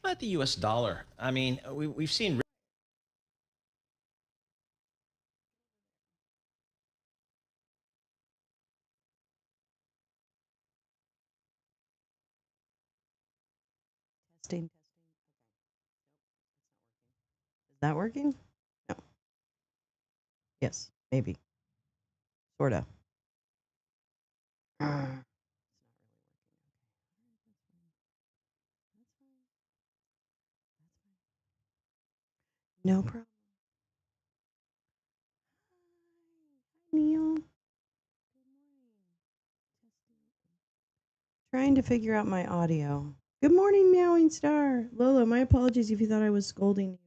About the U.S. dollar, I mean, we've seen Testing, testing. Is that working? No. Yes, maybe. Sorta. No problem. Hi, Neil. Trying to figure out my audio. Good morning, Meowing Star. Lolo, my apologies if you thought I was scolding you.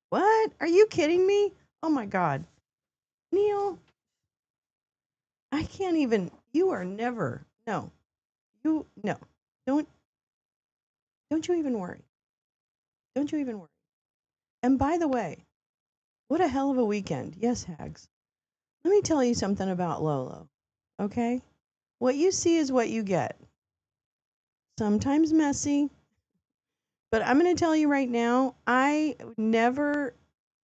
What? Are you kidding me? Oh my god. Neil, I can't even. You are never. No. You no. Don't don't you even worry. Don't you even worry. And by the way, what a hell of a weekend. Yes, Hags. Let me tell you something about Lolo. Okay? What you see is what you get. Sometimes messy, but I'm going to tell you right now, I never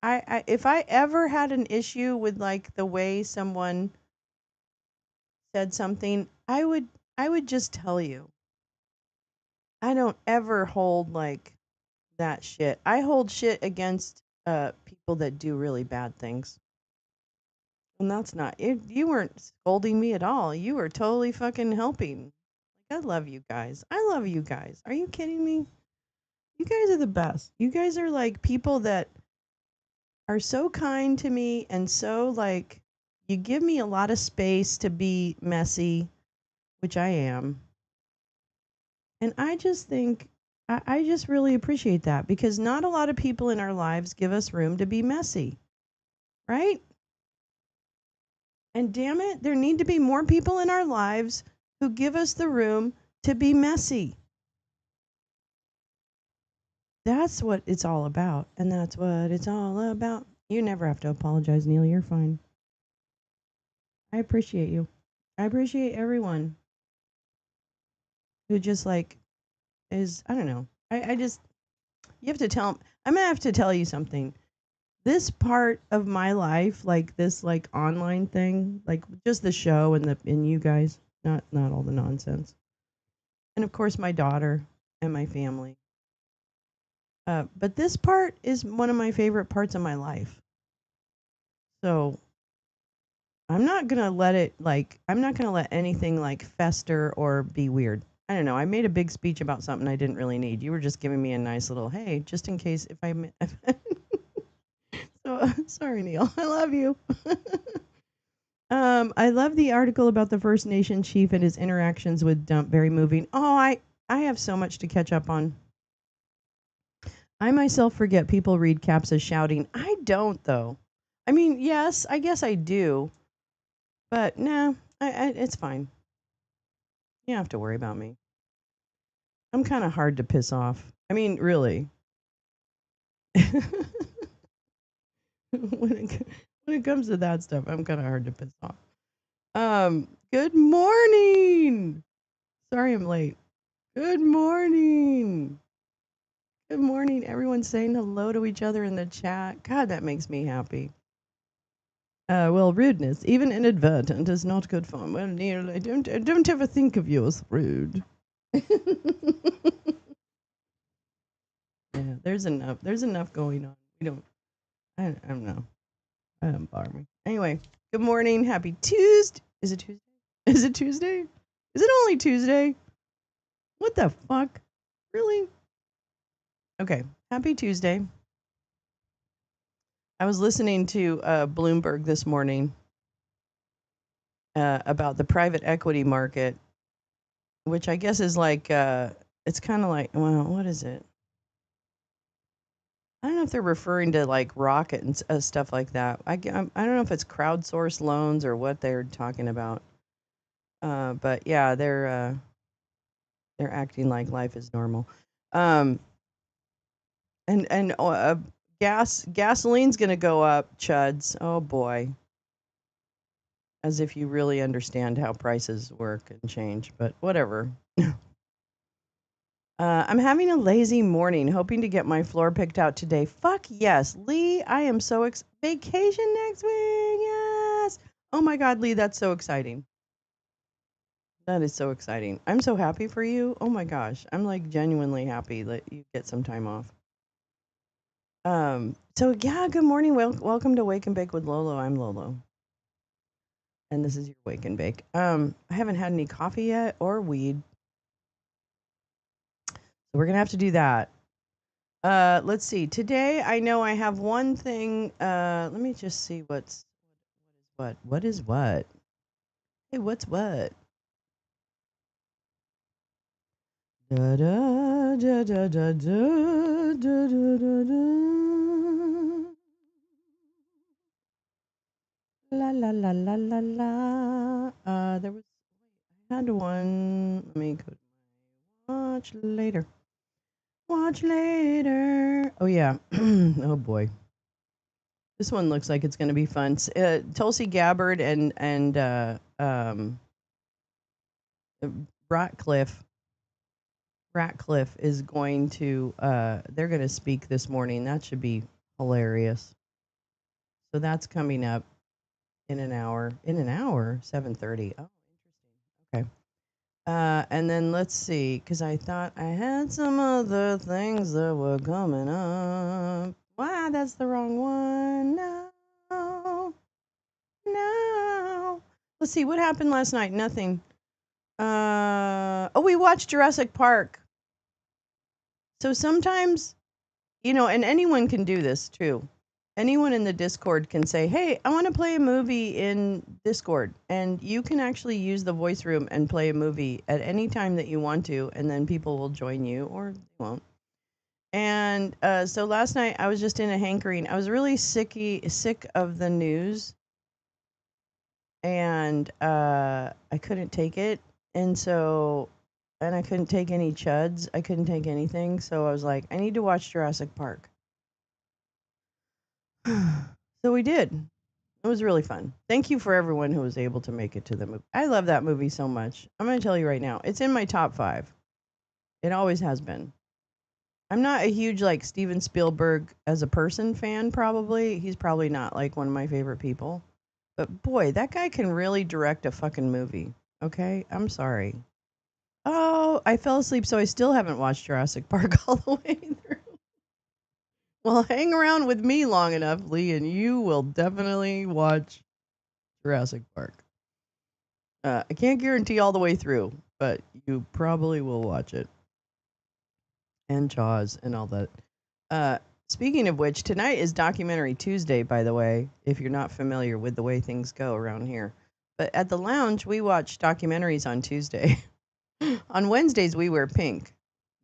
if I ever had an issue with like the way someone said something, I would just tell you. I don't ever hold like that shit. I hold shit against people that do really bad things. And that's not it. You weren't scolding me at all. You were totally fucking helping. Like I love you guys. I love you guys. Are you kidding me? You guys are the best. You guys are like people that are so kind to me and so like you give me a lot of space to be messy, which I am. And I just think I just really appreciate that because not a lot of people in our lives give us room to be messy, right? And damn it, there need to be more people in our lives who give us the room to be messy. That's what it's all about. And that's what it's all about. You never have to apologize, Neil. You're fine. I appreciate you. I appreciate everyone who just like is, I don't know. I just, you have to tell, I'm going to have to tell you something. This part of my life, like this like online thing, like just the show and you guys, not all the nonsense. And of course my daughter and my family. But this part is one of my favorite parts of my life. So I'm not gonna let it like I'm not gonna let anything like fester or be weird. I don't know. I made a big speech about something I didn't really need. You were just giving me a nice little hey, just in case if I. So sorry, Neil. I love you. I love the article about the First Nation chief and his interactions with Dump. Very moving. Oh, I have so much to catch up on. I myself forget people read caps as shouting. I don't though. I mean, yes, I guess I do, but nah, it's fine. You don't have to worry about me. I'm kind of hard to piss off. I mean, really. when when it comes to that stuff, I'm kind of hard to piss off. Good morning. Sorry I'm late. Good morning. Good morning. Everyone's saying hello to each other in the chat. God, that makes me happy. Well, rudeness, even inadvertent, is not good form. Well, Neil, I don't ever think of you as rude. Yeah, there's enough. There's enough going on. We don't. I don't know. I don't bother me. Anyway, good morning. Happy Tuesday. Is it Tuesday? Is it Tuesday? Is it only Tuesday? What the fuck? Really? Okay. Happy Tuesday. I was listening to Bloomberg this morning about the private equity market, which I guess is like it's kind of like, well, what is it? I don't know if they're referring to like Rocket and stuff like that. I don't know if it's crowdsourced loans or what they're talking about. But yeah, they're acting like life is normal. Um, and gasoline's gonna go up, chuds. Oh boy, as if you really understand how prices work and change. But whatever. I'm having a lazy morning, hoping to get my floor picked out today. Fuck yes, Lee. I am so vacation next week. Yes. Oh my God, Lee, that's so exciting. That is so exciting. I'm so happy for you. Oh my gosh, I'm like genuinely happy that you get some time off. So yeah, good morning. Welcome to Wake and Bake with Lolo. I'm Lolo, and this is your Wake and Bake. I haven't had any coffee yet or weed, so we're gonna have to do that. Let's see. Today, I know I have one thing. Let me just see what's what. What is what? Hey, what's what? Da da da da da da da da da. La la la la la la. There was I had one. Let me go watch later. Watch later. Oh yeah. Oh boy. This one looks like it's going to be fun. Tulsi Gabbard and Ratcliffe is going to they're going to speak this morning. That should be hilarious. So that's coming up in an hour. In an hour, 7:30. Oh, interesting. Okay. And then let's see, because I thought I had some other things that were coming up. Wow, that's the wrong one. No, no. Let's see, what happened last night? Nothing. Oh, we watched Jurassic Park. So sometimes, and anyone can do this too. Anyone in the Discord can say, "Hey, I want to play a movie in Discord." And you can actually use the voice room and play a movie at any time that you want to, and then people will join you or they won't. And so last night I was just in a hankering. I was really sick of the news, and I couldn't take it. And I couldn't take any chuds. I couldn't take anything. So I was like, I need to watch Jurassic Park. So we did. It was really fun. Thank you for everyone who was able to make it to the movie. I love that movie so much. I'm going to tell you right now, it's in my top 5. It always has been. I'm not a huge like Steven Spielberg as a person fan probably. He's probably not like one of my favorite people. But boy, that guy can really direct a fucking movie. Okay? I'm sorry. Oh, I fell asleep, so I still haven't watched Jurassic Park all the way through. Well, hang around with me long enough, Lee, and you will definitely watch Jurassic Park. I can't guarantee all the way through, but you probably will watch it. And Jaws and all that. Speaking of which, tonight is Documentary Tuesday, by the way, if you're not familiar with the way things go around here. But at the lounge, we watch documentaries on Tuesday. On Wednesdays, we wear pink.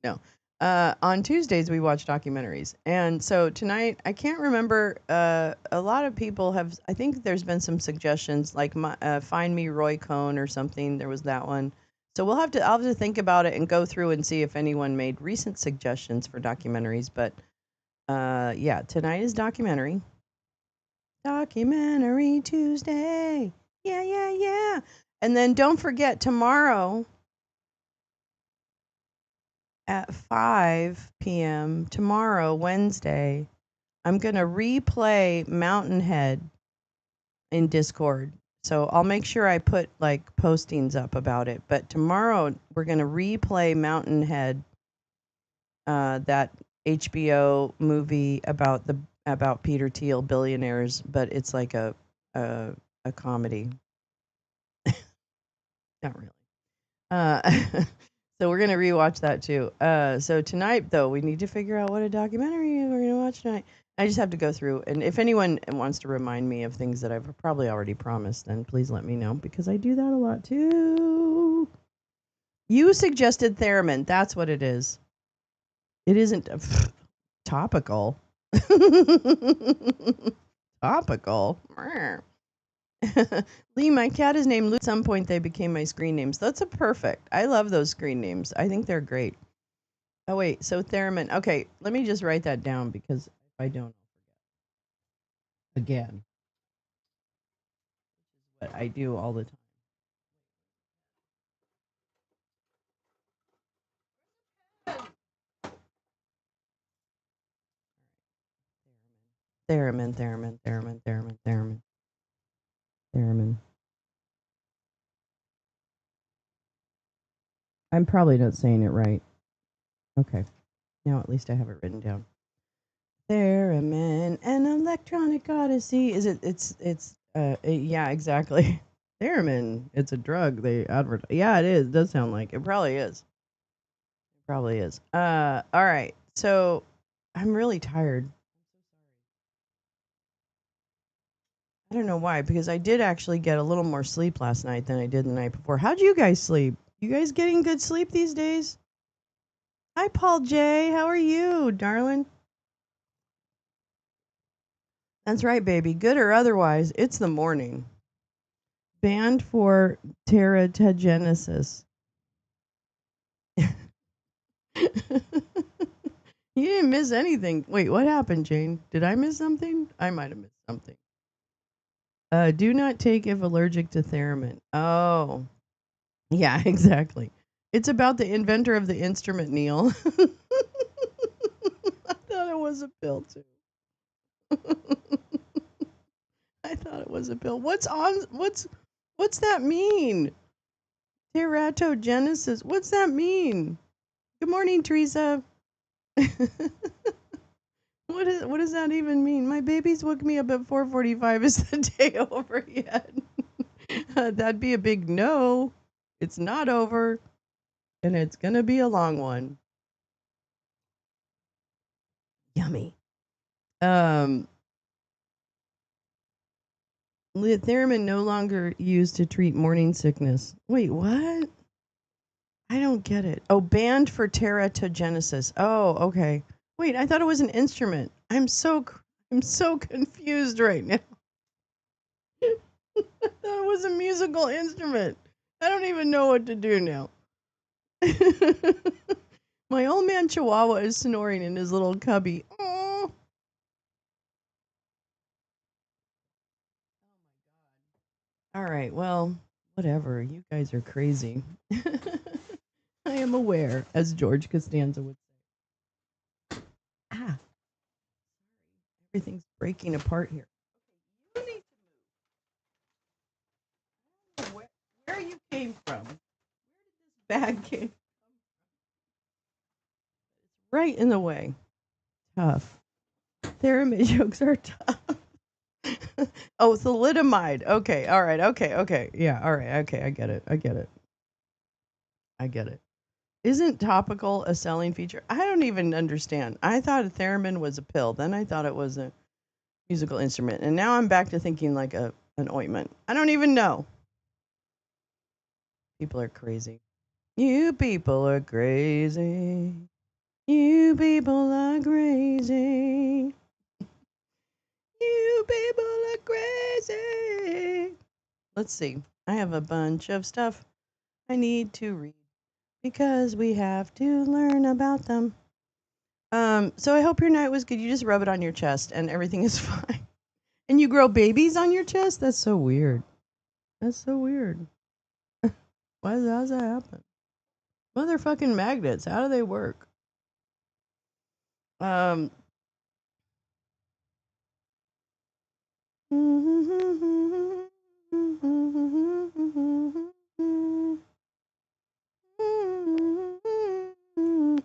No. On Tuesdays, we watch documentaries. And so tonight, I can't remember. A lot of people have, I think there's been some suggestions like Find Me Roy Cohn or something. There was that one. So I'll have to think about it and go through and see if anyone made recent suggestions for documentaries. But yeah, tonight is documentary. Documentary Tuesday. Yeah, yeah, yeah. And then don't forget tomorrow at 5 p.m. tomorrow, Wednesday, I'm going to replay Mountain Head in Discord. So I'll make sure I put like postings up about it. But tomorrow we're going to replay Mountain Head, that HBO movie about Peter Thiel, billionaires, but it's like a comedy. Not really. So we're gonna rewatch that too. So tonight though, we need to figure out what a documentary we're gonna watch tonight. I just have to go through, and if anyone wants to remind me of things that I've probably already promised, then please let me know because I do that a lot too. You suggested theremin. That's what it is. It isn't topical. Topical. Lee, my cat is named Luke. At some point, they became my screen names. That's a perfect. I love those screen names. I think they're great. Oh, wait. So, theremin. Okay. Let me just write that down because if I don't, again, what I do all the time. Theremin, theremin, theremin, theremin, theremin, theremin. I'm probably not saying it right. Okay. Now at least I have it written down. Theremin, an electronic odyssey. Is it? Yeah, exactly. Theremin. It's a drug they advertise. Yeah, it is. It does sound like it. Probably is. It probably is. All right. So I'm really tired. I don't know why, because I did actually get a little more sleep last night than I did the night before. How'd you guys sleep? You guys getting good sleep these days? Hi, Paul J. How are you, darling? That's right, baby. Good or otherwise, it's the morning. Banned for teratogenesis. You didn't miss anything. Wait, what happened, Jane? Did I miss something? I might have missed something. Do not take if allergic to theremin. Oh, yeah, exactly. It's about the inventor of the instrument, Neil. I thought it was a pill too. I thought it was a pill. What's that mean? Teratogenesis. What's that mean? Good morning, Teresa. What does that even mean? My baby's woke me up at 4:45. Is the day over yet? That'd be a big no. It's not over, and it's gonna be a long one. Yummy. Um, Theremin no longer used to treat morning sickness. Wait, what? I don't get it. Oh, banned for teratogenesis. Oh, okay. Wait, I thought it was an instrument. I'm so confused right now. I thought it was a musical instrument. I don't even know what to do now. My old man Chihuahua is snoring in his little cubby. Oh. All right, well, whatever. You guys are crazy. I am aware, as George Costanza would say. Ah, everything's breaking apart here. You need to move. Where you came from? Where did this bag came? Right in the way. Tough. Theremin jokes are tough. Oh, thalidomide. Okay, all right, okay. Yeah, all right, okay, I get it. I get it. Isn't topical a selling feature? I don't even understand. I thought a theremin was a pill. Then I thought it was a musical instrument. And now I'm back to thinking like an ointment. I don't even know. People are crazy. You people are crazy. You people are crazy. You people are crazy. Let's see. I have a bunch of stuff I need to read because we have to learn about them. So I hope your night was good. You just rub it on your chest and everything is fine. And you grow babies on your chest? That's so weird. That's so weird. How's that happen? Motherfucking magnets. How do they work? Um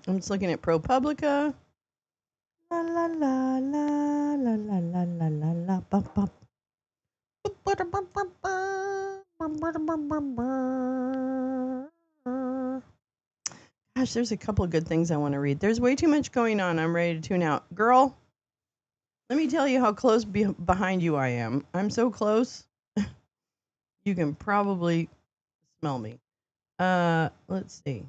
I'm just looking at ProPublica. La la la la la la la la la la bum, bum. Gosh, there's a couple of good things I want to read. There's way too much going on. I'm ready to tune out. Girl, let me tell you how close behind you I am. I'm so close. You can probably smell me. Let's see.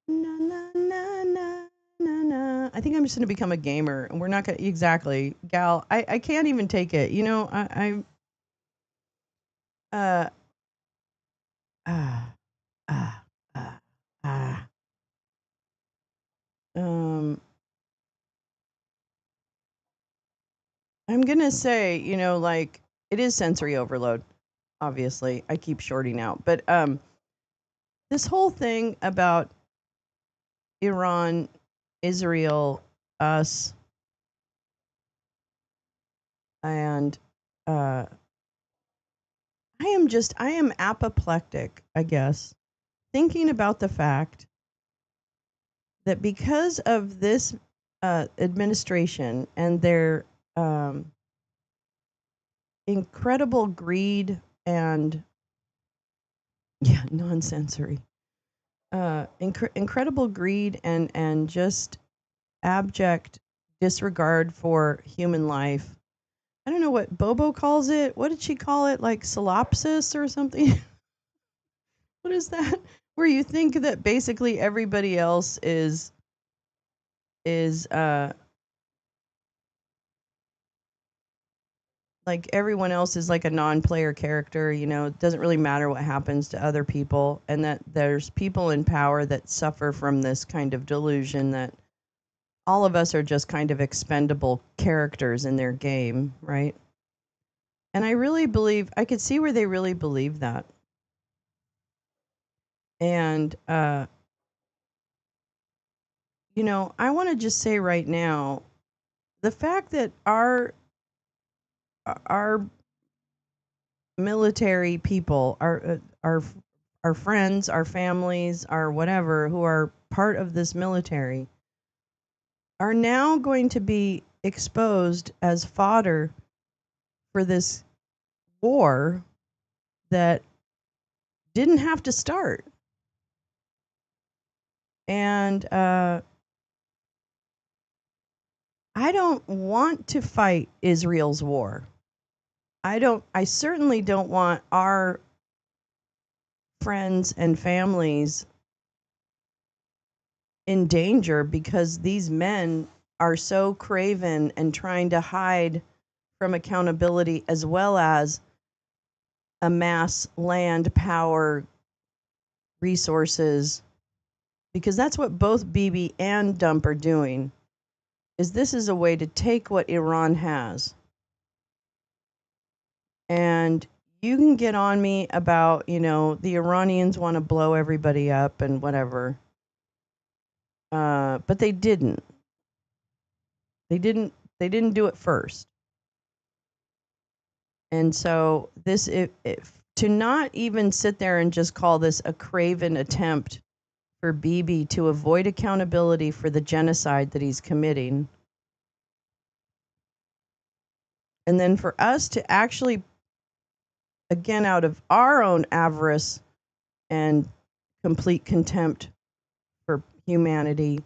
Na na na na na na. I think I'm just gonna become a gamer, and we're not gonna exactly, gal. I can't even take it. You know, uh ah ah ah ah. Um, I'm gonna say, you know, like it is sensory overload. Obviously, I keep shorting out, but this whole thing about Iran, Israel, us. And uh, I am apoplectic, I guess, thinking about the fact that because of this administration and their um, incredible greed and, yeah, nonsensory, incredible greed and just abject disregard for human life. I don't know what Bobo calls it. What did she call it? Like solipsis or something? What is that? Where you think that basically everybody else is like everyone else is like a non-player character, you know, it doesn't really matter what happens to other people, and that there's people in power that suffer from this kind of delusion that all of us are just kind of expendable characters in their game, right? And I really believe I could see where they really believe that. And you know, I want to just say right now, the fact that our military people, our friends, our families, our whatever, who are part of this military, are now going to be exposed as fodder for this war that didn't have to start. And I don't want to fight Israel's war. I certainly don't want our friends and families in danger because these men are so craven and trying to hide from accountability as well as amass land, power, resources, because that's what both Bibi and Dump are doing. Is this is a way to take what Iran has. And you can get on me about, you know, the Iranians want to blow everybody up and whatever. But they didn't. They didn't. They didn't do it first. And so this, if to not even sit there and just call this a craven attempt for Bibi to avoid accountability for the genocide that he's committing, and then for us to actually, again, out of our own avarice and complete contempt for humanity,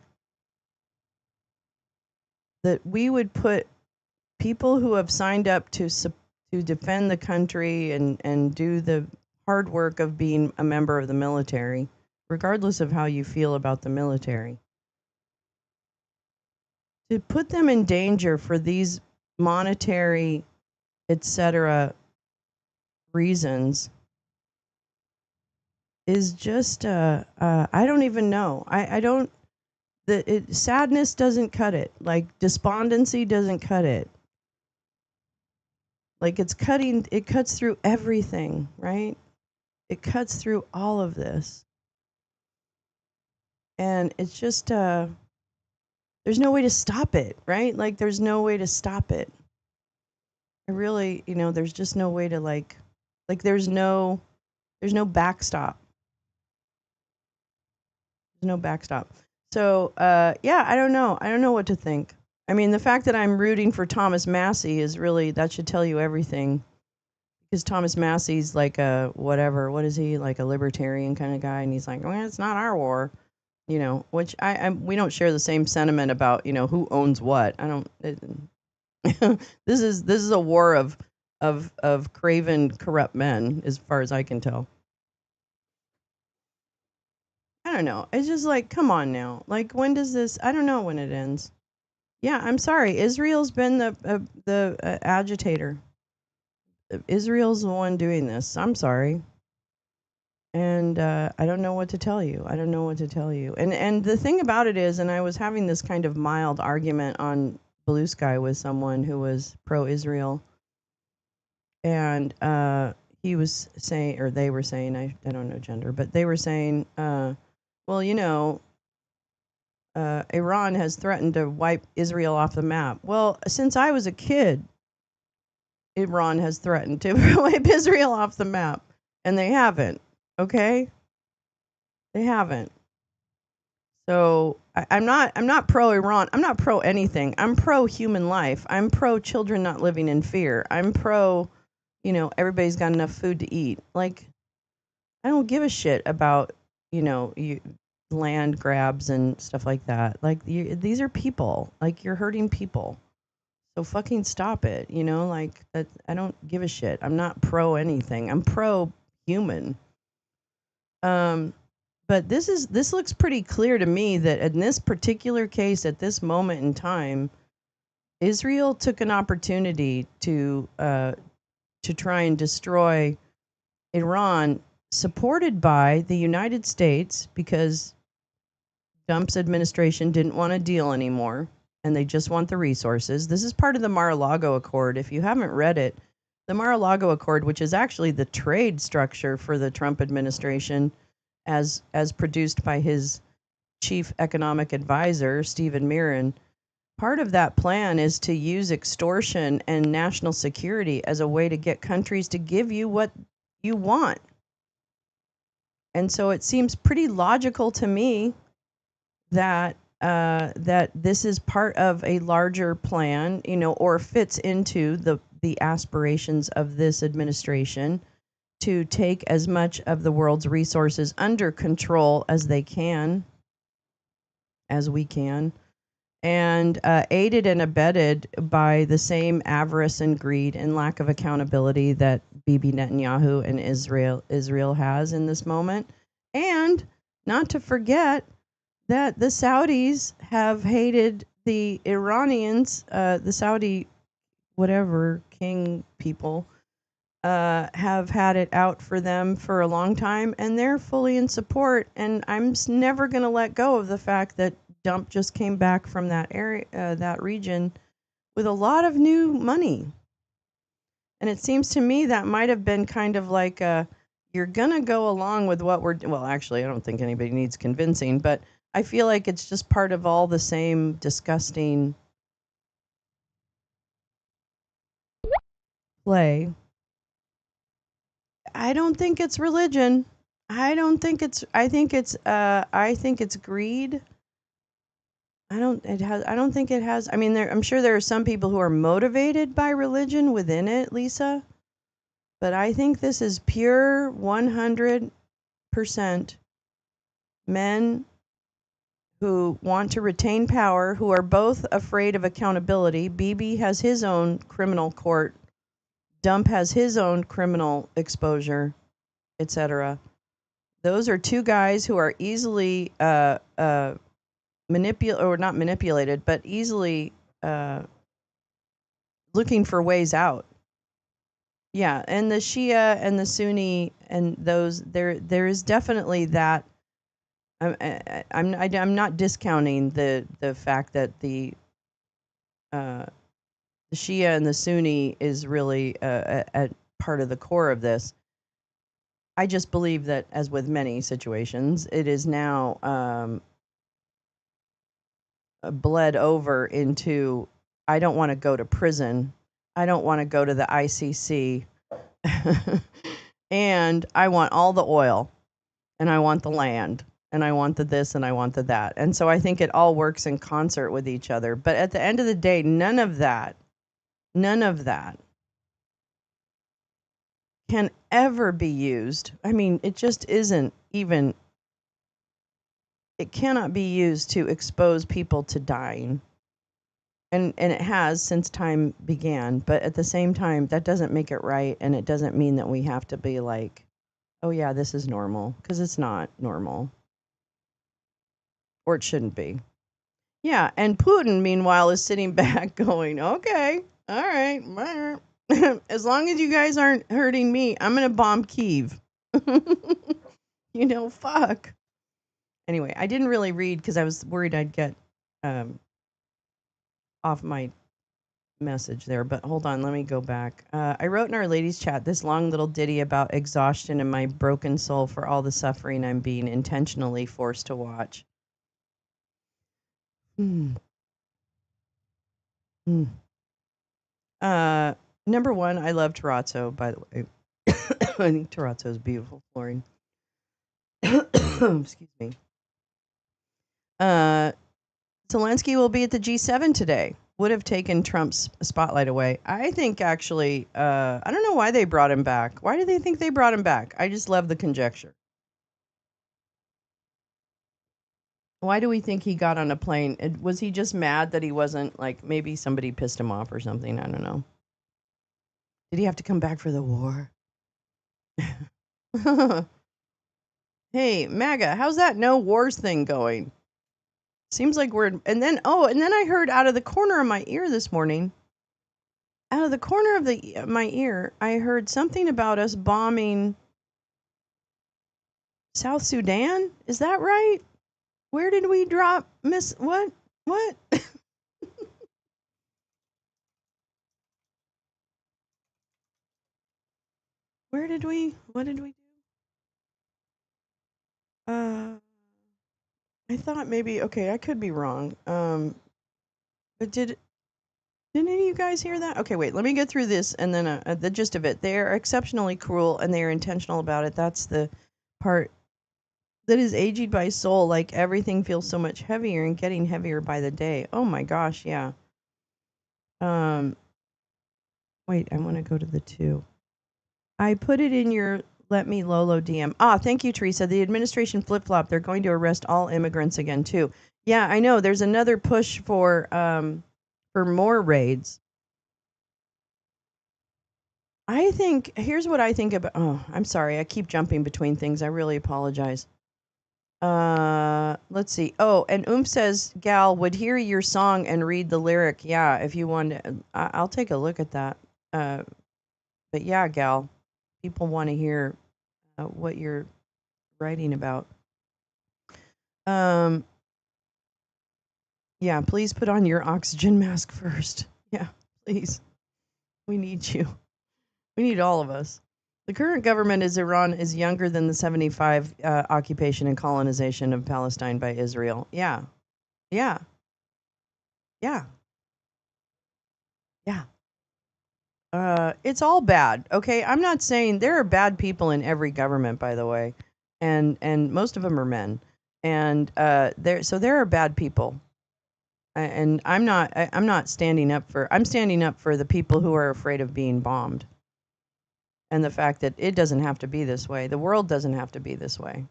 that we would put people who have signed up to defend the country and do the hard work of being a member of the military, regardless of how you feel about the military, to put them in danger for these monetary, etc. reasons is just I don't even know. I don't sadness doesn't cut it. Like despondency doesn't cut it. Like it cuts through everything, right? It cuts through all of this. And it's just there's no way to stop it, right? Like there's no way to stop it. I really, you know, there's just no way to like there's no backstop. There's no backstop. So, yeah, I don't know. I don't know what to think. I mean, the fact that I'm rooting for Thomas Massey is really, that should tell you everything. Because Thomas Massey's like a whatever, what is he? Like a libertarian kind of guy. And he's like, well, it's not our war, you know, which we don't share the same sentiment about, you know, who owns what. I don't, this is a war of craven, corrupt men, as far as I can tell. I don't know. It's just like, come on now. Like, when does this? I don't know when it ends. Yeah, I'm sorry. Israel's been the agitator. Israel's the one doing this. I'm sorry, and I don't know what to tell you. I don't know what to tell you. And the thing about it is, and I was having this kind of mild argument on Blue Sky with someone who was pro-Israel, and he was saying, or they were saying, I don't know gender, but they were saying, well, you know, Iran has threatened to wipe Israel off the map. Well, since I was a kid, Iran has threatened to wipe Israel off the map, and they haven't. Okay, they haven't. So I'm not pro Iran. I'm not pro anything. I'm pro human life. I'm pro children not living in fear. I'm pro, everybody's got enough food to eat. Like, I don't give a shit about, land grabs and stuff like that. Like, these are people. Like, you're hurting people. So fucking stop it. Like, I don't give a shit. I'm not pro anything. I'm pro human. But this looks pretty clear to me that in this particular case, at this moment in time, Israel took an opportunity to try and destroy Iran, supported by the United States, because Trump's administration didn't want to deal anymore, and they just want the resources. This is part of the Mar-a-Lago Accord. If you haven't read it, the Mar-a-Lago Accord, which is actually the trade structure for the Trump administration, as produced by his chief economic advisor, Stephen Mirren, part of that plan is to use extortion and national security as a way to get countries to give you what you want. And so it seems pretty logical to me that that this is part of a larger plan, or fits into the aspirations of this administration to take as much of the world's resources under control as they can, as we can, and aided and abetted by the same avarice and greed and lack of accountability that Bibi Netanyahu and Israel has in this moment. And not to forget that the Saudis have hated the Iranians, the Saudi whatever king people, have had it out for them for a long time, and they're fully in support. And I'm never going to let go of the fact that Dump just came back from that area, that region, with a lot of new money. And it seems to me that might have been kind of like you're going to go along with what well, actually, I don't think anybody needs convincing, but I feel like it's just part of all the same disgusting play. I don't think it's religion. I think it's greed. I don't think it has. I mean, I'm sure there are some people who are motivated by religion within it, Lisa, but I think this is pure 100% men who want to retain power, who are both afraid of accountability. Bibi has his own criminal court. Dump has his own criminal exposure, etc. Those are two guys who are easily or not manipulated, but easily looking for ways out. Yeah, and the Shia and the Sunni and those, there is definitely that. I'm not discounting the fact that the Shia and the Sunni is really a part of the core of this. I just believe that, as with many situations, it is now bled over into, I don't want to go to prison. I don't want to go to the ICC. And I want all the oil, and I want the land, and I want the this, and I want the that. And so I think it all works in concert with each other. But at the end of the day, none of that can ever be used. I mean, it just isn't even, it cannot be used to expose people to dying. And it has since time began, but at the same time, that doesn't make it right, and it doesn't mean that we have to be like, oh yeah, this is normal, because it's not normal. Or it shouldn't be. Yeah, and Putin, meanwhile, is sitting back going, okay, all right, as long as you guys aren't hurting me, I'm going to bomb Kyiv. Fuck. Anyway, I didn't really read because I was worried I'd get off my message there, but hold on, let me go back. I wrote in our ladies chat this long little ditty about exhaustion and my broken soul for all the suffering I'm being intentionally forced to watch. Hmm. Hmm. Number one, I love terrazzo, by the way. I think terrazzo is beautiful flooring. Excuse me. Zelensky will be at the G7 today. Would have taken Trump's spotlight away. I think actually, I don't know why they brought him back. Why do they think they brought him back? I just love the conjecture. Why do we think he got on a plane? Was he just mad that he wasn't, like, maybe somebody pissed him off or something? I don't know. Did he have to come back for the war? Hey, MAGA, how's that no wars thing going? Seems like we're, and then I heard out of the corner of my ear this morning, out of the corner of my ear, I heard something about us bombing South Sudan. Is that right? Where did we drop miss what? What? What did we do? I thought maybe, okay, I could be wrong. But didn't any of you guys hear that? Okay, wait, let me get through this and then the gist of it. They are exceptionally cruel and they are intentional about it. That's the part that is aged by soul. Like everything feels so much heavier and getting heavier by the day. Oh my gosh, yeah. Wait, I want to go to the 2. I put it in your let me Lolo DM. Thank you, Teresa. The administration flip flop. They're going to arrest all immigrants again too. Yeah, I know. There's another push for more raids. I think here's what I think about. Oh, I'm sorry. I keep jumping between things. I really apologize. Let's see. Oh, and says, Gal would hear your song and read the lyric. Yeah, if you want, I'll take a look at that. But yeah, Gal, people want to hear what you're writing about. Yeah, please put on your oxygen mask first. Yeah, please. We need you. We need all of us. The current government is Iran is younger than the 75 occupation and colonization of Palestine by Israel. Yeah. Yeah. Yeah. Yeah. It's all bad. Okay, I'm not saying there are bad people in every government, by the way, and most of them are men, and there are bad people, and I'm not standing up for. I'm standing up for the people who are afraid of being bombed, and the fact that it doesn't have to be this way. The world doesn't have to be this way,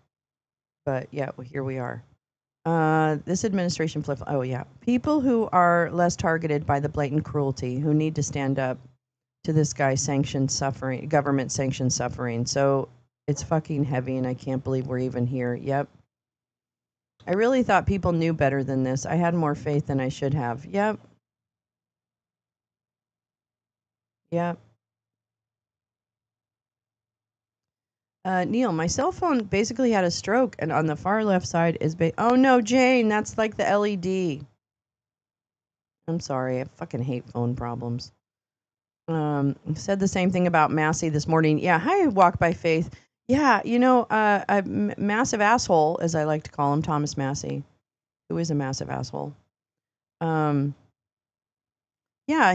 but yeah, well, here we are. This administration flip. Oh yeah, people who are less targeted by the blatant cruelty, who need to stand up to this guy sanctioned suffering, government sanctioned suffering. So it's fucking heavy, and I can't believe we're even here. Yep. I really thought people knew better than this. I had more faith than I should have. Yep. Yep. Neil, my cell phone basically had a stroke, and on the far left side is oh no, Jane, that's like the LED. I'm sorry, I fucking hate phone problems. Said the same thing about Massey this morning. Yeah, hi, Walk by Faith. Yeah, you know, a massive asshole, as I like to call him, Thomas Massey, who is a massive asshole. Yeah,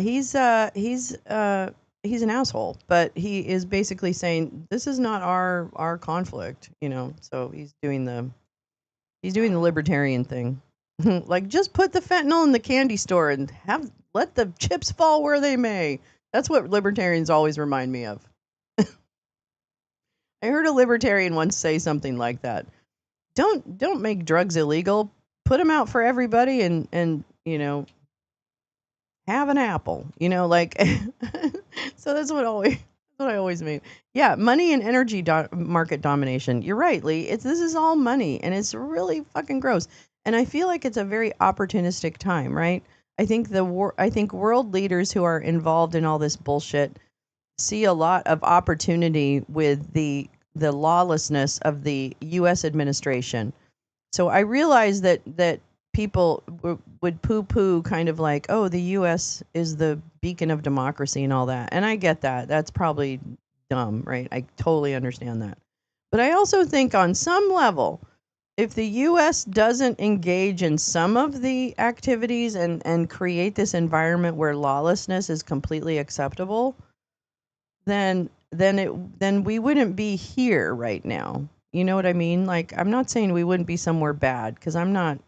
he's an asshole, but he is basically saying this is not our conflict, you know. So he's doing the libertarian thing. Like just put the fentanyl in the candy store and let the chips fall where they may. That's what libertarians always remind me of. I heard a libertarian once say something like that. Don't make drugs illegal. Put them out for everybody and you know, have an apple. You know, like so that's what I always mean. Yeah, money and energy market domination. You're right, Lee. This is all money, and it's really fucking gross. And I feel like it's a very opportunistic time, right? I think I think world leaders who are involved in all this bullshit see a lot of opportunity with the lawlessness of the U.S. administration. So I realize that people would poo-poo kind of like, oh, the U.S. is the beacon of democracy and all that. And I get that. That's probably dumb, right? I totally understand that. But I also think on some level, if the U.S. doesn't engage in some of the activities and create this environment where lawlessness is completely acceptable, then we wouldn't be here right now. You know what I mean? Like, I'm not saying we wouldn't be somewhere bad, because I'm not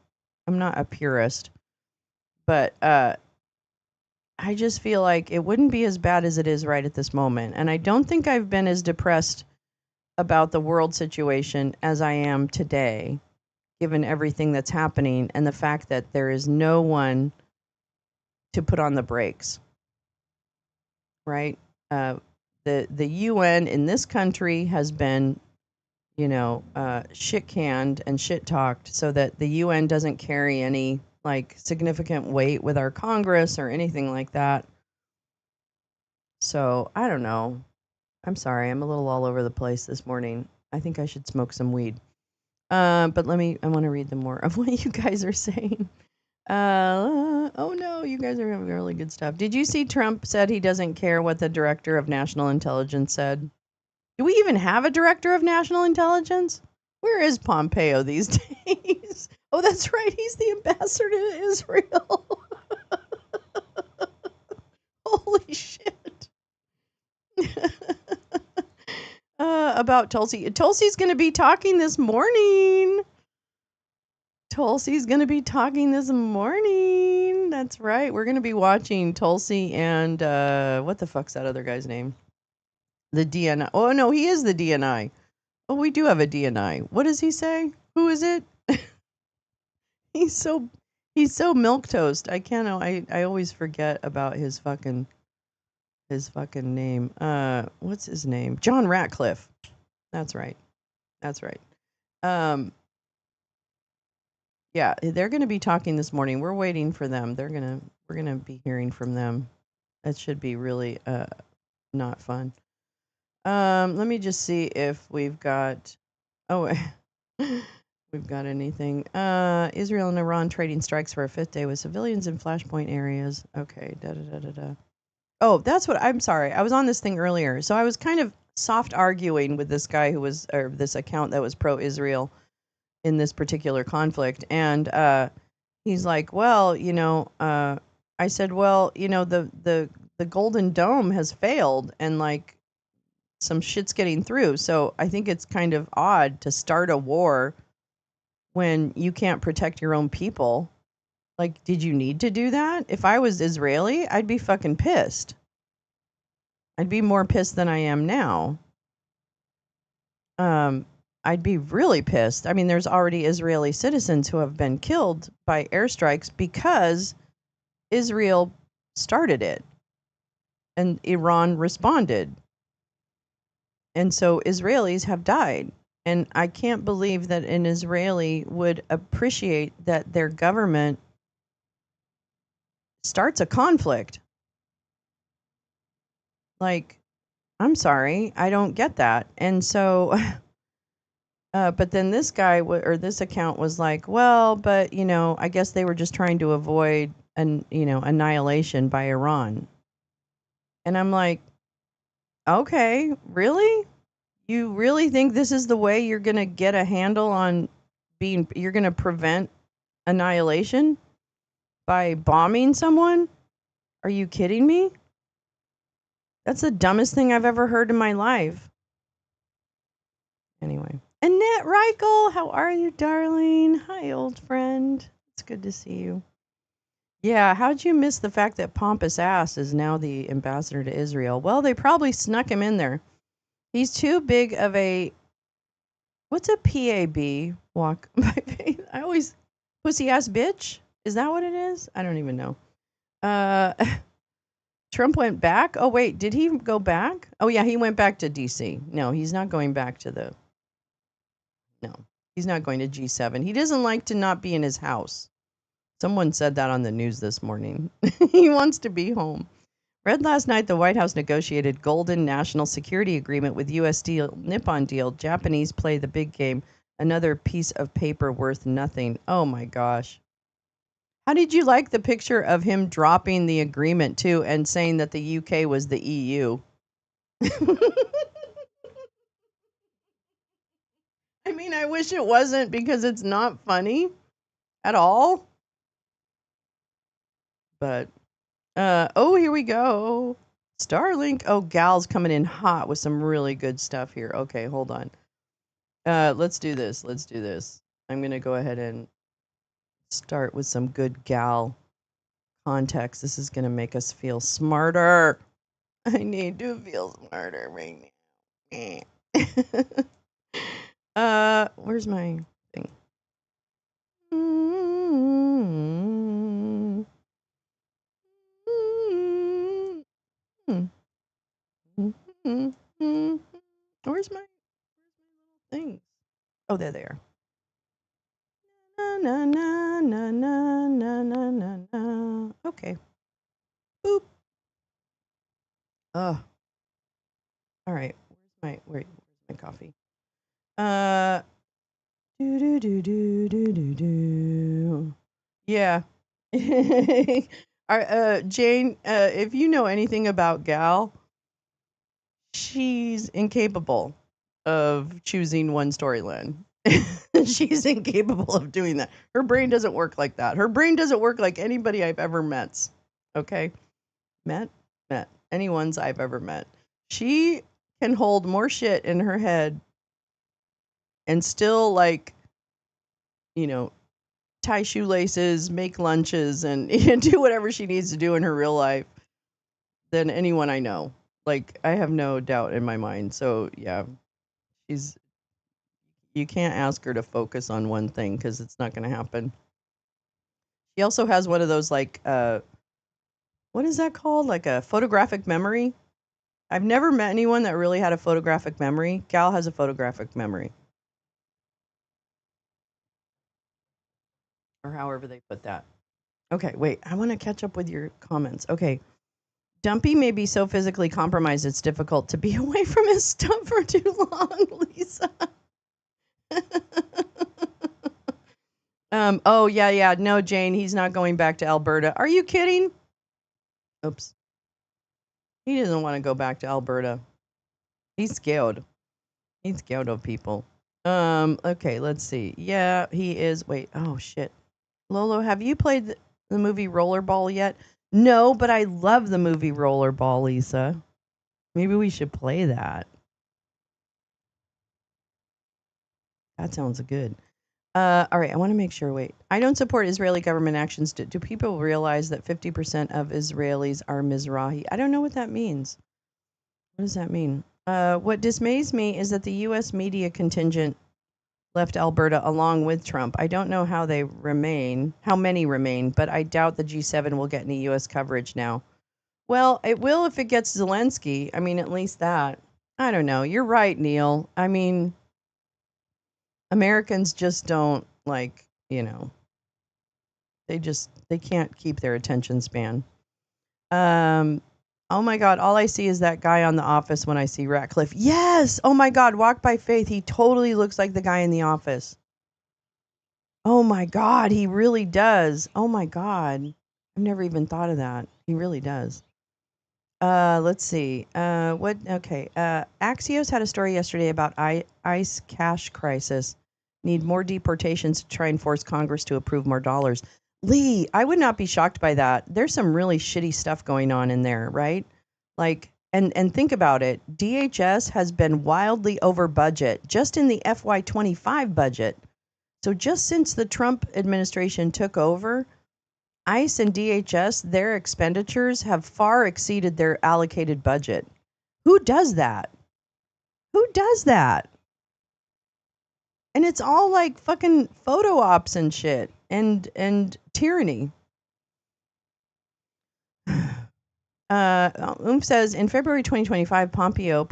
a purist, but I just feel like it wouldn't be as bad as it is right at this moment. And I don't think I've been as depressed about the world situation as I am today, given everything that's happening and the fact that there is no one to put on the brakes, right? The UN in this country has been, shit canned and shit talked so that the UN doesn't carry any like significant weight with our Congress or anything like that. So I don't know. I'm sorry, I'm a little all over the place this morning. I think I should smoke some weed. But I want to read the more of what you guys are saying. Oh no, you guys are having really good stuff. Did you see Trump said he doesn't care what the director of national intelligence said? Do we even have a director of national intelligence? Where is Pompeo these days? Oh, that's right. He's the ambassador to Israel. Holy shit. About Tulsi. Tulsi's going to be talking this morning. Tulsi's going to be talking this morning. That's right. We're going to be watching Tulsi and what the fuck's that other guy's name? The DNI. Oh, no, he is the DNI. Oh, we do have a DNI. What does he say? Who is it? he's so milquetoast. I can't know. I always forget about his fucking name. What's his name? John Ratcliffe. That's right. That's right. Yeah, they're going to be talking this morning. We're waiting for them. We're going to be hearing from them. That should be really not fun. Let me just see if we've got we've got anything. Israel and Iran trading strikes for a fifth day with civilians in flashpoint areas. Okay, Oh, that's what I'm sorry. I was on this thing earlier. So I was kind of soft arguing with this guy or this account that was pro-Israel in this particular conflict. And he's like, well, I said, well, the Golden Dome has failed and like some shit's getting through. So I think it's kind of odd to start a war when you can't protect your own people. Like, did you need to do that? If I was Israeli, I'd be fucking pissed. I'd be more pissed than I am now. I'd be really pissed. I mean, there's already Israeli citizens who have been killed by airstrikes because Israel started it and Iran responded. And so Israelis have died. And I can't believe that an Israeli would appreciate that their government starts a conflict. Like, I'm sorry, I don't get that. And so but then this guy or this account was like, well, but I guess they were just trying to avoid annihilation by Iran. And I'm like, okay, really? You really think this is the way you're going to get a handle on you're going to prevent annihilation by bombing someone? Are you kidding me? That's the dumbest thing I've ever heard in my life. Anyway. Annette Reichel, how are you, darling? Hi, old friend. It's good to see you. Yeah, how'd you miss the fact that Pompous Ass is now the ambassador to Israel? Well, they probably snuck him in there. He's too big of a... What's a PAB? Walk by faith. I always... Pussy ass bitch? Is that what it is? I don't even know. Trump went back? Oh, wait, did he go back? Oh, yeah, he went back to D.C. No, he's not going back to the... No, he's not going to G7. He doesn't like to not be in his house. Someone said that on the news this morning. He wants to be home. Read last night the White House negotiated golden national security agreement with U.S. Steel Nippon deal. Japanese play the big game. Another piece of paper worth nothing. Oh my gosh. How did you like the picture of him dropping the agreement too and saying that the UK was the EU? I mean, I wish it wasn't because it's not funny at all. But, oh, here we go. Starlink. Oh, Gal's coming in hot with some really good stuff here. Okay, hold on. Let's do this. Let's do this. I'm going to go ahead and start with some good Gal context. This is going to make us feel smarter. I need to feel smarter right now. Where's my thing? Where's my thing? Oh, there they are. Na na na na na na na na na. Okay. Boop. Oh. All right. Where's my coffee? Do do do do do do do. Yeah. Jane, if you know anything about Gal, she's incapable of choosing one storyline. She's incapable of doing that. Her brain doesn't work like that. Her brain doesn't work like anybody I've ever met. Okay? Met? Anyone's I've ever met. She can hold more shit in her head and still, like, you know, tie shoelaces, make lunches, and do whatever she needs to do in her real life than anyone I know. Like, I have no doubt in my mind. So, yeah, you can't ask her to focus on one thing because it's not going to happen. She also has one of those, like, what is that called? Like a photographic memory. I've never met anyone that really had a photographic memory. Gal has a photographic memory. Or however they put that. Okay, wait. I want to catch up with your comments. Okay. Dumpy may be so physically compromised it's difficult to be away from his stuff for too long, Lisa. Oh, yeah. No, Jane, he's not going back to Alberta. Are you kidding? Oops. He doesn't want to go back to Alberta. He's scared. He's scared of people. Okay, let's see. Yeah, he is. Wait, oh shit. Lolo, have you played the movie Rollerball yet? No, but I love the movie Rollerball, Lisa. Maybe we should play that. That sounds good. All right, I want to make sure. Wait, I don't support Israeli government actions. Do people realize that 50% of Israelis are Mizrahi? I don't know what that means. What does that mean? What dismays me is that the U.S. media contingent left Alberta along with Trump. I don't know how many remain, but I doubt the G7 will get any U.S. coverage now. Well, it will if it gets Zelensky. I mean, at least that. I don't know. You're right, Neil. I mean, Americans just don't they can't keep their attention span. Oh my God, all I see is that guy on The Office when I see Ratcliffe. Yes! Oh my God, Walk by Faith. He totally looks like the guy in The Office. Oh my God, he really does. Oh my God. I've never even thought of that. He really does. Let's see. Okay. Axios had a story yesterday about ICE cash crisis. Need more deportations to try and force Congress to approve more dollars. Lee, I would not be shocked by that. There's some really shitty stuff going on in there, right? Like, and think about it. DHS has been wildly over budget just in the FY25 budget. So just since the Trump administration took over, ICE and DHS, their expenditures have far exceeded their allocated budget. Who does that? Who does that? And it's all like fucking photo ops and shit and tyranny. Says in February 2025, Pompeo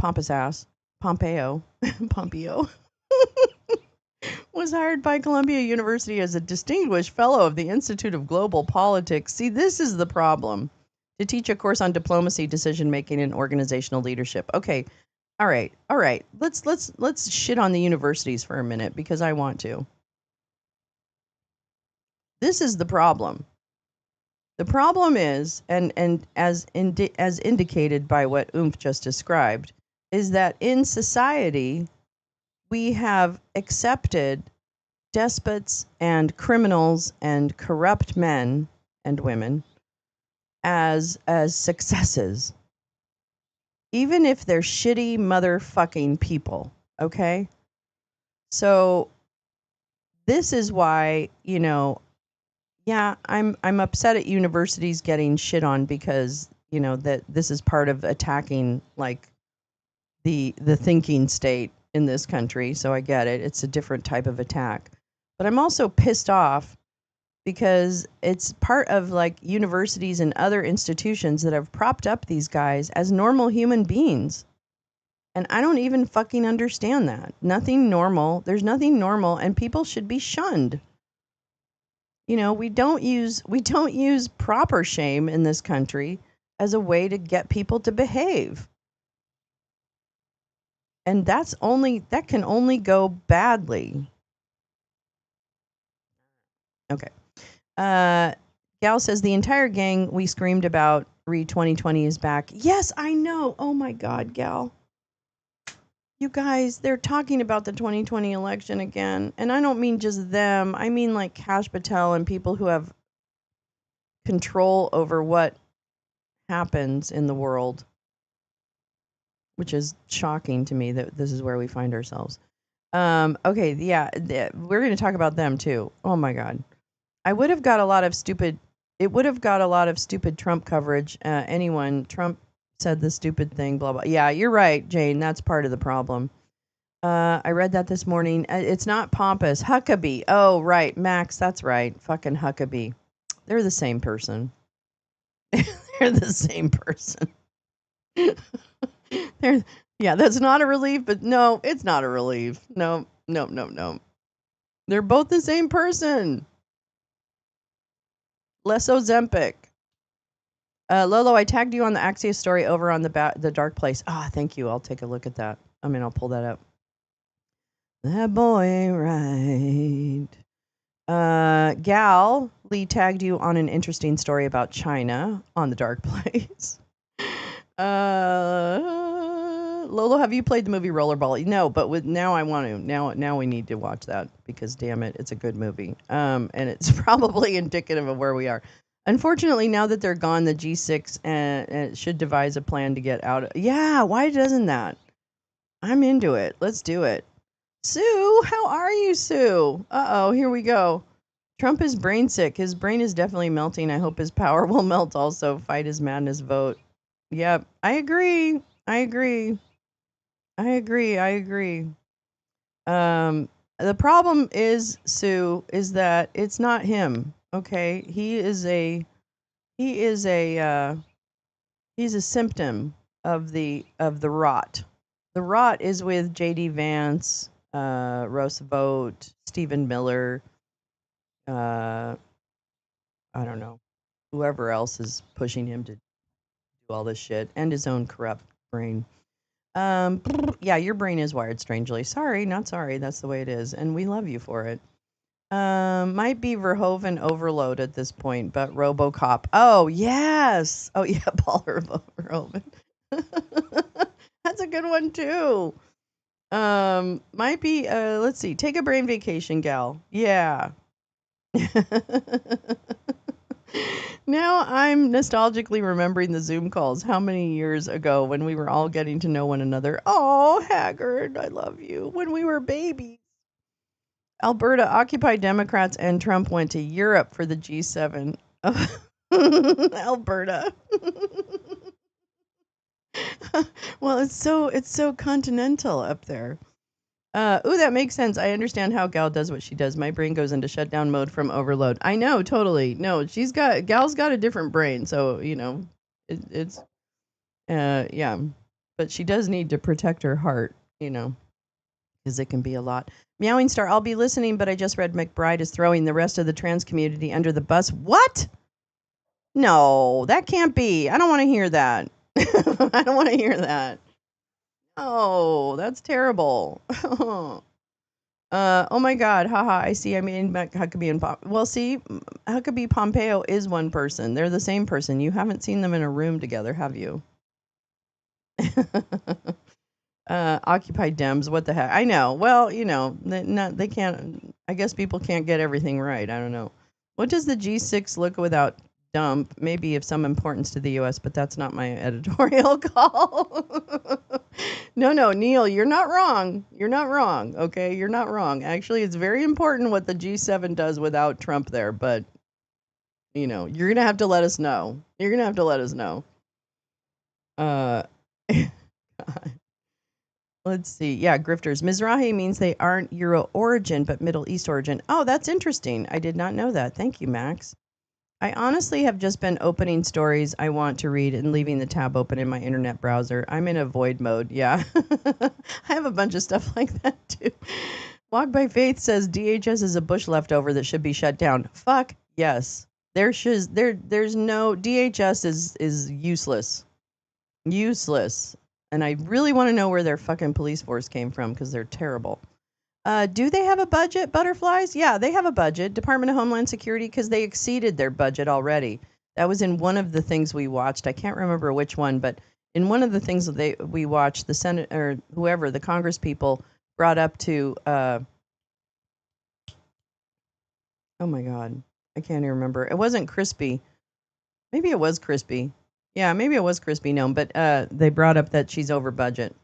was hired by Columbia University as a distinguished fellow of the Institute of Global Politics. See, this is the problem. To teach a course on diplomacy, decision making, and organizational leadership. Okay, all right. Let's shit on the universities for a minute because I want to. This is the problem. The problem is, and as indicated by what just described, is that in society we have accepted despots and criminals and corrupt men and women as successes. even if they're shitty motherfucking people, okay? So this is why, yeah, I'm upset at universities getting shit on because, that this is part of attacking like the thinking state in this country. So I get it. It's a different type of attack. But I'm also pissed off because it's part of like universities and other institutions that have propped up these guys as normal human beings. And I don't even fucking understand that. Nothing normal. There's nothing normal, and people should be shunned. We don't use proper shame in this country as a way to get people to behave. And that can only go badly. Okay. Gal says the entire gang we screamed about re 2020 is back. Yes, I know. Oh my God, Gal. You guys, they're talking about the 2020 election again. And I don't mean just them. I mean like Kash Patel and people who have control over what happens in the world, which is shocking to me that this is where we find ourselves. Okay, yeah, we're going to talk about them too. Oh my God. It would have got a lot of stupid Trump coverage. Trump said the stupid thing, blah, blah. Yeah, you're right, Jane. That's part of the problem. I read that this morning. It's not pompous. Huckabee. Oh, right. Max, that's right. Fucking Huckabee. They're the same person. They're the same person. Yeah, that's not a relief, but no, it's not a relief. No. They're both the same person. Less Ozempic. Lolo, I tagged you on the Axios story over on the Dark Place. Ah, thank you. I'll take a look at that. I'll pull that up. That boy ain't right. Gal, Lee tagged you on an interesting story about China on the Dark Place. Lolo, have you played the movie Rollerball? No, but now I want to. Now we need to watch that because damn it, it's a good movie. And it's probably indicative of where we are. Unfortunately, now that they're gone, the G6 should devise a plan to get out. Yeah, why doesn't that? I'm into it. Let's do it. Sue, how are you, Sue? Uh-oh, here we go. Trump is brain sick. His brain is definitely melting. I hope his power will melt also. Fight his madness vote. Yep, I agree. The problem is, Sue, is that it's not him. Okay, he's a symptom of the rot. The rot is with J.D. Vance, Rosa Vogt, Stephen Miller. I don't know, whoever else is pushing him to do all this shit, and his own corrupt brain. Yeah, your brain is wired strangely. Sorry, not sorry. That's the way it is, and we love you for it. Might be Verhoeven overload at this point, but RoboCop. Oh yes. Oh yeah, Paul Verhoeven. That's a good one too. Might be. Let's see. Take a brain vacation, gal. Yeah. Now I'm nostalgically remembering the Zoom calls how many years ago when we were all getting to know one another. Oh, Haggard, I love you. When we were babies. Alberta, Occupy Democrats and Trump went to Europe for the G7. Alberta. Well, it's so continental up there. Ooh, that makes sense. I understand how Gal does what she does. My brain goes into shutdown mode from overload. I know, totally. No, Gal's got a different brain, so it's yeah. But she does need to protect her heart, because it can be a lot. Meowing Star, I'll be listening, but I just read McBride is throwing the rest of the trans community under the bus. What? No, that can't be. I don't want to hear that. I don't want to hear that. Oh, that's terrible. Oh my God, haha, I see. I mean, Huckabee and well, see, Huckabee Pompeo is one person. They're the same person. You haven't seen them in a room together, have you? Occupy Dems, what the heck? I know. Well, they can't. I guess people can't get everything right. I don't know. What does the G6 look without dump, maybe of some importance to the U.S., but that's not my editorial call. No, Neil, you're not wrong. You're not wrong, okay? You're not wrong. Actually, it's very important what the G7 does without Trump there, but, you're going to have to let us know. You're going to have to let us know. Let's see. Yeah, grifters. Mizrahi means they aren't Euro origin, but Middle East origin. Oh, that's interesting. I did not know that. Thank you, Max. I honestly have just been opening stories I want to read and leaving the tab open in my internet browser. I'm in avoid mode. Yeah. I have a bunch of stuff like that too. Walk by Faith says DHS is a Bush leftover that should be shut down. Fuck yes. There's no DHS is useless. Useless. And I really want to know where their fucking police force came from because they're terrible. Do they have a budget, butterflies? Yeah, they have a budget. Department of Homeland Security, because they exceeded their budget already. That was in one of the things we watched. I can't remember which one, but in one of the things that we watched, the Senate or whoever, the Congress people brought up to, oh my God, I can't even remember. It wasn't Crispy. Maybe it was Crispy. Yeah, maybe it was Crispy Gnome, but they brought up that she's over budget.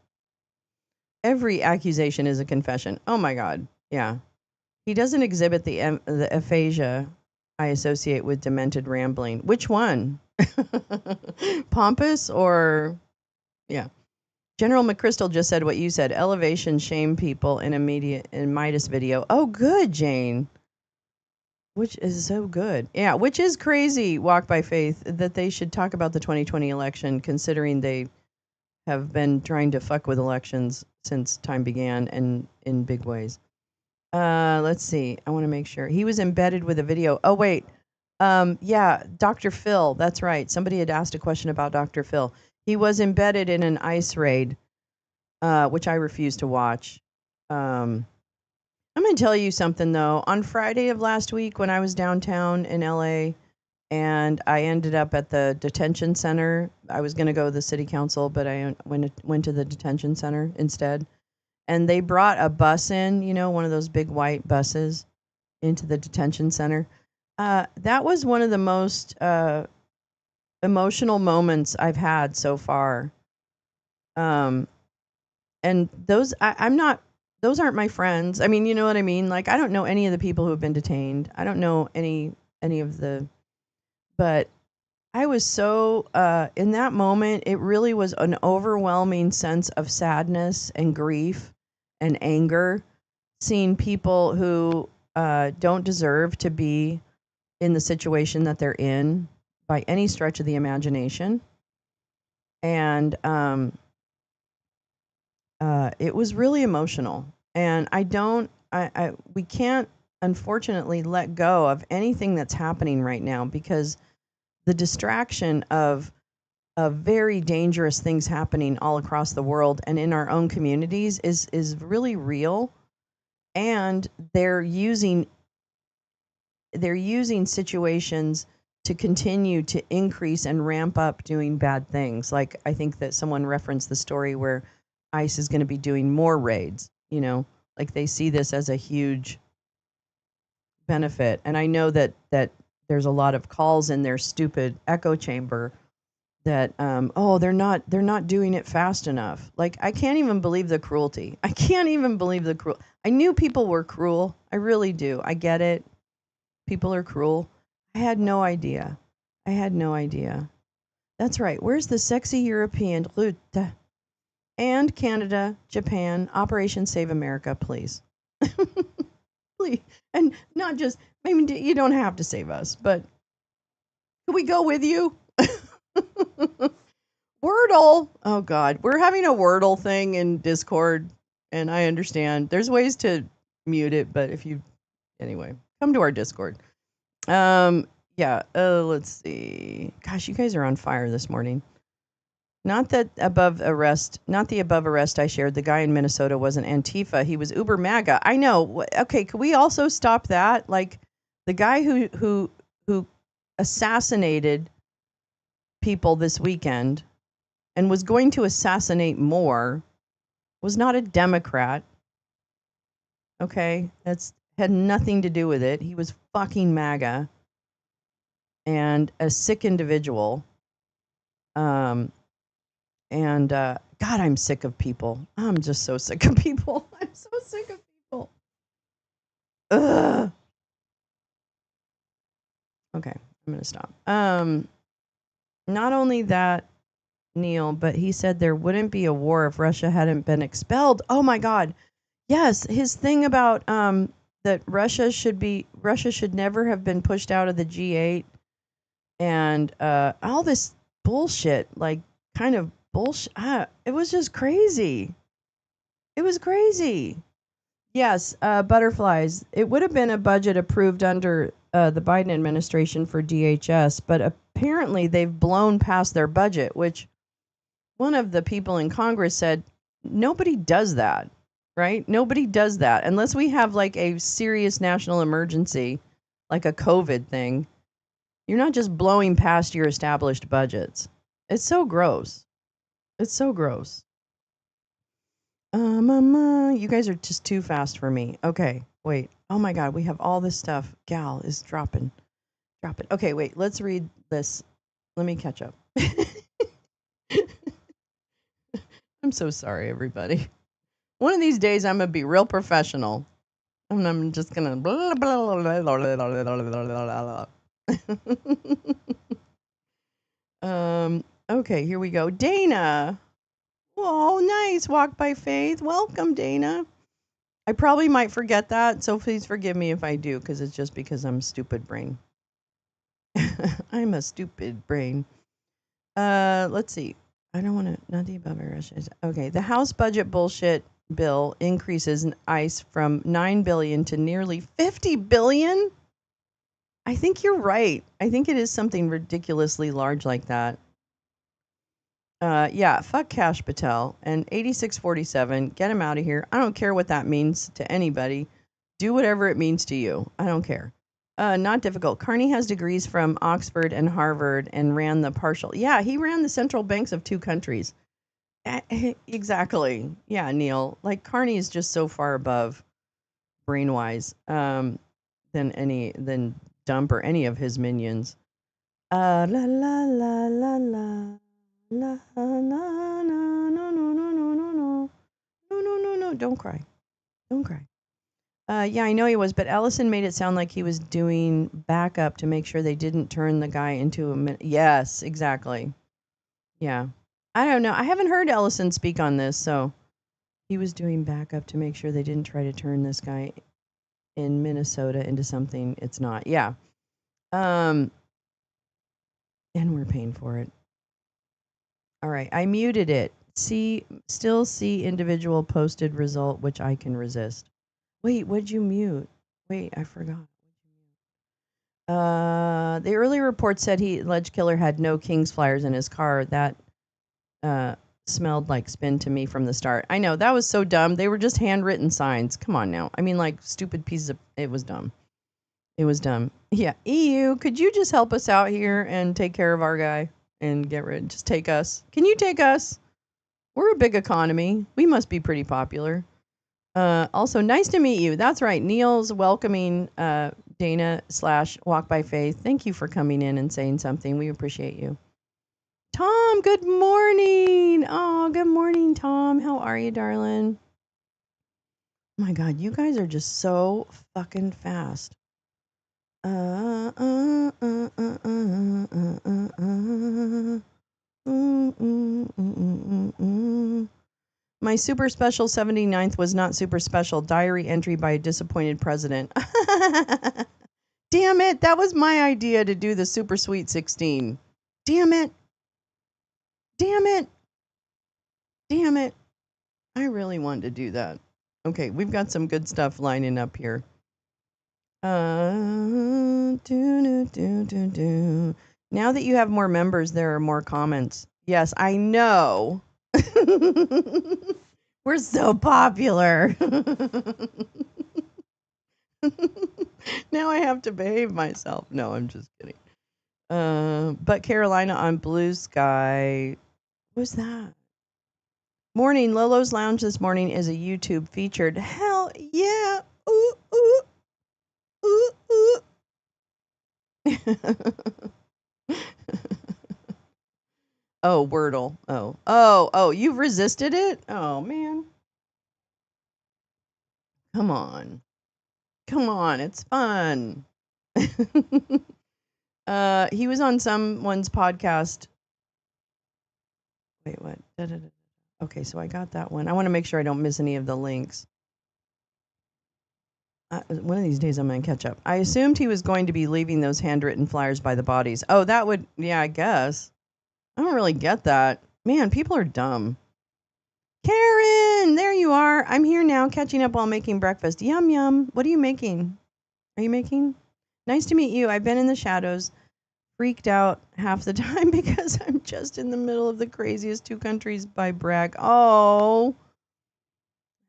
Every accusation is a confession. Oh my God. Yeah. He doesn't exhibit the aphasia I associate with demented rambling. Which one? Pompous or, yeah. General McChrystal just said what you said. Elevation shame people in Midas video. Oh, good, Jane. Which is so good. Yeah, which is crazy, Walk by Faith, that they should talk about the 2020 election, considering they have been trying to fuck with elections since time began and in big ways. Let's see. I want to make sure. He was embedded with a video. Oh, wait. Yeah, Dr. Phil. That's right. Somebody had asked a question about Dr. Phil. He was embedded in an ICE raid, which I refused to watch. I'm going to tell you something, though. On Friday of last week, when I was downtown in LA and I ended up at the detention center, I was going to go to the city council, but I went to the detention center instead. And they brought a bus in, one of those big white buses into the detention center. That was one of the most emotional moments I've had so far. And those, those aren't my friends. I mean, you know what I mean? Like, I don't know any of the people who have been detained. I don't know any of but I was so, in that moment, it really was an overwhelming sense of sadness and grief and anger, seeing people who don't deserve to be in the situation that they're in by any stretch of the imagination. And it was really emotional. And we can't, unfortunately, let go of anything that's happening right now because the distraction of very dangerous things happening all across the world and in our own communities is really real. And they're using situations to continue to increase and ramp up doing bad things. Like, I think that someone referenced the story where ICE is going to be doing more raids, like they see this as a huge benefit. And I know that there's a lot of calls in their stupid echo chamber that they're not doing it fast enough. Like, I can't even believe the cruelty. I knew people were cruel. I really do. I get it. People are cruel. I had no idea. That's right. Where's the sexy European route? And Canada, Japan, Operation Save America, please. Please. And not just, I mean, you don't have to save us, but can we go with you? Wordle. Oh God, we're having a Wordle thing in Discord, and I understand there's ways to mute it, but anyway, come to our Discord. Yeah. Let's see. Gosh, you guys are on fire this morning. Not the above arrest I shared. The guy in Minnesota wasn't Antifa. He was Uber MAGA. I know. Okay, could we also stop that? Like, the guy who assassinated people this weekend and was going to assassinate more was not a Democrat. Okay, that's had nothing to do with it. He was fucking MAGA. and a sick individual. God, I'm sick of people. I'm just so sick of people. I'm so sick of people. Ugh. Okay, I'm gonna stop. Not only that, Neil, but he said there wouldn't be a war if Russia hadn't been expelled. Oh my God. Yes, his thing about that Russia should never have been pushed out of the G8 and all this bullshit, like kind of bullshit. It was just crazy. It was crazy. Yes, butterflies. It would have been a budget approved under the Biden administration for DHS, but apparently they've blown past their budget, which one of the people in Congress said, nobody does that, right? Nobody does that unless we have like a serious national emergency, like a COVID thing. You're not just blowing past your established budgets. It's so gross. It's so gross. You guys are just too fast for me. Okay, wait. Oh my God, we have all this stuff. Gal is dropping. Drop it. Okay, wait. Let's read this. Let me catch up. I'm so sorry, everybody. One of these days, I'm gonna be real professional, and I'm just gonna. Blah, blah, blah, blah, blah, blah, blah. Okay, here we go. Dana. Oh, nice. Walk by Faith. Welcome, Dana. I probably might forget that, so please forgive me if I do, because it's just because I'm a stupid brain. I'm a stupid brain. Let's see. I don't want to, not the above. Okay, the House budget bullshit bill increases in ICE from $9 billion to nearly $50 billion. I think you're right. I think it is something ridiculously large like that. Yeah, fuck Cash Patel and 8647. Get him out of here. I don't care what that means to anybody. Do whatever it means to you. I don't care. Not difficult. Carney has degrees from Oxford and Harvard and ran the partial. Yeah, he ran the central banks of 2 countries. Exactly. Yeah, Neil. Like Carney is just so far above brain-wise than Dump or any of his minions. La la la la la. La la no no no no no no no no no. Don't cry. Don't cry. Yeah, I know he was, but Ellison made it sound like he was doing backup to make sure they didn't turn the guy into a. Yes, exactly. Yeah. I don't know. I haven't heard Ellison speak on this, so he was doing backup to make sure they didn't try to turn this guy in Minnesota into something it's not. Yeah. And we're paying for it. All right, I muted it. Still see individual posted result, which I can resist. Wait, what'd you mute? Wait, I forgot. The early report said alleged killer had no King's flyers in his car. That smelled like spin to me from the start. I know, that was so dumb. They were just handwritten signs. Come on now. I mean, like stupid pieces of. It was dumb. It was dumb. Yeah, EU, could you just help us out here and take care of our guy and just take us? Can you take us? We're a big economy. We must be pretty popular. Also, nice to meet you. That's right. Neil's welcoming Dana / Walk by Faith. Thank you for coming in and saying something. We appreciate you. Tom, good morning. Oh, good morning, Tom. How are you, darling? Oh my God, you guys are just so fucking fast. My super special 79th was not super special. Diary entry by a disappointed president. Damn it. That was my idea to do the super sweet 16. Damn it. Damn it. Damn it. I really wanted to do that. Okay, we've got some good stuff lining up here. Now that you have more members, there are more comments. Yes, I know. We're so popular. Now I have to behave myself. No, I'm just kidding. But Carolina on Blue Sky. What's that? Morning. Lolo's Lounge this morning is a YouTube featured. Hell yeah. Ooh, ooh. Ooh, ooh. Oh, Wordle. Oh, you've resisted it? Oh, man. Come on. Come on, it's fun. He was on someone's podcast. Wait, what? Okay, so I got that one. I want to make sure I don't miss any of the links. One of these days I'm going to catch up. I assumed he was going to be leaving those handwritten flyers by the bodies. Oh, that would, yeah, I guess. I don't really get that. Man, people are dumb. Karen, there you are. I'm here now, catching up while making breakfast. Yum, yum. What are you making? Are you making? Nice to meet you. I've been in the shadows, freaked out half the time because I'm just in the middle of the craziest two countries by brag. Oh.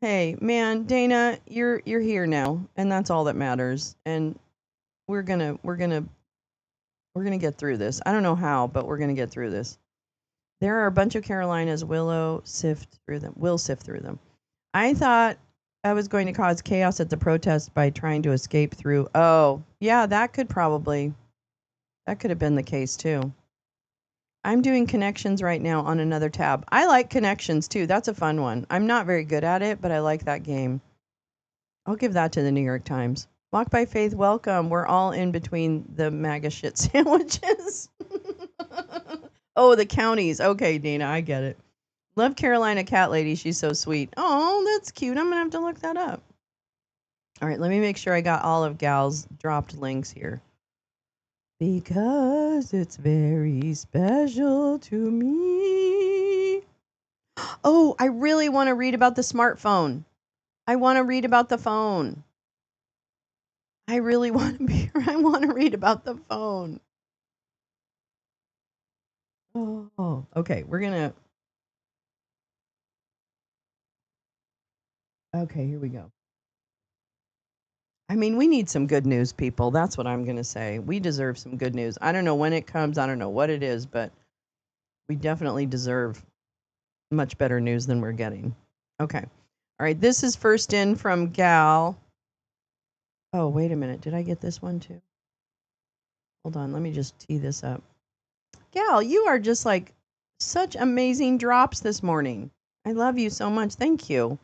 Hey, man, Dana, you're here now, and that's all that matters. And we're gonna get through this. I don't know how, but we're gonna get through this. There are a bunch of Carolinas. We'll sift through them. I thought I was going to cause chaos at the protest by trying to escape through. Oh, yeah, that could have been the case too. I'm doing connections right now on another tab. I like connections too. That's a fun one. I'm not very good at it, but I like that game. I'll give that to the New York Times. Walk by Faith, welcome. We're all in between the MAGA shit sandwiches. Oh, the counties. Okay, Dana, I get it. Love Carolina Cat Lady. She's so sweet. Oh, that's cute. I'm going to have to look that up. All right, let me make sure I got all of Gal's dropped links here. Because it's very special to me. Oh, I really want to read about the smartphone. I want to read about the phone. I really want to read about the phone. Oh, okay. Okay, here we go. I mean, we need some good news, people. That's what I'm going to say. We deserve some good news. I don't know when it comes. I don't know what it is, but we definitely deserve much better news than we're getting. Okay. All right. This is first in from Gal. Oh, wait a minute. Did I get this one too? Hold on. Let me just tee this up. Gal, you are just like such amazing drops this morning. I love you so much. Thank you.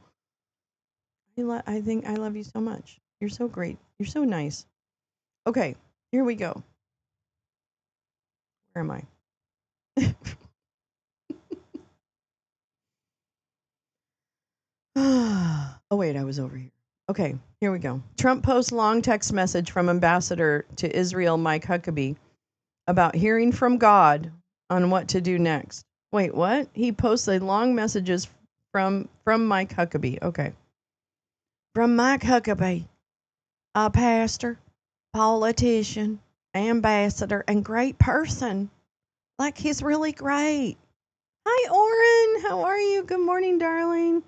I think I love you so much. You're so great. You're so nice. Okay, here we go. Where am I? Oh, wait, I was over here. Okay, here we go. Trump posts long text message from Ambassador to Israel Mike Huckabee about hearing from God on what to do next. Wait, what? He posted long messages from Mike Huckabee. Okay. From Mike Huckabee, a pastor, politician, ambassador, and great person. Like, he's really great. Hi, Oren. How are you? Good morning, darling.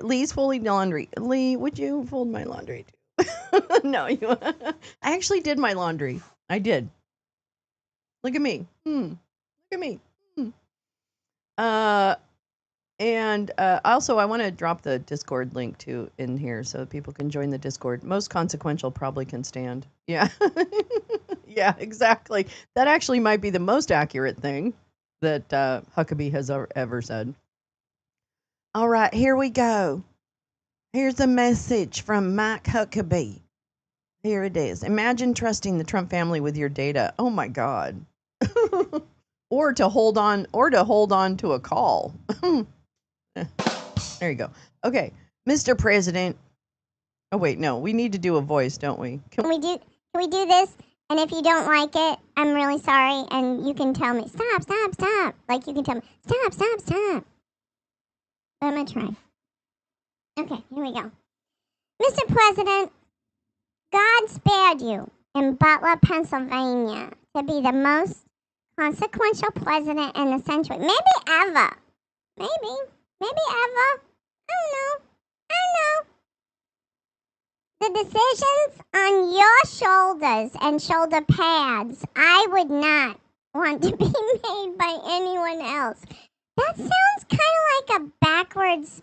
Lee's folding laundry. Lee, would you fold my laundry too? No, I actually did my laundry. I did. Look at me. Look at me. And also, I want to drop the Discord link too in here so that people can join the Discord. Most consequential probably can stand. Yeah. Yeah, exactly. That actually might be the most accurate thing that Huckabee has ever said. All right, here we go. Here's a message from Mike Huckabee. Here it is. Imagine trusting the Trump family with your data. Oh my God. or to hold on to a call. There you go. Okay, Mr. President. Oh wait, no, we need to do a voice, don't we? Can we do this? And if you don't like it, I'm really sorry, and you can tell me stop. Like you can tell me stop. But I'm gonna try. Okay, here we go. Mr. President, God spared you in Butler, Pennsylvania, to be the most consequential president in the century, maybe ever. Maybe ever. I don't know. The decisions on your shoulders and shoulder pads, I would not want to be made by anyone else. That sounds kind of like a backwards,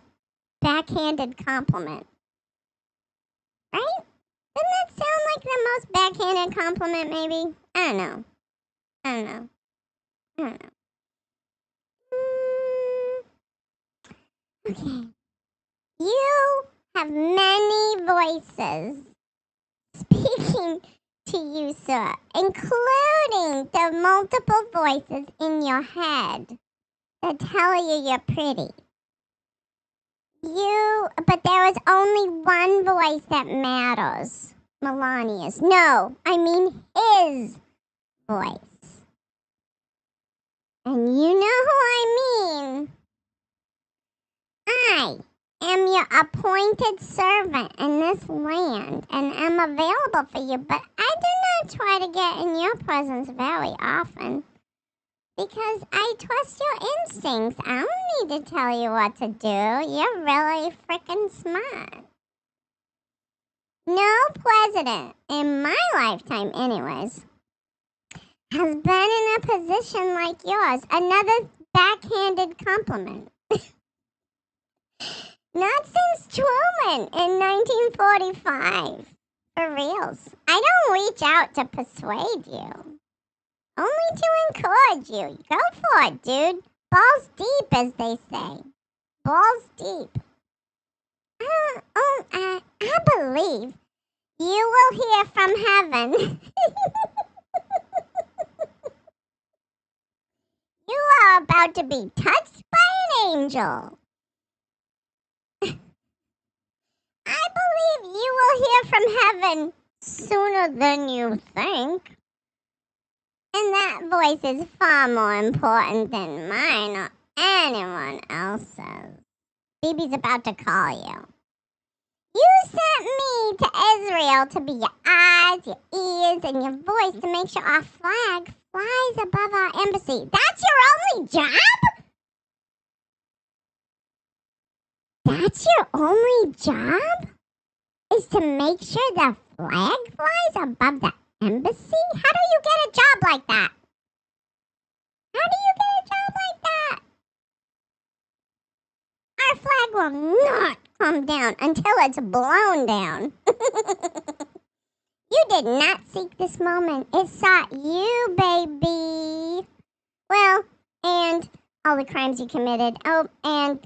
backhanded compliment. Right? Doesn't that sound like the most backhanded compliment, maybe? I don't know. Okay. You have many voices speaking to you, sir, including the multiple voices in your head that tell you you're pretty. But there is only one voice that matters. Melania's. No, I mean his voice. And you know who I mean. I am your appointed servant in this land and am available for you, but I do not try to get in your presence very often because I trust your instincts. I don't need to tell you what to do. You're really freaking smart. No president, in my lifetime anyways, has been in a position like yours. Another backhanded compliment. Not since Truman in 1945. For reals. I don't reach out to persuade you. Only to encourage you. Go for it, dude. Balls deep, as they say. Balls deep. I believe you will hear from heaven. You are about to be touched by an angel. I believe you will hear from heaven sooner than you think. And that voice is far more important than mine or anyone else's. Baby's about to call you. You sent me to Israel to be your eyes, your ears, and your voice to make sure our flag flies above our embassy. That's your only job? That's your only job? Is to make sure the flag flies above the embassy? How do you get a job like that? How do you get a job like that? Our flag will not come down until it's blown down. You did not seek this moment. It sought you, baby. Well, and all the crimes you committed. Oh, and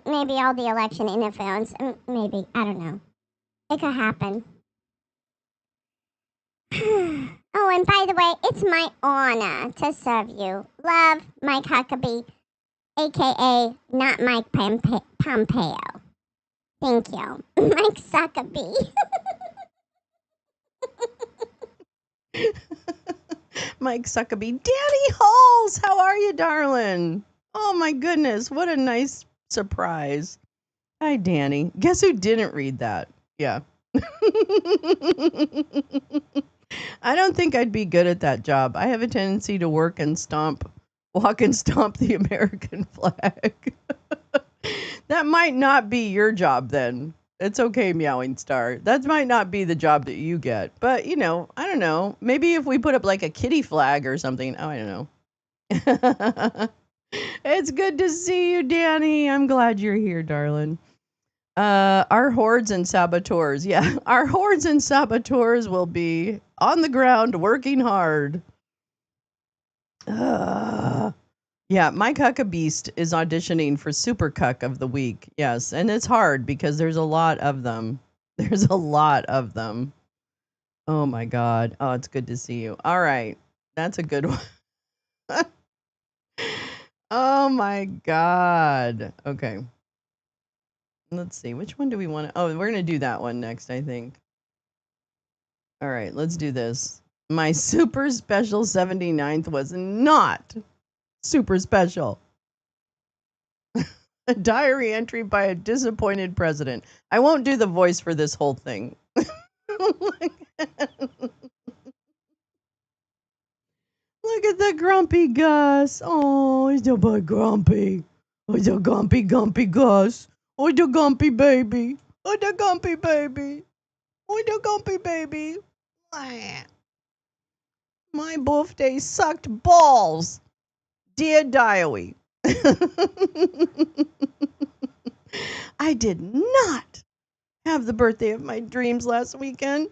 maybe all the election interference. Maybe. I don't know. It could happen. Oh, and by the way, it's my honor to serve you. Love, Mike Huckabee, a.k.a. not Mike Pompeo. Thank you. Mike Suckabee. Mike Suckabee. Danny Halls, how are you, darling? Oh my goodness, what a nice surprise. Hi, Danny. Guess who didn't read that? Yeah. I don't think I'd be good at that job. I have a tendency to walk and stomp the American flag. That might not be your job then. It's okay, Meowing Star. That might not be the job that you get. But, I don't know. Maybe if we put up like a kitty flag or something. Oh, I don't know. It's good to see you, Danny. I'm glad you're here, darling. Our hordes and saboteurs. Yeah, our hordes and saboteurs will be on the ground working hard. Yeah, Mike Huckabeast is auditioning for Super Cuck of the Week. Yes, and it's hard because there's a lot of them. There's a lot of them. Oh my God. Oh, it's good to see you. All right. That's a good one. Oh my God. Okay. Let's see. Which one do we want to? Oh, we're going to do that one next, I think. All right. Let's do this. My super special 79th was not super special. A diary entry by a disappointed president. I won't do the voice for this whole thing. Look at the grumpy Gus. Oh, he's a boy grumpy. Oh, the grumpy Gus. Oh, the grumpy baby. Oh, the grumpy baby. Oh, the grumpy baby. My birthday sucked balls. Dear diary. I did not have the birthday of my dreams last weekend.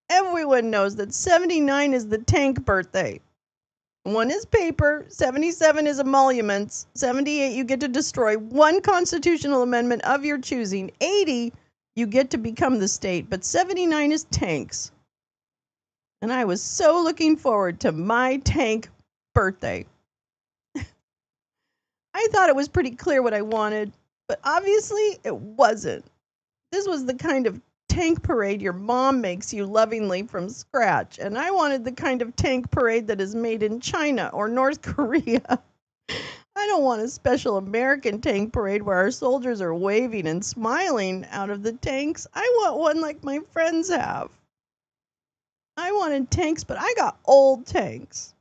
Everyone knows that 79 is the tank birthday. 1 is paper, 77 is emoluments, 78 you get to destroy one constitutional amendment of your choosing, 80 you get to become the state, but 79 is tanks. And I was so looking forward to my tank birthday. I thought it was pretty clear what I wanted, but obviously it wasn't. This was the kind of tank parade your mom makes you lovingly from scratch, and I wanted the kind of tank parade that is made in China or North Korea. I don't want a special American tank parade where our soldiers are waving and smiling out of the tanks. I want one like my friends have. I wanted tanks, but I got old tanks.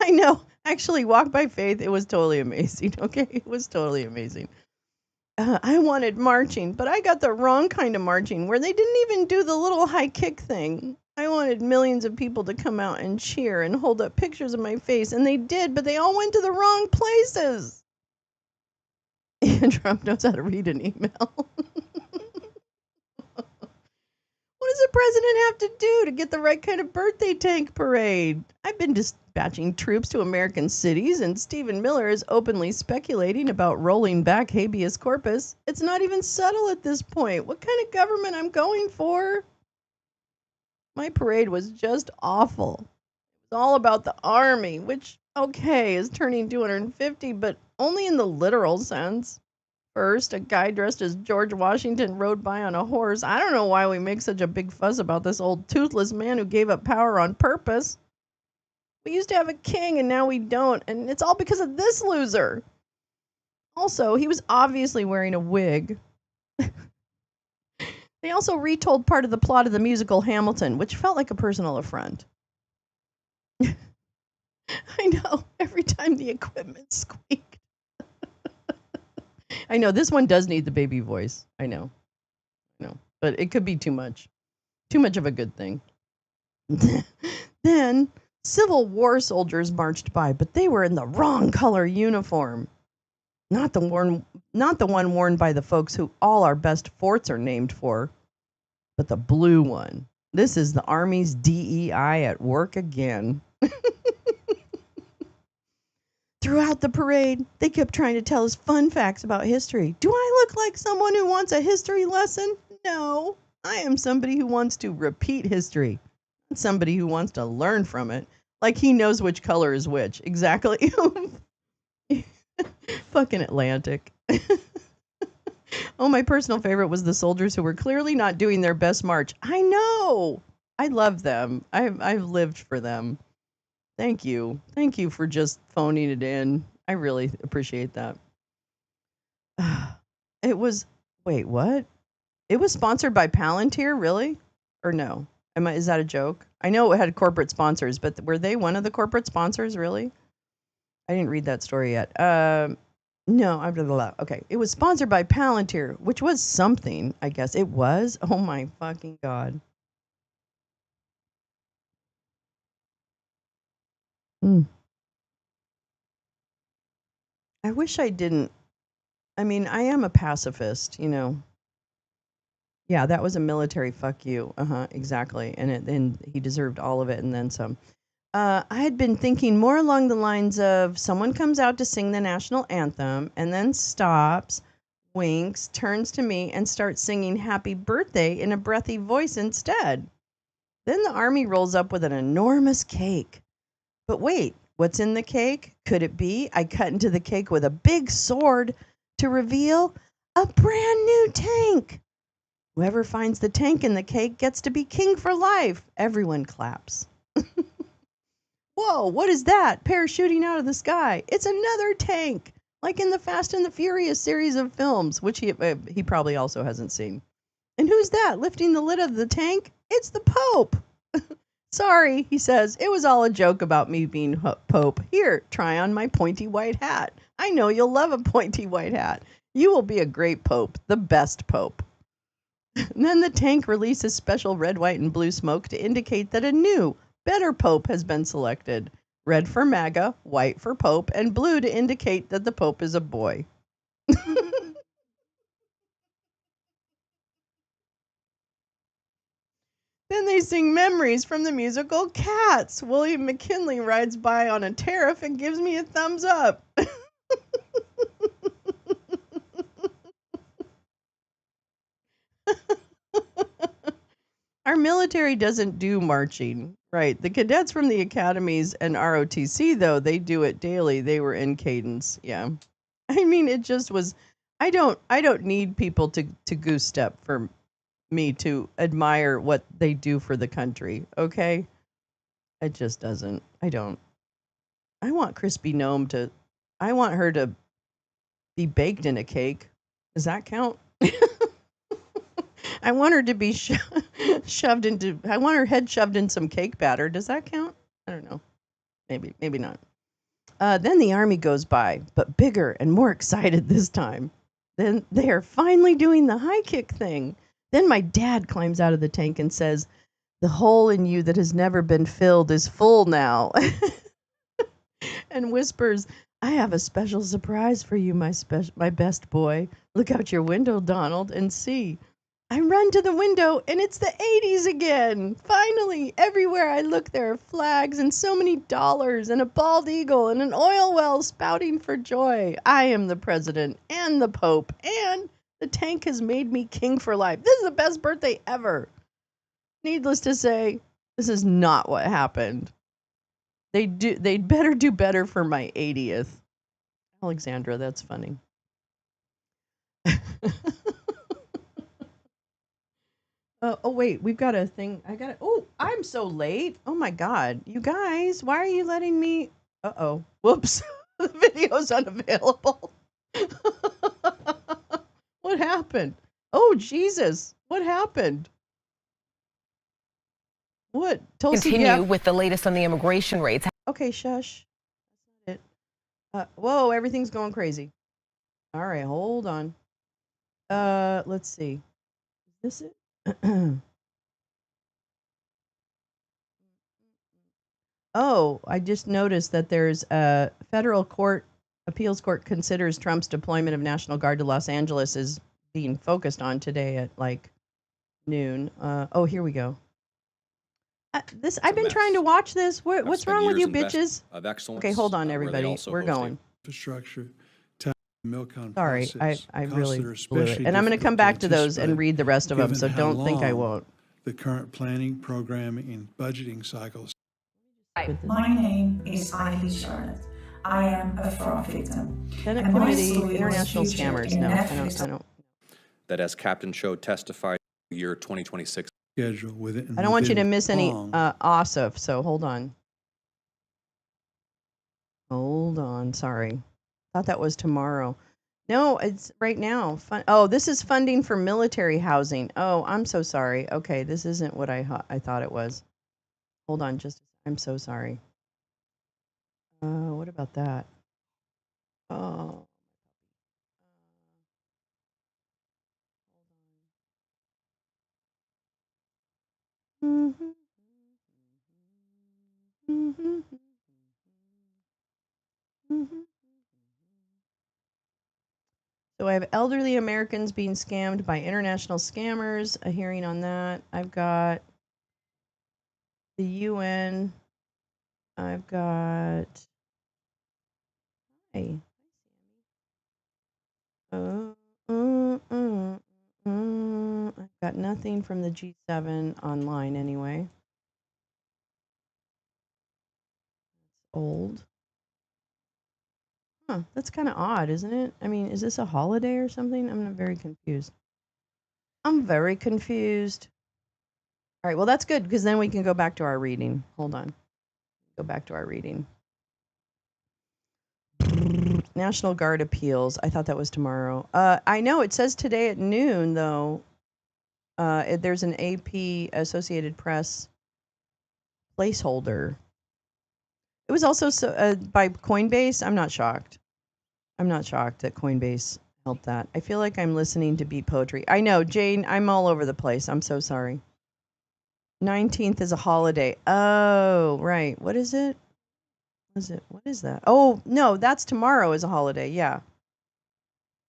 I know. Actually, Walk by Faith, it was totally amazing. Okay, it was totally amazing. I wanted marching, but I got the wrong kind of marching where they didn't even do the little high kick thing. I wanted millions of people to come out and cheer and hold up pictures of my face, and they did, but they all went to the wrong places. And Trump knows how to read an email. What does the president have to do to get the right kind of birthday tank parade? I've been dispatching troops to American cities, and Stephen Miller is openly speculating about rolling back habeas corpus. It's not even subtle at this point. What kind of government I'm going for? My parade was just awful. It's all about the army, which, okay, is turning 250, but only in the literal sense. First, a guy dressed as George Washington rode by on a horse. I don't know why we make such a big fuss about this old toothless man who gave up power on purpose. We used to have a king and now we don't, and it's all because of this loser. Also, he was obviously wearing a wig. They also retold part of the plot of the musical Hamilton, which felt like a personal affront. I know, every time the equipment squeaked. I know, this one does need the baby voice. I know. But it could be too much. Too much of a good thing. Then, Civil War soldiers marched by, but they were in the wrong color uniform. Not the one worn by the folks who all our best forts are named for, but the blue one. This is the Army's DEI at work again. Throughout the parade, they kept trying to tell us fun facts about history. Do I look like someone who wants a history lesson? No. I am somebody who wants to repeat history. Somebody who wants to learn from it. Like he knows which color is which. Exactly. Fucking Atlantic. Oh, my personal favorite was the soldiers who were clearly not doing their best march. I know. I love them. I've lived for them. Thank you. Thank you for just phoning it in. I really appreciate that. It was, wait, what? It was sponsored by Palantir, really? Or no? Is that a joke? I know it had corporate sponsors, but were they one of the corporate sponsors, really? I didn't read that story yet. No, I'm blah, blah, blah. Okay. It was sponsored by Palantir, which was something, I guess. It was? Oh my fucking God. I wish I didn't. I mean, I am a pacifist, you know. Yeah, that was a military fuck you. Exactly. And he deserved all of it and then some. I had been thinking more along the lines of someone comes out to sing the national anthem and then stops, winks, turns to me, and starts singing Happy Birthday in a breathy voice instead. Then the army rolls up with an enormous cake. But wait, what's in the cake? Could it be I cut into the cake with a big sword to reveal a brand new tank? Whoever finds the tank in the cake gets to be king for life. Everyone claps. Whoa, what is that? Parachuting out of the sky. It's another tank, like in the Fast and the Furious series of films, which he probably also hasn't seen. And who's that lifting the lid of the tank? It's the Pope. Sorry, he says, it was all a joke about me being Pope. Here, try on my pointy white hat. I know you'll love a pointy white hat. You will be a great Pope, the best Pope. And then the tank releases special red, white, and blue smoke to indicate that a new, better Pope has been selected. Red for MAGA, white for Pope, and blue to indicate that the Pope is a boy. Then And they sing memories from the musical Cats. William McKinley rides by on a tariff and gives me a thumbs up. Our military doesn't do marching, right? The cadets from the academies and ROTC, though, they do it daily. They were in cadence. Yeah. I mean, it just was. I don't need people to goose step for me to admire what they do for the country. Okay, it just doesn't. I don't. I want Crispy Gnome to. I want her to be baked in a cake. Does that count? I want her to be shoved into. I want her head shoved in some cake batter. Does that count? I don't know. Maybe not. Then the army goes by, but bigger and more excited this time. Then they are finally doing the high kick thing. Then my dad climbs out of the tank and says, "The hole in you that has never been filled is full now," and whispers, "I have a special surprise for you, my best boy. Look out your window, Donald, and see." I run to the window, and it's the 80s again. Finally, everywhere I look, there are flags and so many dollars and a bald eagle and an oil well spouting for joy. I am the president and the pope, and the tank has made me king for life. This is the best birthday ever. Needless to say, this is not what happened. They'd better do better for my 80th. Alexandra, that's funny. Oh, wait, we've got a thing. Oh, I'm so late. Oh, my God. You guys, why are you letting me? Uh-oh. Whoops. The video's unavailable. What happened? Oh, Jesus. What happened? What? Tulsi, Continue with the latest on the immigration rates. Okay, shush. That's not it. Whoa, everything's going crazy. All right, hold on. Let's see. Is this it? Oh, I just noticed that there's a federal appeals court considers Trump's deployment of National Guard to Los Angeles is being focused on today at like noon. Oh, here we go. I've been trying to watch this. What's wrong with you bitches? Okay, hold on, everybody. We're going. Infrastructure, Sorry, I really blew it. And I'm going to come back to those and read the rest of them, so don't think I won't. The current planning, programming, and budgeting cycles. My name is Ivy Charlotte. I am a fraud victim. Senate Committee, International Scammers. No, I don't. That as Captain Cho testified year 2026 schedule with it. I don't want you to miss any Ossoff, so hold on. Hold on, sorry. Thought that was tomorrow. No, it's right now. Oh, this is funding for military housing. Oh, I'm so sorry. Okay, this isn't what I thought it was. Hold on, I'm so sorry. What about that? Oh. So I have elderly Americans being scammed by international scammers, a hearing on that. I've got the UN. I've got... Hey. I've got nothing from the G7 online anyway. It's old. Huh, that's kind of odd, isn't it? I mean, is this a holiday or something? I'm very confused. I'm very confused. All right, well, that's good, because then we can go back to our reading. Hold on. Go back to our reading. National Guard appeals. I thought that was tomorrow. I know, it says today at noon, though. There's an AP, Associated Press, placeholder. It was also by Coinbase. I'm not shocked. I'm not shocked that Coinbase helped that. I feel like I'm listening to beat poetry. I know, Jane, I'm all over the place. I'm so sorry. 19th is a holiday. Oh, right. What is it? What is that? Oh, no, that's tomorrow is a holiday. Yeah.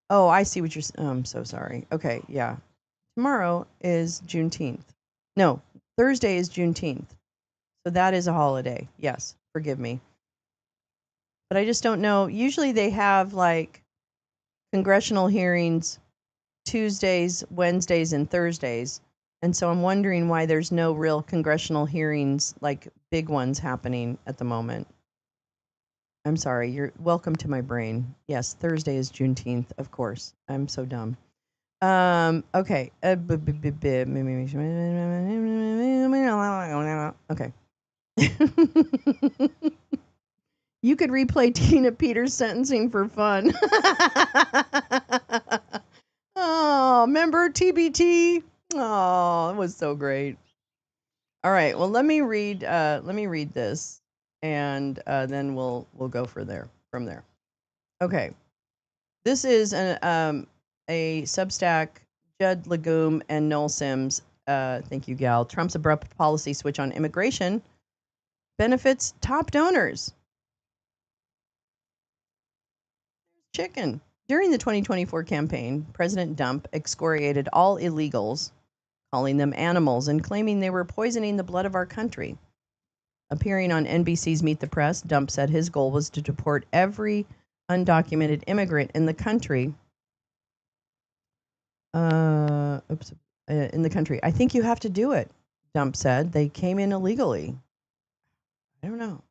Oh, I see what you're saying. Oh, I'm so sorry. Okay, yeah. Tomorrow is Juneteenth. No, Thursday is Juneteenth. So that is a holiday. Yes, forgive me. But I just don't know. Usually they have like congressional hearings Tuesdays, Wednesdays, and Thursdays. And so I'm wondering why there's no real congressional hearings, like big ones happening at the moment. I'm sorry. You're welcome to my brain. Yes, Thursday is Juneteenth, of course. I'm so dumb. Okay. Okay. You could replay Tina Peters' sentencing for fun. Oh, remember TBT? Oh, it was so great. All right. Well, let me read this, and then we'll go from there. Okay. This is a Substack, Judd Legume and Noel Sims. Thank you, Gal. Trump's abrupt policy switch on immigration benefits top donors. Chicken. During the 2024 campaign, President Dump excoriated all illegals, calling them animals and claiming they were poisoning the blood of our country. Appearing on NBC's Meet the Press, Dump said his goal was to deport every undocumented immigrant in the country. In the country. I think you have to do it, Dump said. They came in illegally. I don't know.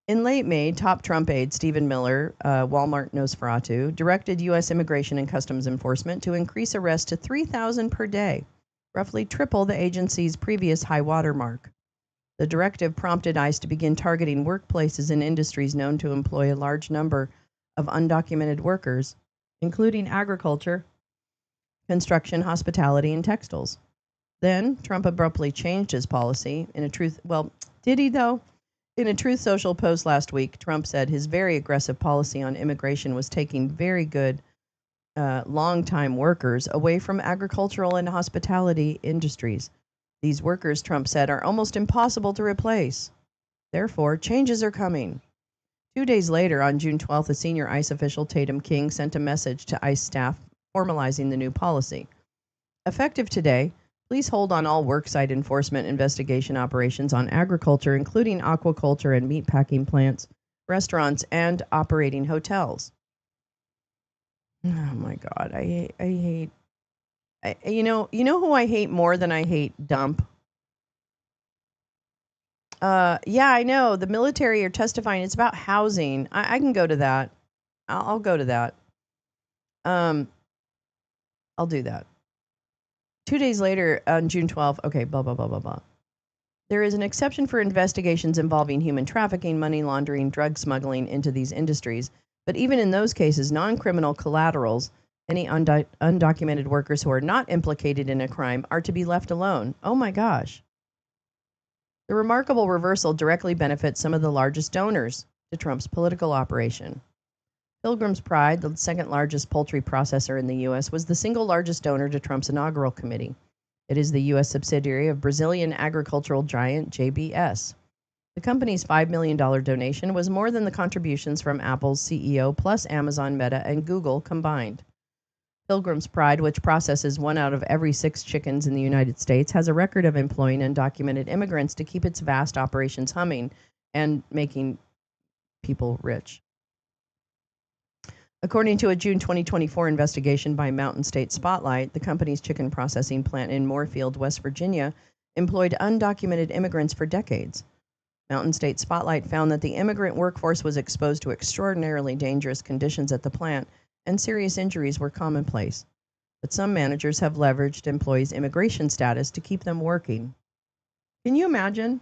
In late May, top Trump aide Stephen Miller, Walmart Nosferatu, directed U.S. Immigration and Customs Enforcement to increase arrests to 3,000 per day, roughly triple the agency's previous high water mark. The directive prompted ICE to begin targeting workplaces and industries known to employ a large number of undocumented workers, including agriculture, construction, hospitality, and textiles. Then, Trump abruptly changed his policy. Did he though? In a Truth Social post last week, Trump said his very aggressive policy on immigration was taking very good, long-time workers away from agricultural and hospitality industries. These workers, Trump said, are almost impossible to replace. Therefore, changes are coming. 2 days later, on June 12th, a senior ICE official, Tatum King, sent a message to ICE staff formalizing the new policy. Effective today, please hold on all worksite enforcement investigation operations on agriculture, including aquaculture and meatpacking plants, restaurants, and operating hotels. Oh my God, I hate. You know who I hate more than I hate Dump? Yeah, I know. The military are testifying. It's about housing. I can go to that. I'll go to that. I'll do that. 2 days later, on June 12th, okay, blah, blah, blah, blah, blah. There is an exception for investigations involving human trafficking, money laundering, drug smuggling into these industries. But even in those cases, non-criminal collaterals, any undocumented workers who are not implicated in a crime, are to be left alone. Oh my gosh. The remarkable reversal directly benefits some of the largest donors to Trump's political operation. Pilgrim's Pride, the second largest poultry processor in the U.S., was the single largest donor to Trump's inaugural committee. It is the U.S. subsidiary of Brazilian agricultural giant JBS. The company's $5 million donation was more than the contributions from Apple's CEO plus Amazon, Meta, and Google combined. Pilgrim's Pride, which processes 1 out of every 6 chickens in the United States, has a record of employing undocumented immigrants to keep its vast operations humming and making people rich. According to a June 2024 investigation by Mountain State Spotlight, the company's chicken processing plant in Moorefield, West Virginia, employed undocumented immigrants for decades. Mountain State Spotlight found that the immigrant workforce was exposed to extraordinarily dangerous conditions at the plant, and serious injuries were commonplace. But some managers have leveraged employees' immigration status to keep them working. Can you imagine?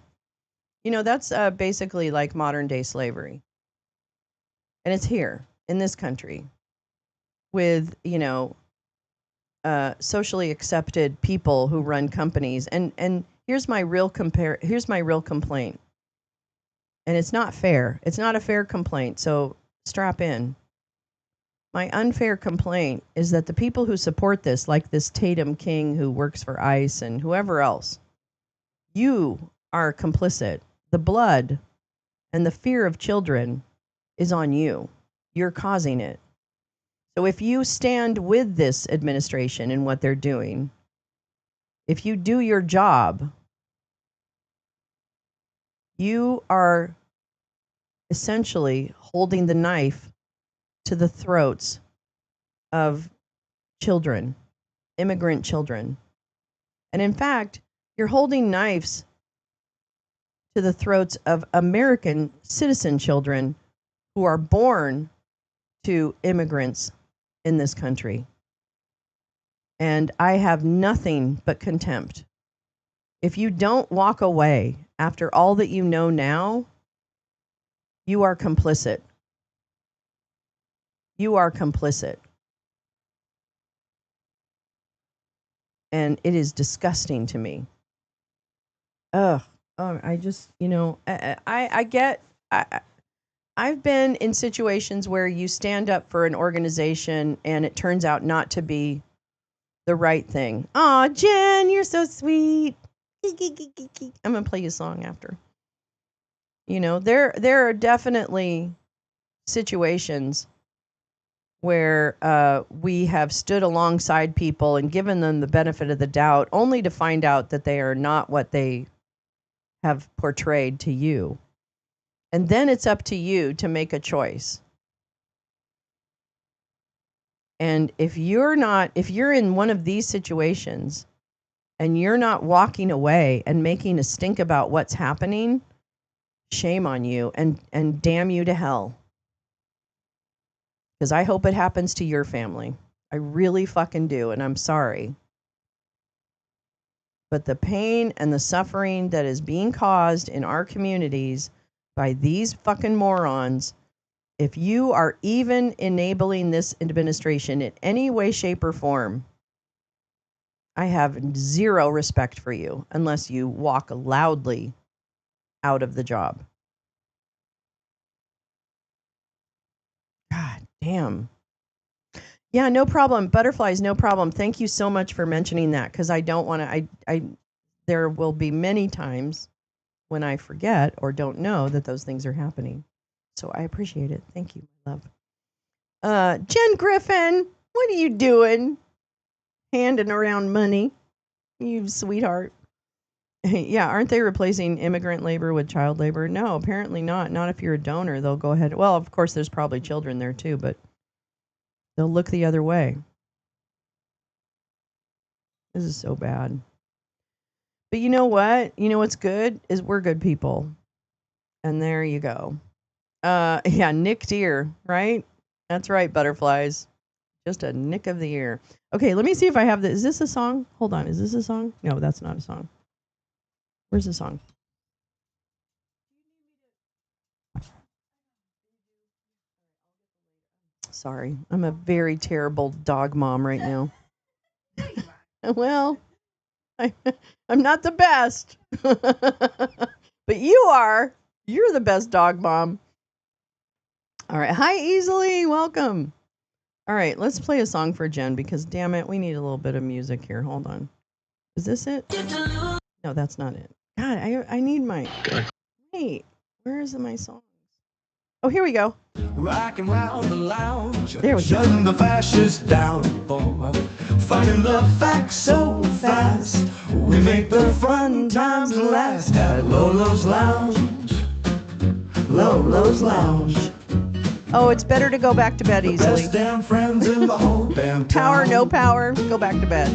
That's basically like modern day slavery. And it's here in this country with, socially accepted people who run companies. And here's my real complaint. And it's not fair. It's not a fair complaint. So strap in. My unfair complaint is that the people who support this, like this Tatum King who works for ICE and whoever else, you are complicit. The blood and the fear of children is on you. You're causing it. So if you stand with this administration and what they're doing, if you do your job, you are essentially holding the knife to the throats of children, immigrant children. And in fact, you're holding knives to the throats of American citizen children who are born to immigrants in this country. And I have nothing but contempt. If you don't walk away after all that you know now, you are complicit. You are complicit. And it is disgusting to me. Ugh. Oh, I just, I get, I've been in situations where you stand up for an organization and it turns out not to be the right thing. Aw, Jen, you're so sweet. I'm going to play you a song after. There are definitely situations where we have stood alongside people and given them the benefit of the doubt, only to find out that they are not what they have portrayed to you. And then it's up to you to make a choice. And if you're in one of these situations and you're not walking away and making a stink about what's happening, shame on you and damn you to hell. Because I hope it happens to your family. I really fucking do, and I'm sorry. But the pain and the suffering that is being caused in our communities by these fucking morons, if you are even enabling this administration in any way, shape, or form, I have zero respect for you unless you walk loudly out of the job. God damn. Yeah, no problem. Butterflies, no problem. Thank you so much for mentioning that, because I don't want to, there will be many times when I forget or don't know that those things are happening. So I appreciate it. Thank you, my love. Jen Griffin, what are you doing? Handing around money, you sweetheart. Yeah, aren't they replacing immigrant labor with child labor? No, apparently not. Not if you're a donor. They'll go ahead. Well, of course, there's probably children there too, but they'll look the other way. This is so bad. But you know what? You know what's good is we're good people. And there you go. Yeah, nicked ear, right? That's right, butterflies. Just a nick of the ear. Okay, let me see if I have this. Is this a song? Hold on. Is this a song? No, that's not a song. Where's the song? Sorry, I'm a very terrible dog mom right now. Well, I'm not the best. But you are. You're the best dog mom. All right. Hi, Easily. Welcome. All right. Let's play a song for Jen because, damn it, we need a little bit of music here. Hold on. Is this it? No, that's not it. God, I need my... Wait. Where is my song? Oh, here we go. Rocking round the lounge, There we go. shutting the fascists down. Finding the facts so fast, we make the fun times last at Lolo's Lounge. Lolo's Lounge. Oh, it's better to go back to bed easily. Best damn friends in the whole damn town. Power, no power, go back to bed.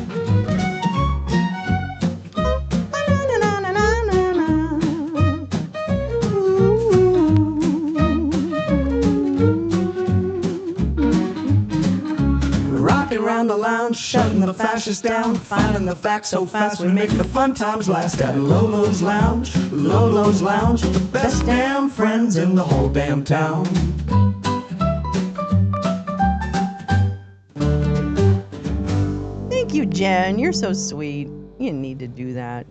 Rocking around the lounge, shutting the fascists down, finding the facts so fast we make the fun times last at Lolo's Lounge. Lolo's Lounge, the best damn friends in the whole damn town. Thank you, Jen. You're so sweet. You need to do that.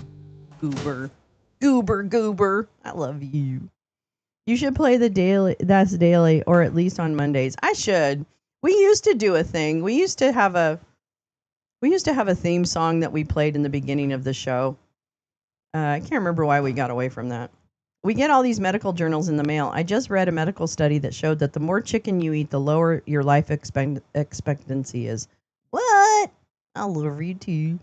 Goober. Goober, goober. I love you. You should play the daily, that's daily, or at least on Mondays. I should. We used to do a thing. We used to have a theme song that we played in the beginning of the show. I can't remember why we got away from that. We get all these medical journals in the mail. I just read a medical study that showed that the more chicken you eat, the lower your life expectancy is. What? I'll love you too.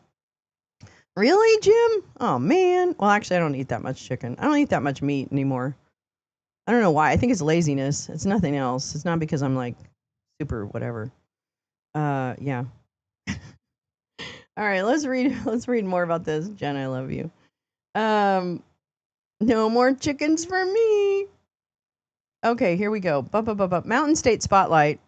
Really, Jim? Oh, man. Well, actually, I don't eat that much chicken. I don't eat that much meat anymore. I don't know why. I think it's laziness. It's nothing else. It's not because I'm like super whatever. Yeah. All right, let's read more about this. Jen, I love you. No more chickens for me. Okay, here we go. Mountain State Spotlight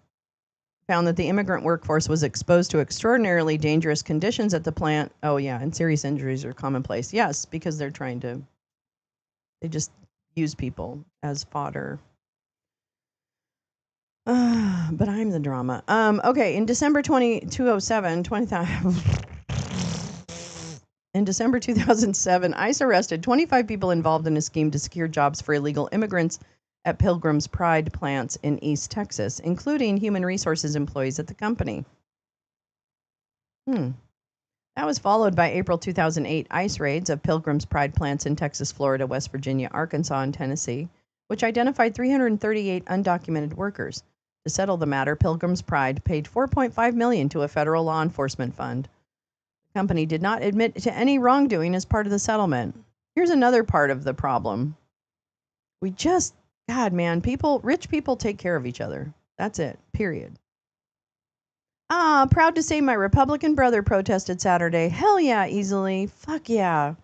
found that the immigrant workforce was exposed to extraordinarily dangerous conditions at the plant. Oh yeah, and serious injuries are commonplace. Yes, because they just use people as fodder. But I'm the drama. Okay, in December 2007, ICE arrested 25 people involved in a scheme to secure jobs for illegal immigrants at Pilgrim's Pride plants in East Texas, including human resources employees at the company. That was followed by April 2008 ICE raids of Pilgrim's Pride plants in Texas, Florida, West Virginia, Arkansas, and Tennessee, which identified 338 undocumented workers. To settle the matter, Pilgrim's Pride paid $4.5 million to a federal law enforcement fund. The company did not admit to any wrongdoing as part of the settlement. Here's another part of the problem. God, man, rich people take care of each other. That's it, period. Proud to say my Republican brother protested Saturday. Hell yeah, easily. Fuck yeah.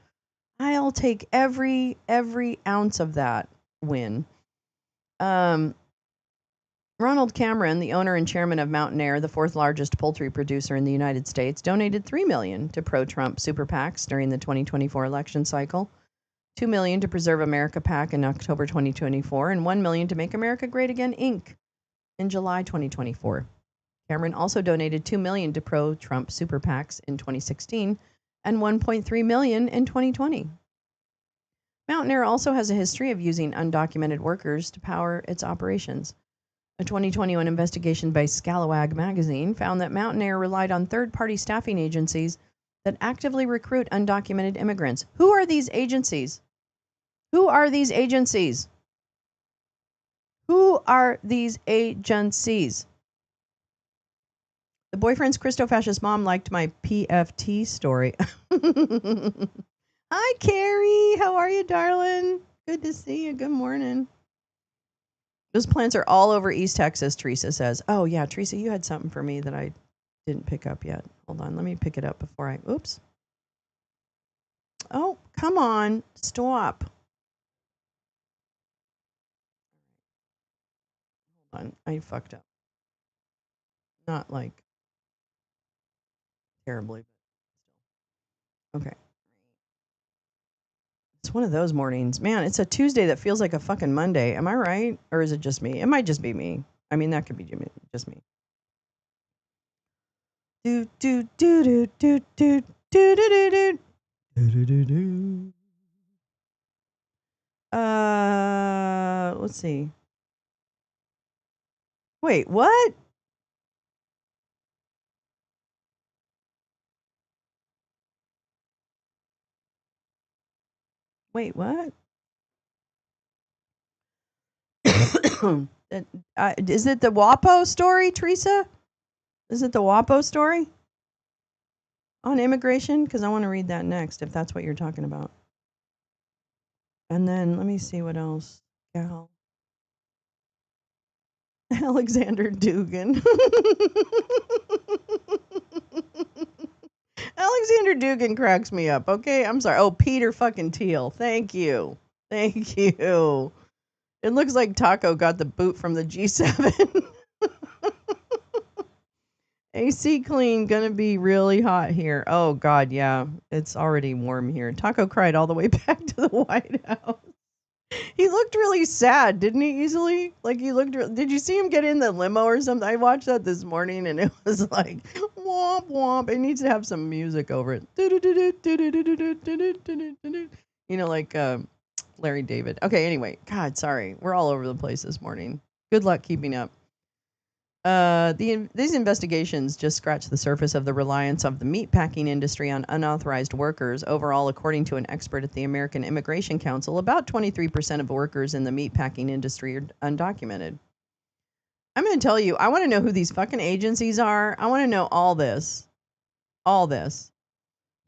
I'll take every ounce of that win. Ronald Cameron, the owner and chairman of Mountain Air, the fourth largest poultry producer in the United States, donated $3 million to pro-Trump super PACs during the 2024 election cycle, $2 million to Preserve America PAC in October 2024, and $1 million to Make America Great Again Inc. in July 2024. Cameron also donated $2 million to pro-Trump super PACs in 2016 and $1.3 million in 2020. Mountain Air also has a history of using undocumented workers to power its operations. A 2021 investigation by Scalawag magazine found that Mountain Air relied on third-party staffing agencies that actively recruit undocumented immigrants. Who are these agencies? Who are these agencies? Who are these agencies? The boyfriend's Christo-fascist mom liked my PFT story. Hi, Carrie. How are you, darling? Good to see you. Good morning. Those plants are all over East Texas, Teresa says. Oh, yeah, Teresa, you had something for me that I didn't pick up yet. Hold on. Let me pick it up before I... Oops. Oh, come on. Stop. Hold on. I fucked up. Not like terribly, but okay. It's one of those mornings. Man, it's a Tuesday that feels like a fucking Monday. Am I right? Or is it just me? It might just be me. I mean, that could be just me. Do do do do do do do do do do do do. Let's see. Wait, what? Wait, what? Is it the WAPO story, Teresa? Is it the WAPO story on immigration? Because I want to read that next, if that's what you're talking about. And then let me see what else. Gal. Alexander Dugan. Alexander Dugan cracks me up, okay? I'm sorry. Oh, Peter fucking Thiel. Thank you. Thank you. It looks like Taco got the boot from the G7. AC clean, gonna be really hot here. Oh, God, yeah. It's already warm here. Taco cried all the way back to the White House. He looked really sad, didn't he, easily? Like, did you see him get in the limo or something? I watched that this morning, and it was like, womp, womp. It needs to have some music over it. You know, like Larry David. Okay, anyway. God, sorry. We're all over the place this morning. Good luck keeping up. These investigations just scratch the surface of the reliance of the meatpacking industry on unauthorized workers. Overall, according to an expert at the American Immigration Council, about 23% of workers in the meatpacking industry are undocumented. I'm going to tell you, I want to know who these fucking agencies are. I want to know all this. All this.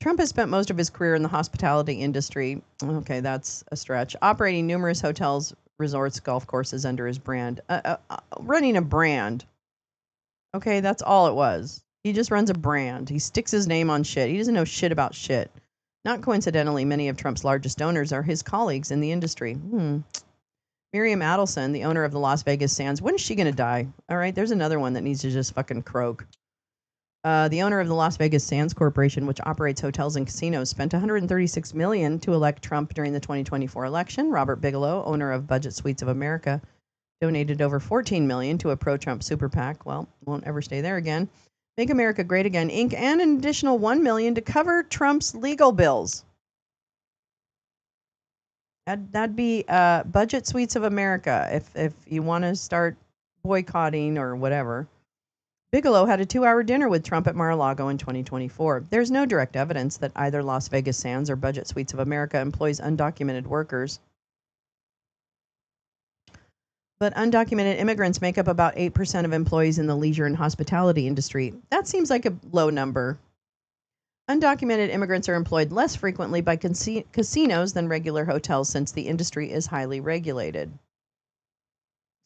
Trump has spent most of his career in the hospitality industry. Okay, that's a stretch. Operating numerous hotels, resorts, golf courses under his brand. Running a brand. Okay, that's all it was. He just runs a brand. He sticks his name on shit. He doesn't know shit about shit. Not coincidentally, many of Trump's largest donors are his colleagues in the industry. Miriam Adelson, the owner of the Las Vegas Sands, when is she going to die? All right, there's another one that needs to just fucking croak. The owner of the Las Vegas Sands Corporation, which operates hotels and casinos, spent $136 million to elect Trump during the 2024 election. Robert Bigelow, owner of Budget Suites of America, donated over $14 million to a pro-Trump super PAC. Well, won't ever stay there again. Make America Great Again, Inc., and an additional $1 million to cover Trump's legal bills. That'd be Budget Suites of America if you want to start boycotting or whatever. Bigelow had a 2-hour dinner with Trump at Mar-a-Lago in 2024. There's no direct evidence that either Las Vegas Sands or Budget Suites of America employs undocumented workers. But undocumented immigrants make up about 8% of employees in the leisure and hospitality industry. That seems like a low number. Undocumented immigrants are employed less frequently by casinos than regular hotels since the industry is highly regulated.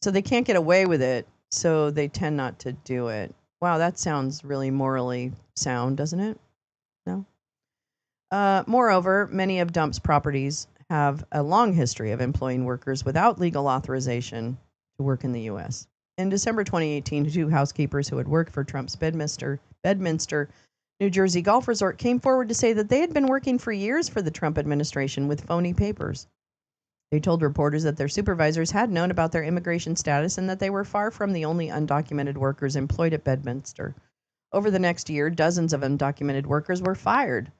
So they can't get away with it, so they tend not to do it. Wow, that sounds really morally sound, doesn't it? No? Moreover, many of Dump's properties have a long history of employing workers without legal authorization to work in the U.S. In December 2018, 2 housekeepers who had worked for Trump's Bedminster, New Jersey golf resort came forward to say that they had been working for years for the Trump administration with phony papers. They told reporters that their supervisors had known about their immigration status and that they were far from the only undocumented workers employed at Bedminster. Over the next year, dozens of undocumented workers were fired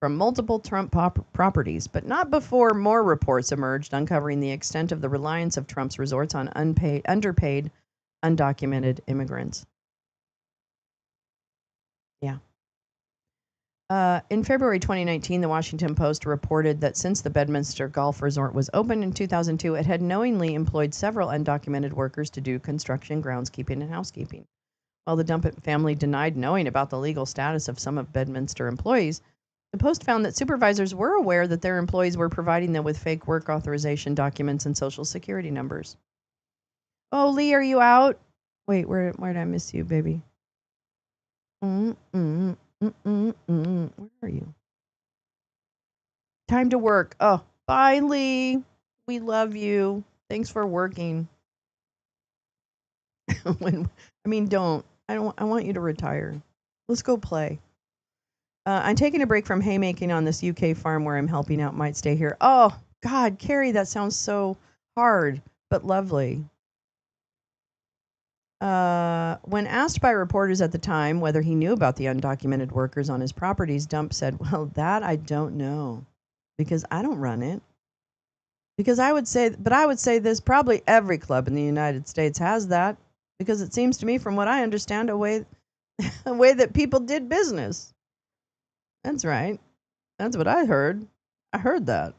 from multiple Trump properties, but not before more reports emerged uncovering the extent of the reliance of Trump's resorts on underpaid, undocumented immigrants. Yeah. In February 2019, the Washington Post reported that since the Bedminster Golf Resort was opened in 2002, it had knowingly employed several undocumented workers to do construction, groundskeeping, and housekeeping. While the Dump family denied knowing about the legal status of some of Bedminster employees, the Post found that supervisors were aware that their employees were providing them with fake work authorization documents and social security numbers. Oh, Lee, are you out? Wait, where did I miss you, baby? Where are you? Time to work. Oh, bye, Lee. We love you. Thanks for working. I want you to retire. Let's go play. I'm taking a break from haymaking on this UK farm where I'm helping out. Might stay here. Oh, God, Carrie, that sounds so hard, but lovely. When asked by reporters at the time whether he knew about the undocumented workers on his properties, Dump said, well, that I don't know because I don't run it. Because I would say this, probably every club in the United States has that because it seems to me, from what I understand, a way that people did business. That's right. That's what I heard. I heard that.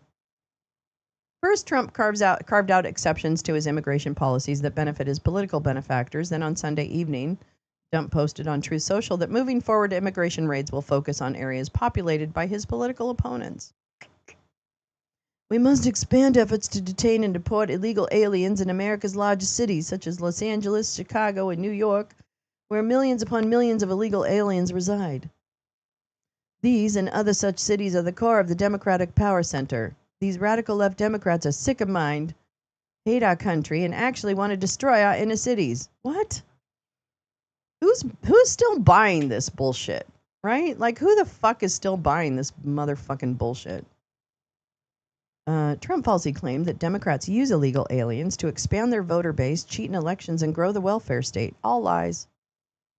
First, Trump carved out exceptions to his immigration policies that benefit his political benefactors. Then on Sunday evening, Dump posted on Truth Social that moving forward, immigration raids will focus on areas populated by his political opponents. We must expand efforts to detain and deport illegal aliens in America's largest cities, such as Los Angeles, Chicago, and New York, where millions upon millions of illegal aliens reside. These and other such cities are the core of the Democratic power center. These radical left Democrats are sick of mind, hate our country, and actually want to destroy our inner cities. What? Who's still buying this bullshit? Right? Like, who the fuck is still buying this motherfucking bullshit? Trump falsely claimed that Democrats use illegal aliens to expand their voter base, cheat in elections, and grow the welfare state. All lies.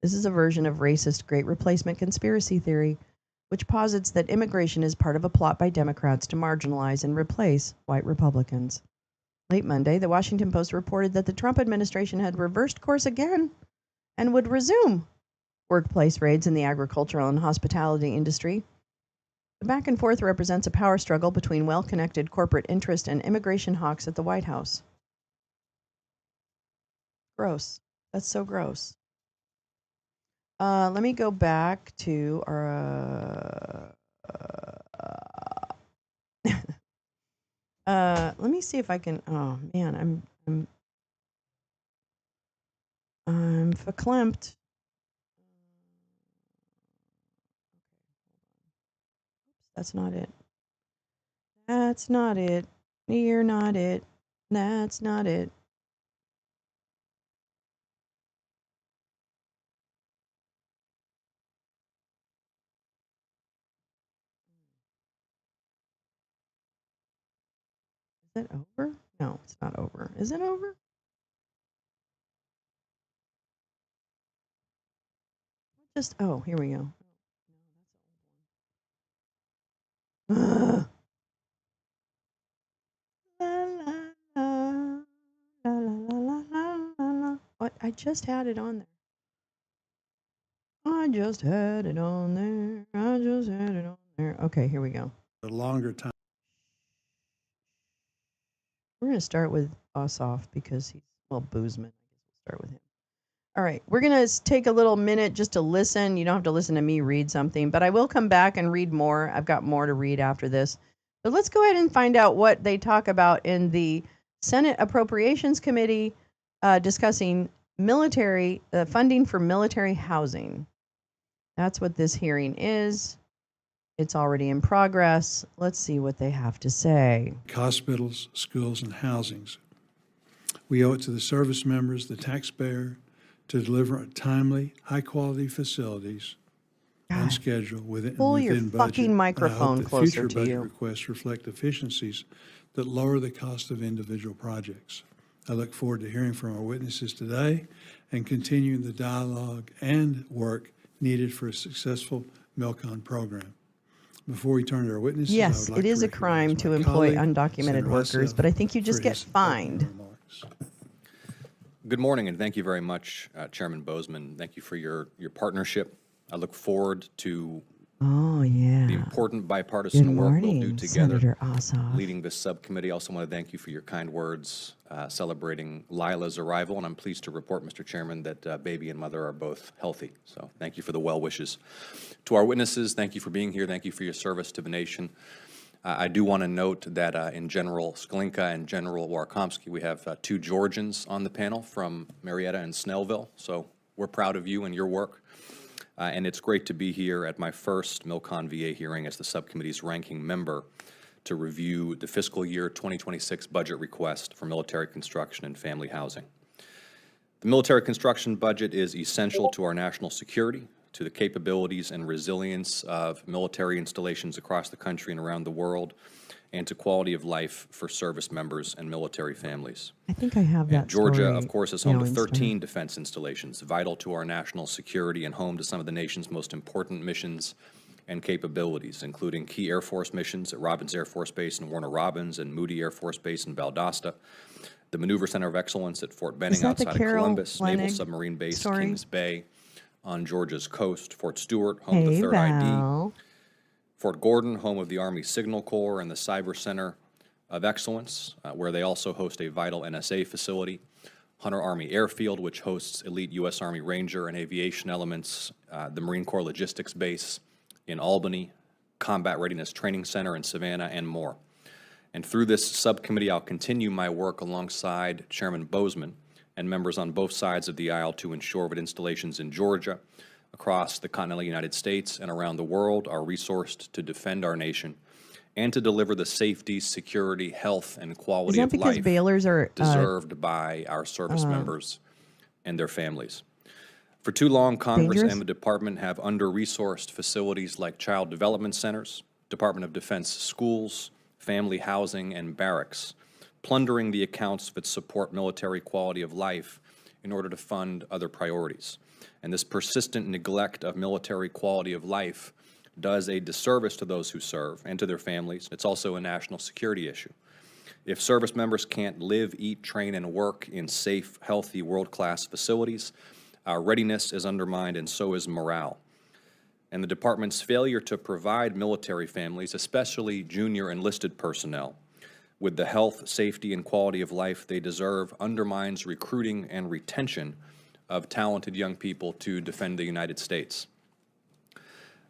This is a version of racist Great Replacement conspiracy theory, which posits that immigration is part of a plot by Democrats to marginalize and replace white Republicans. Late Monday, the Washington Post reported that the Trump administration had reversed course again and would resume workplace raids in the agricultural and hospitality industry. The back and forth represents a power struggle between well-connected corporate interest and immigration hawks at the White House. Gross. That's so gross. Let me go back to our Let me see if I can. Oh man, I'm verklempt. That's not it. That's not it. You're not it. That's not it. Is it over? No, it's not over. Is it over? Just, oh, here we go. Ugh. La, la, la, la, la, la, la, la, la. What? I just had it on there. I just had it on there. I just had it on there. Okay, here we go. A longer time. We're going to start with Ossoff because he's, well, Boozman. I guess we'll start with him. All right, we're going to take a little minute just to listen. You don't have to listen to me read something, but I will come back and read more. I've got more to read after this. But let's go ahead and find out what they talk about in the Senate Appropriations Committee discussing military funding for military housing. That's what this hearing is. It's already in progress. Let's see what they have to say. Hospitals, schools, and housings. We owe it to the service members, the taxpayer, to deliver timely, high-quality facilities on God, schedule within pull your budget. fucking And I microphone hope that closer future to budget you. requests reflect efficiencies that lower the cost of individual projects. I look forward to hearing from our witnesses today and continuing the dialogue and work needed for a successful MILCON program. Before we turn to our witnesses, I Yes, would like it is a recognize crime my to employ colleague, undocumented Senator workers, Ossoff, but I think you just for get his opening fined. remarks. Good morning, and thank you very much, Chairman Boozman. Thank you for your partnership. I look forward to Oh, the yeah. important Good bipartisan work we'll do morning, together Senator Ossoff. leading this subcommittee. I also want to thank you for your kind words celebrating Lila's arrival, and I'm pleased to report, Mr. Chairman, that baby and mother are both healthy. So thank you for the well wishes. To our witnesses, thank you for being here. Thank you for your service to the nation. I do want to note that in General Sklinka and General Warkomsky, we have two Georgians on the panel from Marietta and Snellville. So we're proud of you and your work. And it's great to be here at my first MILCON VA hearing as the subcommittee's ranking member to review the fiscal year 2026 budget request for military construction and family housing. The military construction budget is essential to our national security, to the capabilities and resilience of military installations across the country and around the world, and to quality of life for service members and military families. I think I have that And Georgia, story, of course, is home to Meowing 13 Star. defense installations, vital to our national security and home to some of the nation's most important missions and capabilities, including key Air Force missions at Robins Air Force Base in Warner Robins and Moody Air Force Base in Valdosta, the Maneuver Center of Excellence at Fort Benning that the outside of Carol Columbus, Naval Leonnig Submarine Base story? Kings Bay on Georgia's coast, Fort Stewart, home of Hey, the 3rd ID, Val. Fort Gordon, home of the Army Signal Corps and the Cyber Center of Excellence, where they also host a vital NSA facility, Hunter Army Airfield, which hosts elite U.S. Army Ranger and aviation elements, the Marine Corps Logistics Base in Albany, Combat Readiness Training Center in Savannah, and more. And through this subcommittee, I'll continue my work alongside Chairman Boozman and members on both sides of the aisle to ensure that installations in Georgia, across the continental United States, and around the world are resourced to defend our nation and to deliver the safety, security, health, and Is quality that of because life Baylor's are deserved by our service members and their families. For too long, Congress dangerous? and the Department have under-resourced facilities like child development centers, Department of Defense schools, family housing, and barracks, plundering the accounts that support military quality of life in order to fund other priorities. And this persistent neglect of military quality of life does a disservice to those who serve and to their families. It's also a national security issue. If service members can't live, eat, train, and work in safe, healthy, world-class facilities, our readiness is undermined and so is morale. And the Department's failure to provide military families, especially junior enlisted personnel, with the health, safety, and quality of life they deserve undermines recruiting and retention of talented young people to defend the United States.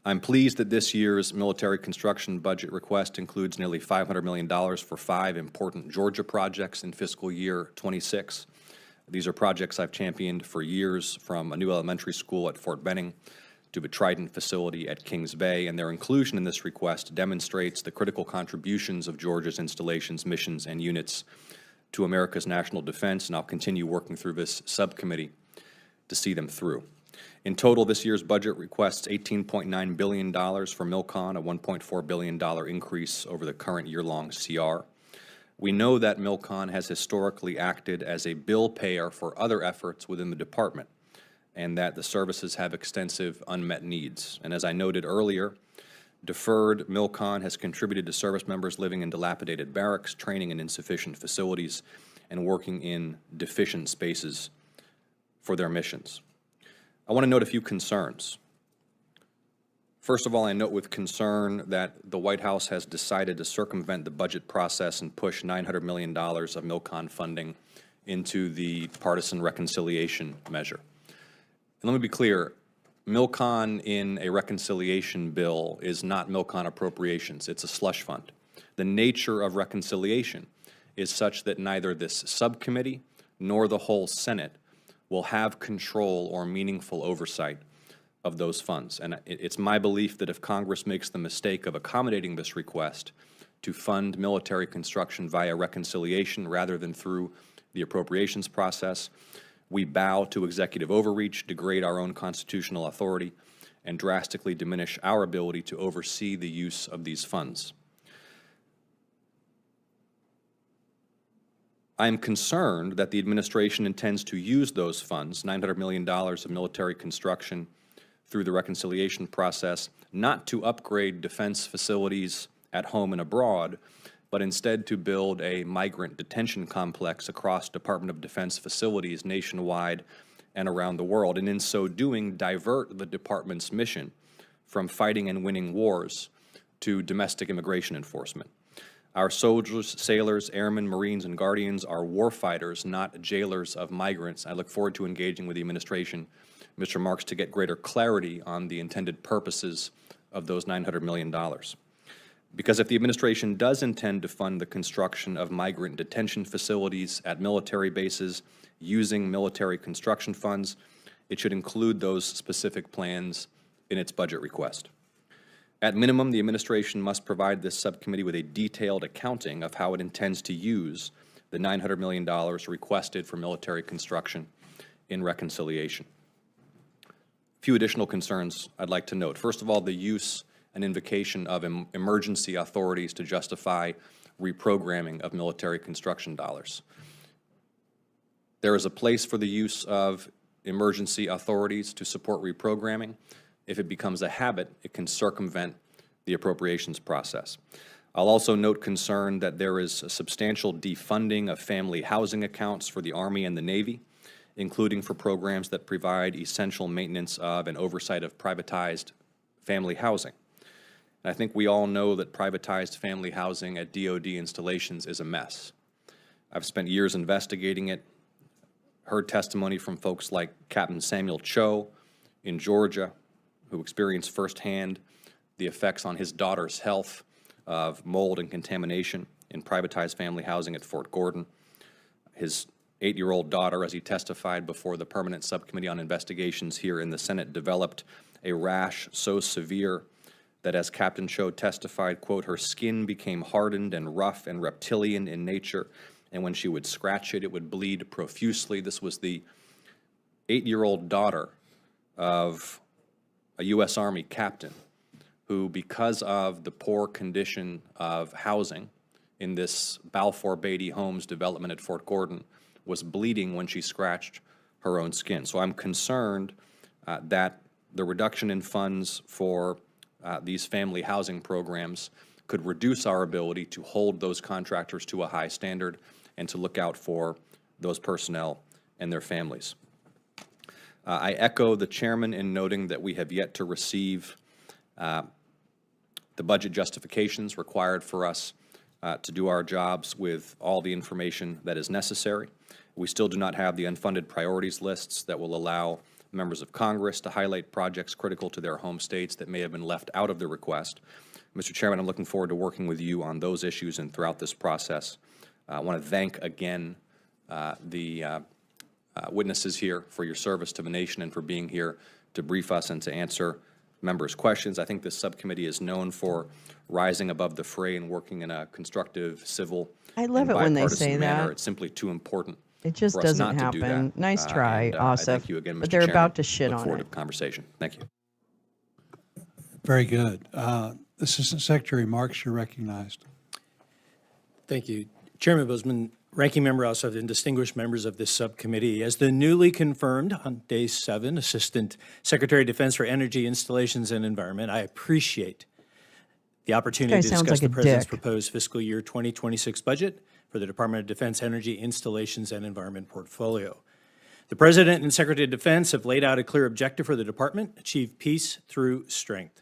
I'm pleased that this year's military construction budget request includes nearly $500 million for 5 important Georgia projects in fiscal year 26. These are projects I've championed for years, from a new elementary school at Fort Benning to the Trident facility at Kings Bay, and their inclusion in this request demonstrates the critical contributions of Georgia's installations, missions, and units to America's national defense, and I'll continue working through this subcommittee to see them through. In total, this year's budget requests $18.9 billion for MILCON, a $1.4 billion increase over the current year-long CR. We know that MILCON has historically acted as a bill payer for other efforts within the department, and that the services have extensive unmet needs. And as I noted earlier, deferred MILCON has contributed to service members living in dilapidated barracks, training in insufficient facilities, and working in deficient spaces for their missions. I want to note a few concerns. First of all, I note with concern that the White House has decided to circumvent the budget process and push $900 million of MILCON funding into the partisan reconciliation measure. And let me be clear, MILCON in a reconciliation bill is not MILCON appropriations, it's a slush fund. The nature of reconciliation is such that neither this subcommittee nor the whole Senate will have control or meaningful oversight of those funds. And it's my belief that if Congress makes the mistake of accommodating this request to fund military construction via reconciliation rather than through the appropriations process, we bow to executive overreach, degrade our own constitutional authority, and drastically diminish our ability to oversee the use of these funds. I am concerned that the administration intends to use those funds, $900 million of military construction, through the reconciliation process, not to upgrade defense facilities at home and abroad, but instead to build a migrant detention complex across Department of Defense facilities nationwide and around the world, and in so doing, divert the department's mission from fighting and winning wars to domestic immigration enforcement. Our soldiers, sailors, airmen, Marines, and Guardians are warfighters, not jailers of migrants. I look forward to engaging with the administration, Mr. Marks, to get greater clarity on the intended purposes of those $900 million. Because if the administration does intend to fund the construction of migrant detention facilities at military bases using military construction funds, it should include those specific plans in its budget request. At minimum, the administration must provide this subcommittee with a detailed accounting of how it intends to use the $900 million requested for military construction in reconciliation. A few additional concerns I'd like to note. First of all, the use and invocation of emergency authorities to justify reprogramming of military construction dollars. There is a place for the use of emergency authorities to support reprogramming. If it becomes a habit, it can circumvent the appropriations process. I'll also note concern that there is a substantial defunding of family housing accounts for the Army and the Navy, including for programs that provide essential maintenance of and oversight of privatized family housing. And I think we all know that privatized family housing at DoD installations is a mess. I've spent years investigating it, heard testimony from folks like Captain Samuel Cho in Georgia, who experienced firsthand the effects on his daughter's health of mold and contamination in privatized family housing at Fort Gordon. His 8-year-old daughter, as he testified before the Permanent Subcommittee on Investigations here in the Senate, developed a rash so severe that, as Captain Cho testified, quote, her skin became hardened and rough and reptilian in nature, and when she would scratch it, it would bleed profusely. This was the 8-year-old daughter of a U.S. Army captain who, because of the poor condition of housing in this Balfour Beatty Homes development at Fort Gordon, was bleeding when she scratched her own skin. So I'm concerned that the reduction in funds for these family housing programs could reduce our ability to hold those contractors to a high standard and to look out for those personnel and their families. I echo the chairman in noting that we have yet to receive the budget justifications required for us to do our jobs with all the information that is necessary. We still do not have the unfunded priorities lists that will allow members of Congress to highlight projects critical to their home states that may have been left out of the request. Mr. Chairman, I'm looking forward to working with you on those issues and throughout this process. I want to thank again the witnesses here for your service to the nation and for being here to brief us and to answer members' questions. I think this subcommittee is known for rising above the fray and working in a constructive, civil, I love and it when they bipartisan say manner. that. It's simply too important It just for us doesn't not to do happen. that. Nice try, And, I Asif. thank you again, Mr. But they're Chairman. about to shit Look on forward it. to the conversation. Thank you. Very good. Assistant Secretary Marks, you're recognized. Thank you. Chairman Boozman, Ranking Member Ossoff, and distinguished members of this subcommittee. As the newly confirmed on day 7 Assistant Secretary of Defense for Energy, Installations, and Environment, I appreciate the opportunity to sounds discuss like the a President's dick. proposed fiscal year 2026 budget for the Department of Defense Energy, Installations, and Environment portfolio. The President and Secretary of Defense have laid out a clear objective for the department: achieve peace through strength.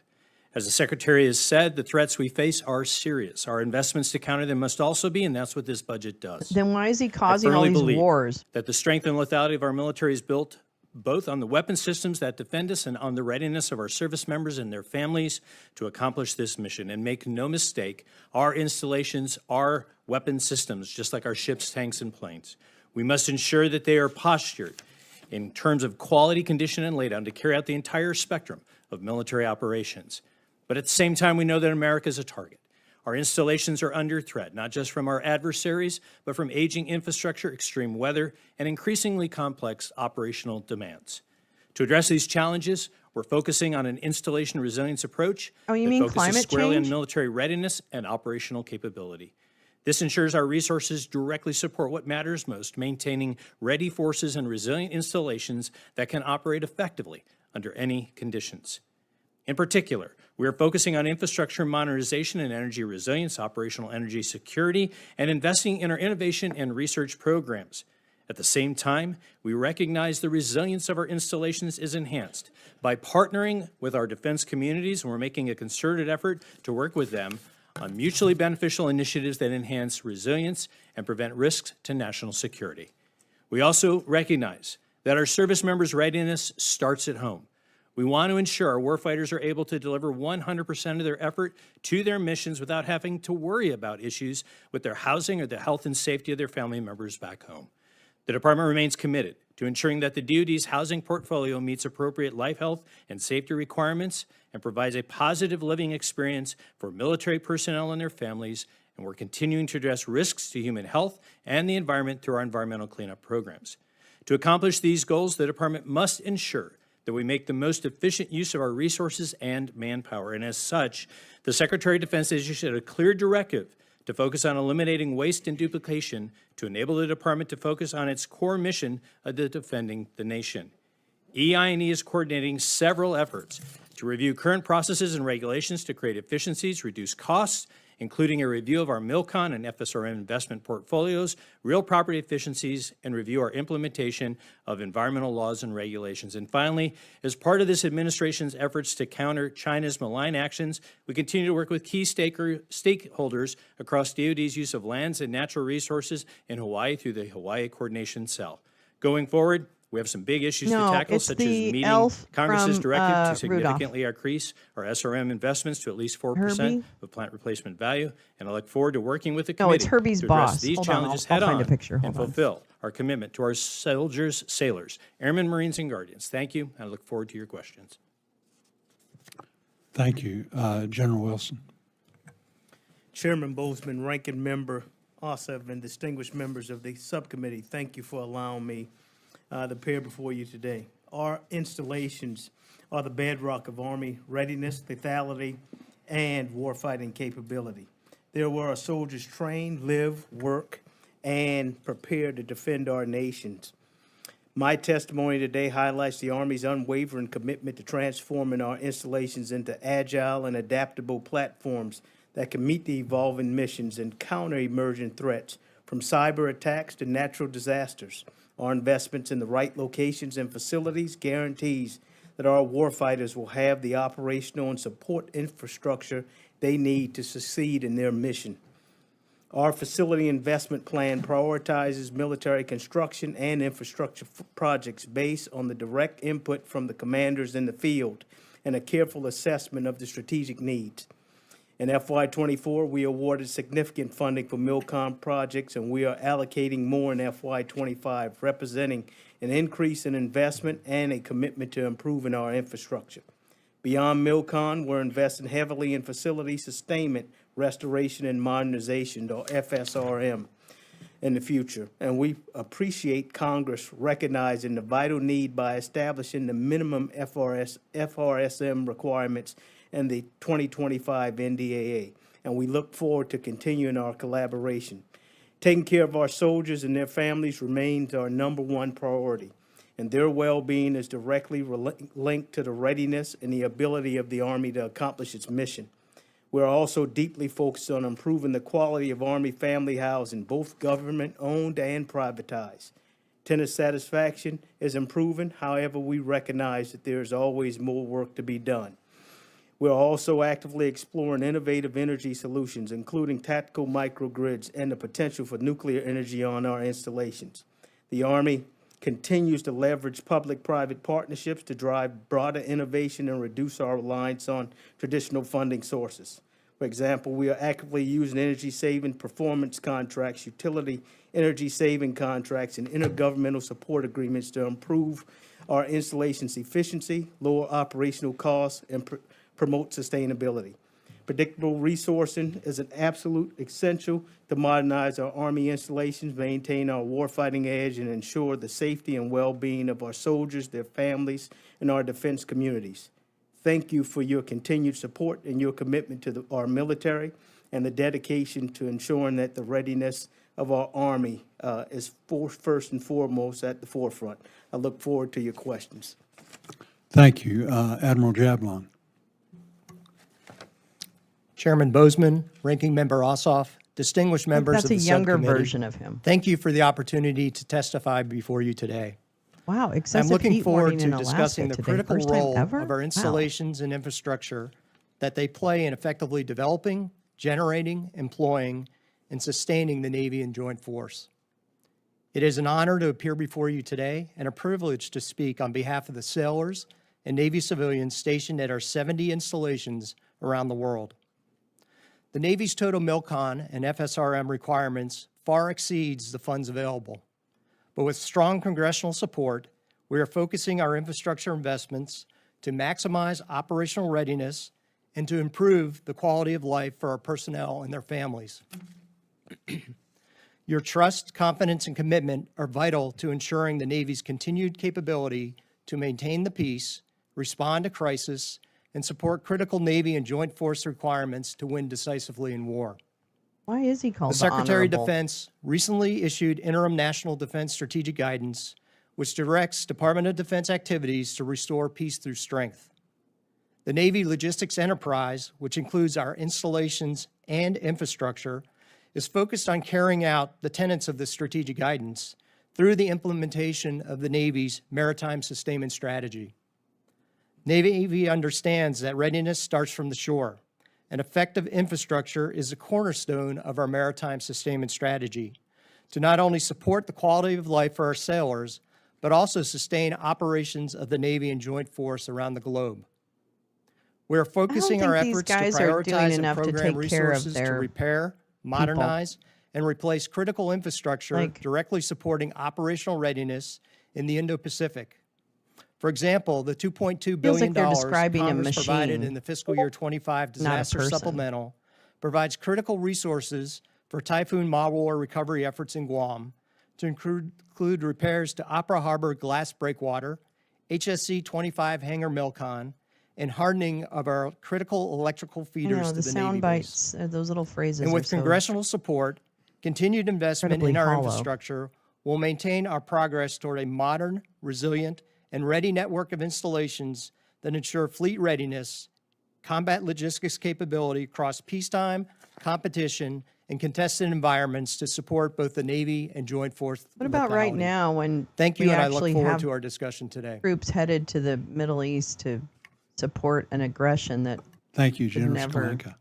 As the Secretary has said, the threats we face are serious. Our investments to counter them must also be, and that's what this budget does. Then why is he I causing all firmly these believe wars? that the strength and lethality of our military is built both on the weapon systems that defend us and on the readiness of our service members and their families to accomplish this mission. And make no mistake, our installations are weapon systems, just like our ships, tanks, and planes. We must ensure that they are postured in terms of quality, condition, and laydown to carry out the entire spectrum of military operations. But at the same time, we know that America is a target. Our installations are under threat, not just from our adversaries, but from aging infrastructure, extreme weather, and increasingly complex operational demands. To address these challenges, we're focusing on an installation resilience approach Oh, you that mean focuses climate squarely change? on military readiness and operational capability. This ensures our resources directly support what matters most, maintaining ready forces and resilient installations that can operate effectively under any conditions. In particular, we are focusing on infrastructure modernization and energy resilience, operational energy security, and investing in our innovation and research programs. At the same time, we recognize the resilience of our installations is enhanced by partnering with our defense communities, and we're making a concerted effort to work with them on mutually beneficial initiatives that enhance resilience and prevent risks to national security. We also recognize that our service members' readiness starts at home. We want to ensure our warfighters are able to deliver 100% of their effort to their missions without having to worry about issues with their housing or the health and safety of their family members back home. The Department remains committed to ensuring that the DoD's housing portfolio meets appropriate life, health, and safety requirements and provides a positive living experience for military personnel and their families, and we're continuing to address risks to human health and the environment through our environmental cleanup programs. To accomplish these goals, the Department must ensure that we make the most efficient use of our resources and manpower. And as such, the Secretary of Defense has issued a clear directive to focus on eliminating waste and duplication to enable the Department to focus on its core mission of defending the nation. EI&E is coordinating several efforts to review current processes and regulations to create efficiencies, reduce costs, including a review of our MILCON and FSRM investment portfolios, real property efficiencies, and review our implementation of environmental laws and regulations. And finally, as part of this administration's efforts to counter China's malign actions, we continue to work with key stakeholders across DoD's use of lands and natural resources in Hawaii through the Hawaii Coordination Cell. Going forward, we have some big issues to tackle, it's such as the meeting elf Congress's from, directive to Rudolph. significantly increase our SRM investments to at least 4% Herbie? of plant replacement value. And I look forward to working with the No, committee it's Herbie's to address boss. these Hold on, challenges I'll head find on a picture. and Hold on. fulfill our commitment to our soldiers, sailors, airmen, Marines, and Guardians. Thank you. I look forward to your questions. Thank you. General Wilson. Chairman Boozman, Ranking Member Ossoff, and distinguished members of the subcommittee, thank you for allowing me to appear before you today. Our installations are the bedrock of Army readiness, lethality, and warfighting capability. They're where our soldiers train, live, work, and prepare to defend our nations. My testimony today highlights the Army's unwavering commitment to transforming our installations into agile and adaptable platforms that can meet the evolving missions and counter emerging threats, from cyber attacks to natural disasters. Our investments in the right locations and facilities guarantees that our warfighters will have the operational and support infrastructure they need to succeed in their mission. Our facility investment plan prioritizes military construction and infrastructure projects based on the direct input from the commanders in the field and a careful assessment of the strategic needs. In FY24, we awarded significant funding for MILCOM projects, and we are allocating more in FY25, representing an increase in investment and a commitment to improving our infrastructure. Beyond MILCOM, we're investing heavily in facility sustainment, restoration, and modernization, or FSRM, in the future. And we appreciate Congress recognizing the vital need by establishing the minimum FRSM requirements in the 2025 NDAA. And we look forward to continuing our collaboration. Taking care of our soldiers and their families remains our #1 priority, and their well-being is directly linked to the readiness and the ability of the Army to accomplish its mission. We're also deeply focused on improving the quality of Army family housing, both government-owned and privatized. Tenant satisfaction is improving. However, we recognize that there is always more work to be done. We're also actively exploring innovative energy solutions, including tactical microgrids and the potential for nuclear energy on our installations. The Army continues to leverage public-private partnerships to drive broader innovation and reduce our reliance on traditional funding sources. For example, we are actively using energy-saving performance contracts, utility energy-saving contracts, and intergovernmental support agreements to improve our installation's efficiency, lower operational costs, and promote sustainability. Predictable resourcing is an absolute essential to modernize our Army installations, maintain our warfighting edge, and ensure the safety and well-being of our soldiers, their families, and our defense communities. Thank you for your continued support and your commitment to our military and the dedication to ensuring that the readiness of our Army is first and foremost at the forefront. I look forward to your questions. Thank you. Admiral Jablon. Chairman Bozeman, Ranking Member Ossoff, distinguished members of the That's a younger subcommittee, version of him. thank you for the opportunity to testify before you today. Wow, I'm excessive looking heat forward warning to in Alaska discussing the today. critical First time role ever? of our Wow. installations and infrastructure that they play in effectively developing, generating, employing, and sustaining the Navy and Joint Force. It is an honor to appear before you today and a privilege to speak on behalf of the sailors and Navy civilians stationed at our 70 installations around the world. The Navy's total MILCON and FSRM requirements far exceeds the funds available. But with strong congressional support, we are focusing our infrastructure investments to maximize operational readiness and to improve the quality of life for our personnel and their families. Your trust, confidence, and commitment are vital to ensuring the Navy's continued capability to maintain the peace, respond to crisis, and support critical Navy and Joint Force requirements to win decisively in war. Why is he called The Secretary of Honorable? Defense recently issued interim National Defense Strategic Guidance, which directs Department of Defense activities to restore peace through strength. The Navy Logistics Enterprise, which includes our installations and infrastructure, is focused on carrying out the tenets of the strategic guidance through the implementation of the Navy's Maritime Sustainment Strategy. Navy understands that readiness starts from the shore. An effective infrastructure is a cornerstone of our maritime sustainment strategy to not only support the quality of life for our sailors, but also sustain operations of the Navy and Joint Force around the globe. We are focusing our think these efforts to guys are doing prioritize and enough to program take care of resources to their repair, modernize, and replace critical infrastructure directly supporting operational readiness in the Indo-Pacific. For example, the $2.2 billion they're describing a Congress provided machine, in the fiscal year 25 disaster person. supplemental provides critical resources for Typhoon malware recovery efforts in Guam to include repairs to Opera Harbor glass breakwater, HSC 25 hangar MILCON, and hardening of our critical electrical feeders to the the sound Navy bites, base. those little phrases. And are with so congressional support, continued investment incredibly in our hollow. infrastructure will maintain our progress toward a modern, resilient, and ready network of installations that ensure fleet readiness, combat logistics capability across peacetime, competition, and contested environments to support both the Navy and Joint Force. What about right lethality. now when Thank you, we and I look actually forward have to our discussion today. troops headed to the Middle East to support an aggression that Thank you, would General never Skolenka.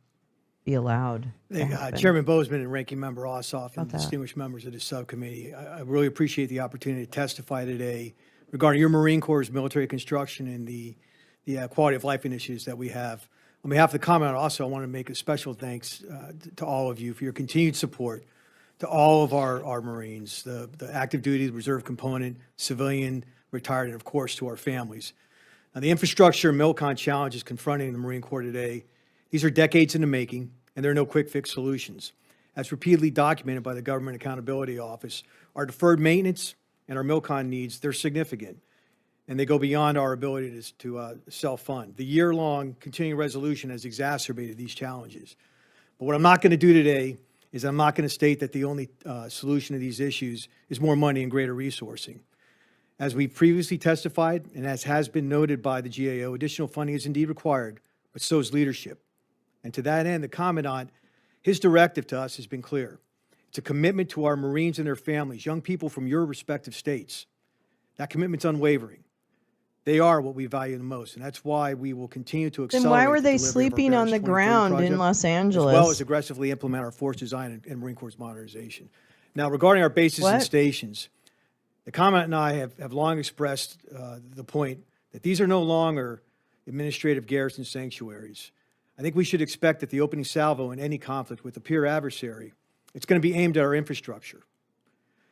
be allowed. to happen. Chairman Bozeman and Ranking Member Ossoff and About that. distinguished members of the subcommittee, I really appreciate the opportunity to testify today regarding your Marine Corps' military construction and the quality of life initiatives that we have. On behalf of the Commandant, also, I want to make a special thanks to all of you for your continued support to all of our Marines, the active duty, the reserve component, civilian, retired, and of course to our families. Now, the infrastructure and MILCON challenges confronting the Marine Corps today, these are decades in the making, and there are no quick fix solutions. As repeatedly documented by the Government Accountability Office, our deferred maintenance and our MILCON needs, they're significant, and they go beyond our ability to self-fund. The year-long continuing resolution has exacerbated these challenges. But what I'm not going to do today is I'm not going to state that the only solution to these issues is more money and greater resourcing. As we previously testified, and as has been noted by the GAO, additional funding is indeed required, but so is leadership. And to that end, the Commandant, his directive to us has been clear. It's a commitment to our Marines and their families, young people from your respective states. That commitment's unwavering. They are what we value the most, and that's why we will continue to accelerate. Then why were the they delivery of our sleeping on Barracks the 2030 ground in project, Los Angeles? as well as aggressively implement our force design and Marine Corps modernization. Now, regarding our bases and What? stations, the Commandant and I have long expressed the point that these are no longer administrative garrison sanctuaries. I think we should expect that the opening salvo in any conflict with a peer adversary, it's going to be aimed at our infrastructure.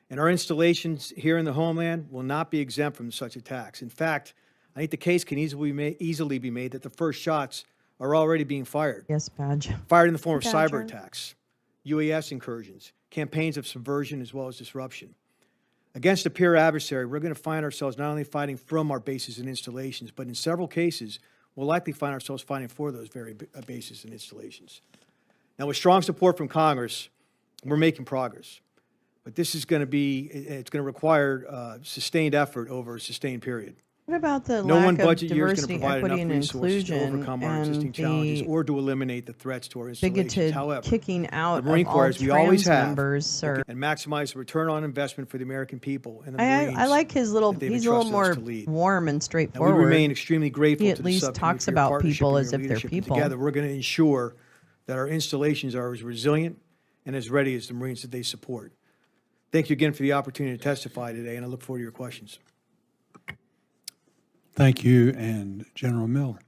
And our installations here in the homeland will not be exempt from such attacks. In fact, I think the case can easily be made that the first shots are already being fired. Yes, Badge. Fired in the form of Badger. cyber attacks, UAS incursions, campaigns of subversion as well as disruption. Against a peer adversary, we're going to find ourselves not only fighting from our bases and installations, but in several cases, we'll likely find ourselves fighting for those very bases and installations. Now, with strong support from Congress, we're making progress. But this is going to be, it's going to require sustained effort over a sustained period. What about the No lack one of budget year is going diversity, to provide equity, enough and resources to inclusion overcome our existing and challenges the or to eliminate the threats to our installations. bigoted However, kicking out the Marine of Corps, all as we always trans have, members, sir? and maximize the return on investment for the American people and the Marines. I like his little, that they've he's a little entrusted us more to lead. warm and Now, straightforward. we remain extremely grateful He to at the least subcommittee talks for your about partnership people and as your if they're leadership. And people. Together, we're going to ensure that our installations are as resilient and as ready as the Marines that they support. Thank you again for the opportunity to testify today, and I look forward to your questions. Thank you, and General Miller.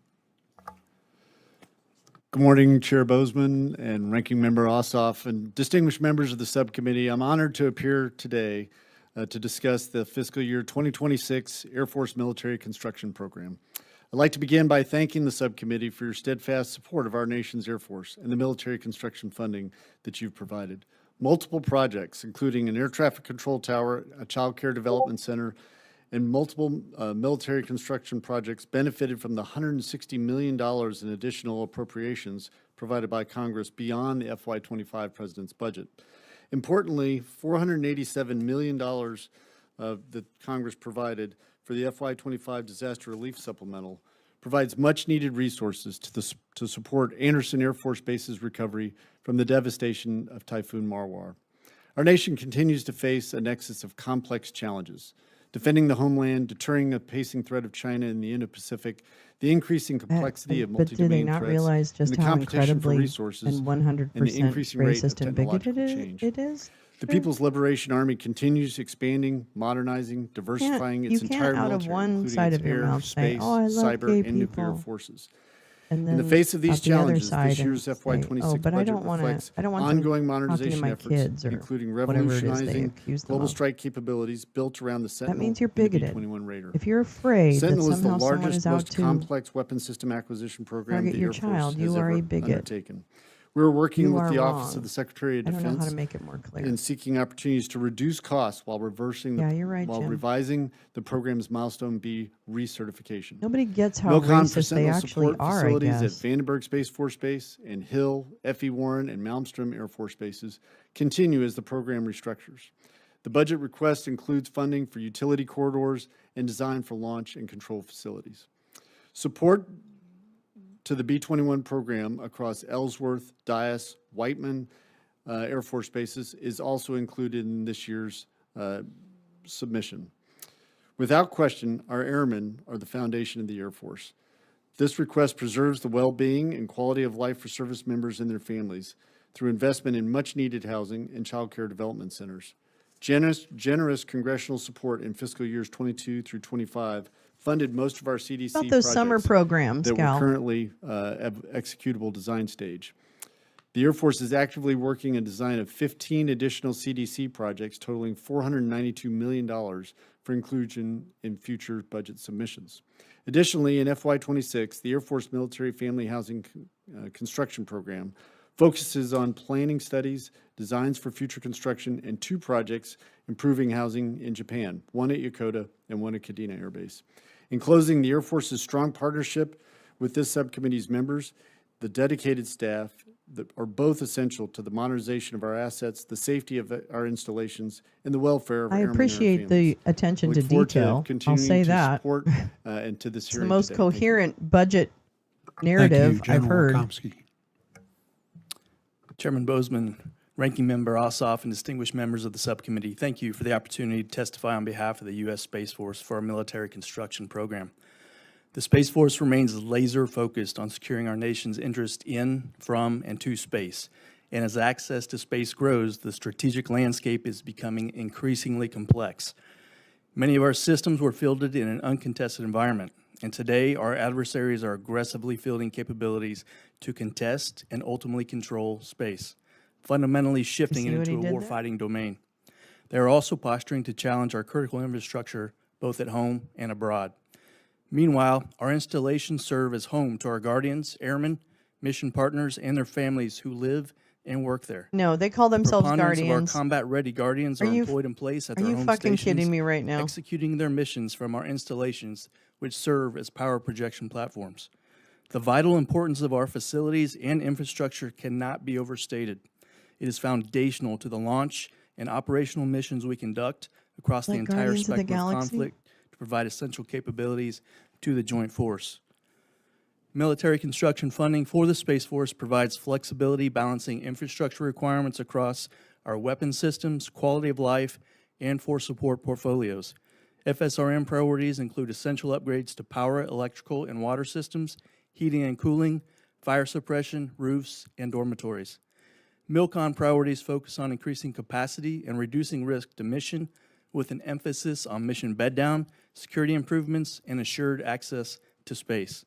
Good morning, Chair Bozeman and Ranking Member Ossoff and distinguished members of the subcommittee. I'm honored to appear today to discuss the fiscal year 2026 Air Force Military Construction Program. I'd like to begin by thanking the subcommittee for your steadfast support of our nation's Air Force and the military construction funding that you've provided. Multiple projects, including an air traffic control tower, a child care development center, and multiple military construction projects benefited from the $160 million in additional appropriations provided by Congress beyond the FY25 President's budget. Importantly, $487 million that Congress provided for the FY25 Disaster Relief Supplemental provides much-needed resources to support Anderson Air Force Base's recovery from the devastation of Typhoon Marwar. Our nation continues to face a nexus of complex challenges: defending the homeland, deterring a pacing threat of China in the Indo-Pacific, the increasing complexity of But do they multi-domain not threats, realize just and the how competition for incredibly resources, and 100% and the increasing rate of racist and bigoted technological change. it is? The People's Liberation Army continues expanding, modernizing, diversifying its you can't entire out of military, one including side its of your air, mouth say, space, "Oh, I love cyber, gay and nuclear people." forces. And In the then face of these out the other challenges, side this and year's say, FY26 "Oh, but I budget don't want reflects to. I don't want ongoing them talking to modernization my efforts, kids or including whatever it is they revolutionizing accuse them global of." strike capabilities built around the Sentinel That means you're and the bigoted. B-21 Raider. If you're afraid that Sentinel is the somehow someone largest, is out most to complex weapon system acquisition program target the your Air Force child, has you are ever a bigot. undertaken. We're working You with are the Office wrong. of the Secretary of I don't know how Defense to make it more clear. in seeking opportunities to reduce costs while reversing Yeah, you're right, while Jim. revising the program's Milestone B recertification. Nobody gets how MILCON for racist they Sentinel actually support are, I facilities at guess. Vandenberg Space Force Base and Hill, F.E. Warren, and Malmstrom Air Force Bases continue as the program restructures. The budget request includes funding for utility corridors and design for launch and control facilities. Support to the B-21 program across Ellsworth, Dyess, Whiteman Air Force Bases is also included in this year's submission. Without question, our airmen are the foundation of the Air Force. This request preserves the well-being and quality of life for service members and their families through investment in much-needed housing and child care development centers. Generous congressional support in fiscal years 22 through 25 funded most of our CDC About those summer projects programs, that Cal. were currently at executable design stage. The Air Force is actively working a design of 15 additional CDC projects totaling $492 million for inclusion in future budget submissions. Additionally, in FY26, the Air Force Military Family Housing Construction Program focuses on planning studies, designs for future construction, and 2 projects improving housing in Japan, one at Yokota and one at Kadena Air Base. In closing, the Air Force's strong partnership with this subcommittee's members, the dedicated staff that are both essential to the modernization of our assets, the safety of our installations, and the welfare of I airmen and our appreciate families. the attention I to look forward detail. I'll continuing say to that. support, and to this It's the hearing most today. Thank you. coherent budget narrative I've heard. Wilkomski. Chairman Bozeman, Ranking Member Ossoff, and distinguished members of the subcommittee, thank you for the opportunity to testify on behalf of the U.S. Space Force for our military construction program. The Space Force remains laser-focused on securing our nation's interest in, from, and to space. And as access to space grows, the strategic landscape is becoming increasingly complex. Many of our systems were fielded in an uncontested environment, and today our adversaries are aggressively fielding capabilities to contest and ultimately control space, fundamentally shifting it into a warfighting domain. They are also posturing to challenge our critical infrastructure both at home and abroad. Meanwhile, our installations serve as home to our guardians, airmen, mission partners, and their families who live and work there. No, they call themselves Preponderance guardians. of our combat-ready guardians are employed in place at their home Are you fucking stations, kidding me right now? executing their missions from our installations, which serve as power projection platforms. The vital importance of our facilities and infrastructure cannot be overstated. It is foundational to the launch and operational missions we conduct across the Like entire Guardians of the spectrum of Galaxy? conflict to provide essential capabilities to the joint force. Military construction funding for the Space Force provides flexibility balancing infrastructure requirements across our weapon systems, quality of life, and force support portfolios. FSRM priorities include essential upgrades to power, electrical, and water systems, heating and cooling, fire suppression, roofs, and dormitories. MILCON priorities focus on increasing capacity and reducing risk to mission with an emphasis on mission bed down, security improvements, and assured access to space.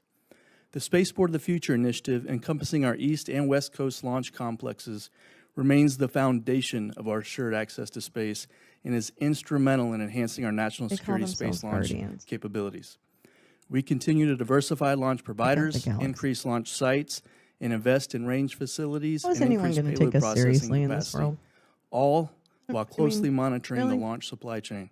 The Spaceport of the Future initiative, encompassing our East and West Coast launch complexes, remains the foundation of our assured access to space and is instrumental in enhancing our national security space launch capabilities. We continue to diversify launch providers, increase launch sites, and invest in range facilities How is and anyone increase going to payload take us processing seriously in this capacity, world? all while closely monitoring really? the launch supply chain.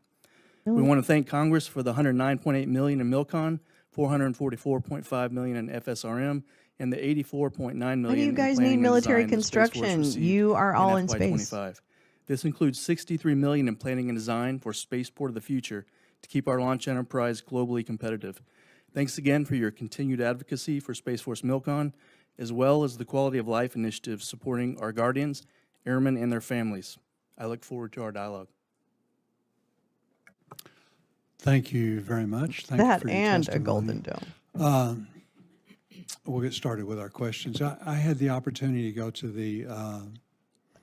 Really? We want to thank Congress for the $109.8 million in MILCON, $444.5 million in FSRM, and the $84.9 million Why do you in guys planning need and military design the Space Force construction? received You are all in FY25. space. This includes $63 million in planning and design for Spaceport of the Future to keep our launch enterprise globally competitive. Thanks again for your continued advocacy for Space Force MILCON, as well as the quality of life initiatives supporting our guardians, airmen, and their families. I look forward to our dialogue. Thank you very much. Thank That you for your and a testimony. golden dome. We'll get started with our questions. I had the opportunity to go to the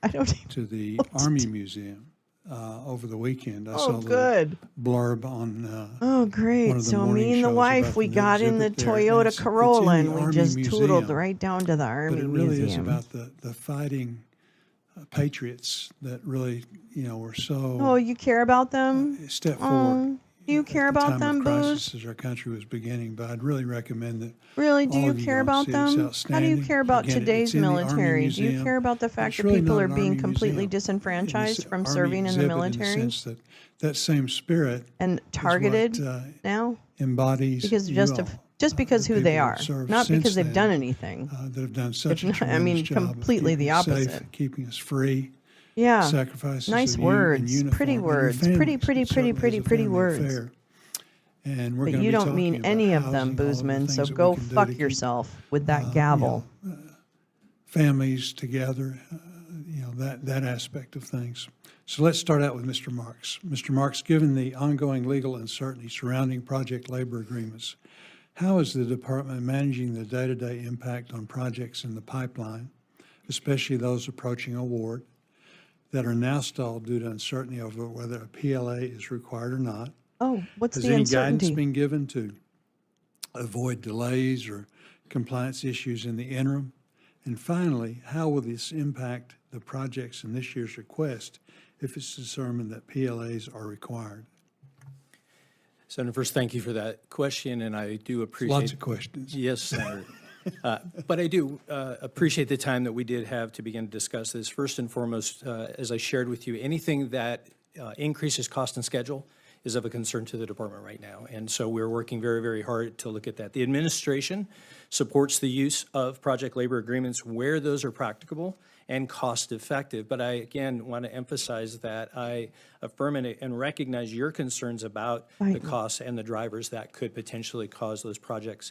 I don't even to the know what to Army do. Museum over the weekend. I Oh, saw a little good. blurb on Oh, one great. of the So morning me and the shows wife, about we the got in the exhibit there, and Toyota it's in Corolla the and we Army just tootled Museum. right down to the But Army it really Museum. is about the fighting patriots that really, were so Oh, you care about them? step forward. Do you care at the about time them, of crisis Booze? as our country was beginning. But I'd really recommend that Really? Do all you of you care go about see it. It's them? How do you outstanding. care about Again, today's it's in the Army military? Do you Museum. care about the fact It's that really people not are an being Army completely museum. disenfranchised It's from Army serving in the exhibit military? In the sense that that same spirit And is targeted what, now? embodies Because you just all, because the who they people are, that served not since because they've then, done anything. that have done such a It's not- I tremendous mean, job of completely keeping the us safe, opposite. keeping us free. Yeah. Sacrifices Nice of you in words. uniform Pretty and your words. families. Pretty, It pretty, certainly pretty, is a pretty family words. affair. And we're But going to you be don't talking mean about any of housing, them, all of the Boozman, things so that we go can do fuck to keep, yourself with that gavel. families together, that aspect of things. So let's start out with Mr. Marks. Mr. Marks, given the ongoing legal uncertainty surrounding project labor agreements, How is the department managing the day-to-day impact on projects in the pipeline, especially those approaching award, that are now stalled due to uncertainty over whether a PLA is required or not? Oh, what's Has the any uncertainty? guidance been given to avoid delays or compliance issues in the interim? And finally, how will this impact the projects in this year's request if it's determined that PLAs are required? Senator, first, thank you for that question, and I do appreciate— Lots of questions. Yes, Senator. But I do appreciate the time that we did have to begin to discuss this. First and foremost, as I shared with you, anything that increases cost and schedule is of a concern to the department right now. And so we're working very, very hard to look at that. The administration supports the use of project labor agreements where those are practicable and cost effective. But I, again, want to emphasize that I affirm and recognize your concerns about the costs and the drivers that could potentially cause those projects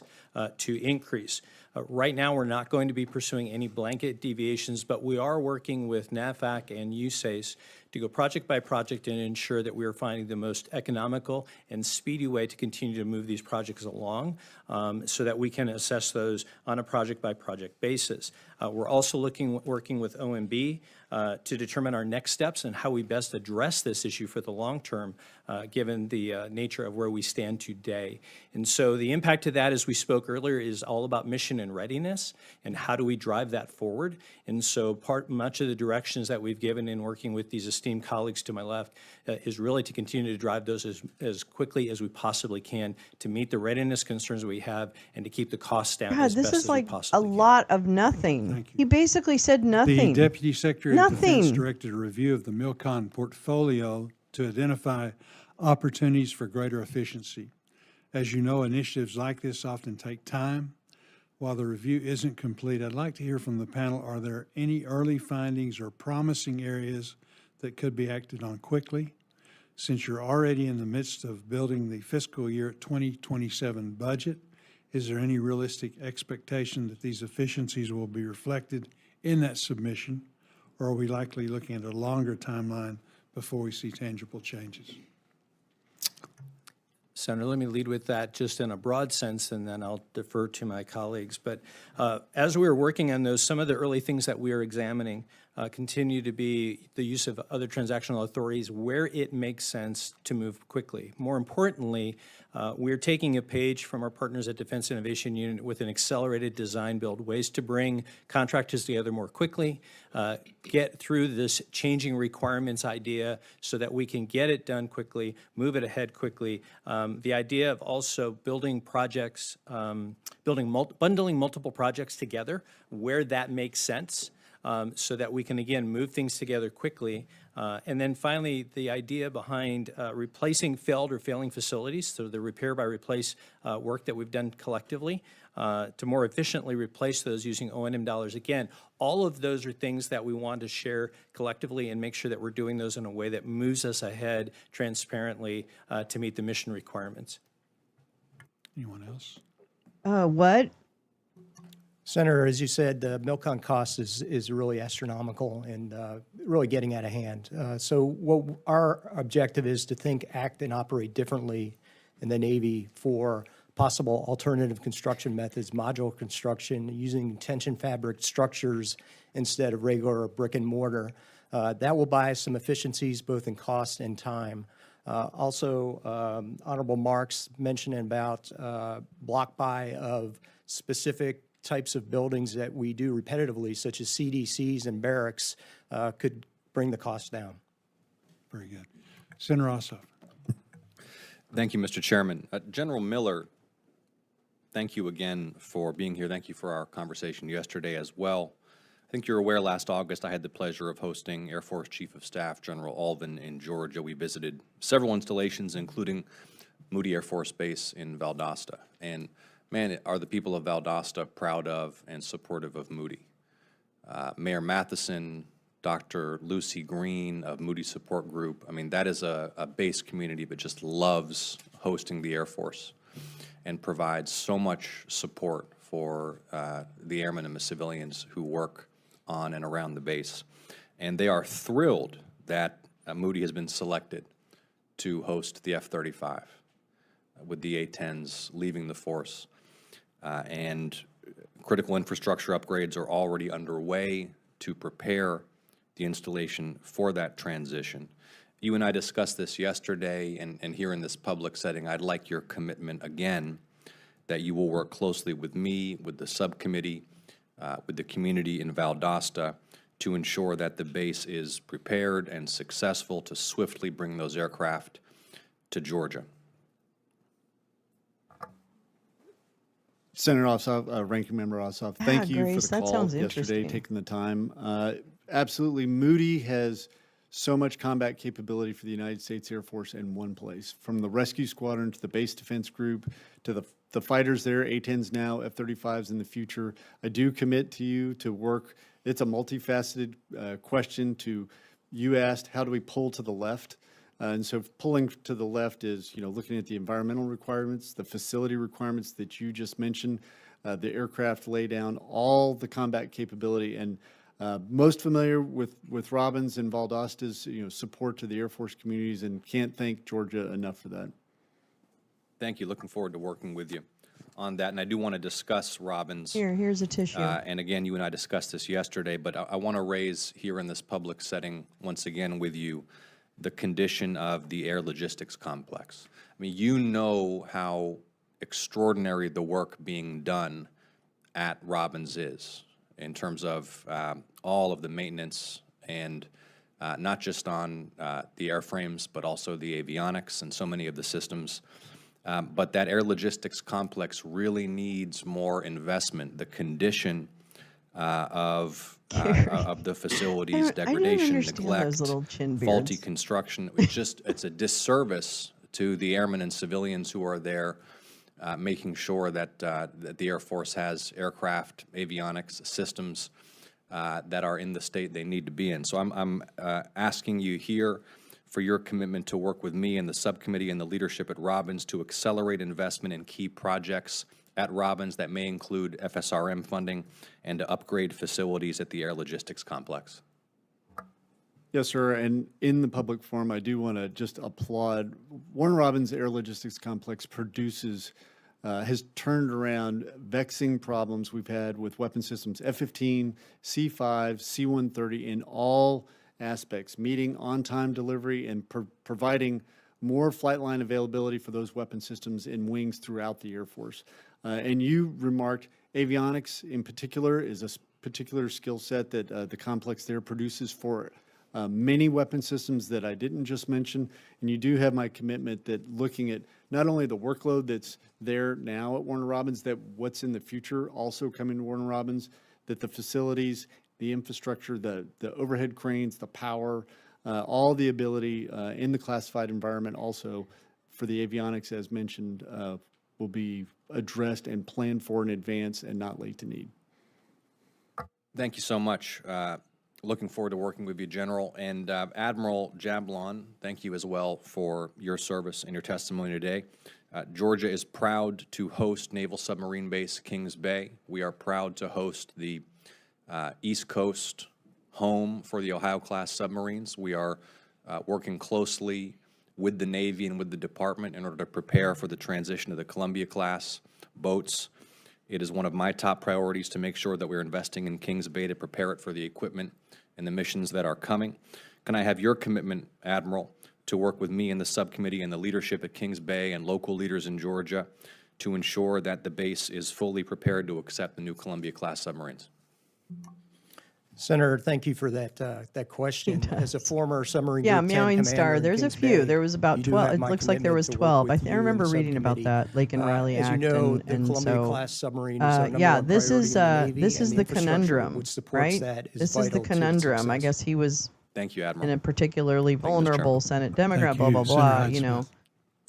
to increase. Right now, we're not going to be pursuing any blanket deviations, but we are working with NAVFAC and USACE to go project by project and ensure that we are finding the most economical and speedy way to continue to move these projects along so that we can assess those on a project by project basis. We're also working with OMB to determine our next steps and how we best address this issue for the long term, given the nature of where we stand today. And so the impact of that, as we spoke earlier, is all about mission and readiness and how do we drive that forward. And so much of the directions that we've given in working with these esteemed colleagues to my left is really to continue to drive those as quickly as we possibly can to meet the readiness concerns we have and to keep the costs down as best as we possibly can. A lot of nothing. He basically said nothing. The Deputy Secretary of Defense directed a review of the MILCON portfolio to identify opportunities for greater efficiency. As you know, initiatives like this often take time. While the review isn't complete, I'd like to hear from the panel, are there any early findings or promising areas that could be acted on quickly? Since you're already in the midst of building the fiscal year 2027 budget, is there any realistic expectation that these efficiencies will be reflected in that submission, or are we likely looking at a longer timeline before we see tangible changes? Senator, let me lead with that just in a broad sense, and then I'll defer to my colleagues. But as we are working on those, some of the early things that we are examining continue to be the use of other transactional authorities where it makes sense to move quickly. More importantly, we're taking a page from our partners at Defense Innovation Unit with an accelerated design build, ways to bring contractors together more quickly, get through this changing requirements idea so that we can get it done quickly, move it ahead quickly. The idea of also building projects, bundling multiple projects together where that makes sense. So that we can, again, move things together quickly. And then finally, the idea behind replacing failed or failing facilities, so the repair by replace work that we've done collectively to more efficiently replace those using O&M dollars. Again, all of those are things that we want to share collectively and make sure that we're doing those in a way that moves us ahead transparently to meet the mission requirements. Anyone else? What? Senator, as you said, the MILCON cost is really astronomical and really getting out of hand. So what our objective is to think, act, and operate differently in the Navy for possible alternative construction methods, modular construction, using tension fabric structures instead of regular brick and mortar. That will buy us some efficiencies both in cost and time. Also, Honorable Marks mentioned about block buy of specific types of buildings that we do repetitively, such as CDCs and barracks, could bring the cost down. Very good. Senator Ossoff. Thank you, Mr. Chairman. General Miller, thank you again for being here. Thank you for our conversation yesterday as well. I think you're aware last August I had the pleasure of hosting Air Force Chief of Staff General Alvin in Georgia. We visited several installations, including Moody Air Force Base in Valdosta. And man, are the people of Valdosta proud of and supportive of Moody. Mayor Matheson, Dr. Lucy Green of Moody Support Group, I mean, that is a base community but just loves hosting the Air Force and provides so much support for the airmen and the civilians who work on and around the base. And they are thrilled that Moody has been selected to host the F-35 with the A-10s leaving the force. and critical infrastructure upgrades are already underway to prepare the installation for that transition. You and I discussed this yesterday, and here in this public setting, I'd like your commitment again that you will work closely with me, with the subcommittee, with the community in Valdosta to ensure that the base is prepared and successful to swiftly bring those aircraft to Georgia. Senator Ossoff, Ranking Member Ossoff, thank you Grace, for the that call sounds yesterday, interesting. taking the time. Absolutely, Moody has so much combat capability for the United States Air Force in one place, from the rescue squadron to the base defense group to the fighters there, A-10s now, F-35s in the future. I do commit to you to work. It's a multifaceted question. You asked, how do we pull to the left? And so pulling to the left is, looking at the environmental requirements, the facility requirements that you just mentioned, the aircraft laydown, all the combat capability, and most familiar with Robbins and Valdosta's, support to the Air Force communities, and can't thank Georgia enough for that. Thank you. Looking forward to working with you on that. And I do want to discuss Robbins. Here's a tissue. And again, you and I discussed this yesterday, but I want to raise here in this public setting once again with you the condition of the air logistics complex. I mean, you know how extraordinary the work being done at Robbins is in terms of all of the maintenance and not just on the airframes, but also the avionics and so many of the systems. But that air logistics complex really needs more investment. The condition of the facilities, degradation, neglect, faulty construction. It's a disservice to the airmen and civilians who are there, making sure that the Air Force has aircraft, avionics systems that are in the state they need to be in. So I'm asking you here for your commitment to work with me and the subcommittee and the leadership at Robbins to accelerate investment in key projects at Robbins that may include FSRM funding and to upgrade facilities at the Air Logistics Complex. Yes, sir. And in the public forum, I do want to just applaud Warner Robins Air Logistics Complex has turned around vexing problems we've had with weapon systems, F-15, C-5, C-130 in all aspects, meeting on-time delivery and providing more flight line availability for those weapon systems in wings throughout the Air Force. And you remarked avionics in particular is a particular skill set that the complex there produces for many weapon systems that I didn't just mention. And you do have my commitment that looking at not only the workload that's there now at Warner Robins, that what's in the future also coming to Warner Robins, that the facilities, the infrastructure, the overhead cranes, the power, all the ability in the classified environment also for the avionics, as mentioned, will be addressed and planned for in advance and not late to need. Thank you so much. Looking forward to working with you, General. And Admiral Jablon, thank you as well for your service and your testimony today. Georgia is proud to host Naval Submarine Base Kings Bay. We are proud to host the East Coast home for the Ohio-class submarines. We are working closely with the Navy and with the Department in order to prepare for the transition to the Columbia-class boats. It is one of my top priorities to make sure that we're investing in Kings Bay to prepare it for the equipment and the missions that are coming. Can I have your commitment, Admiral, to work with me and the subcommittee and the leadership at Kings Bay and local leaders in Georgia to ensure that the base is fully prepared to accept the new Columbia-class submarines? Senator, thank you for that question. As a former submarine Yeah, Group 10 Meowing commander Star. in There's a Kings few. Bay, There was about you do 12. have It my looks like there was commitment to 12. work with I you and remember the reading about subcommittee. that Lake and Riley As you Act. know, the and Columbia so, class submarine is our number yeah, one this is priority in the Navy, this is and the infrastructure conundrum, which supports right? that is This is the vital to its conundrum. I success. guess he was Thank you, Admiral. in a particularly Mr. vulnerable Chairman. Senate Democrat, Thank blah, you, blah, Senator blah, you know.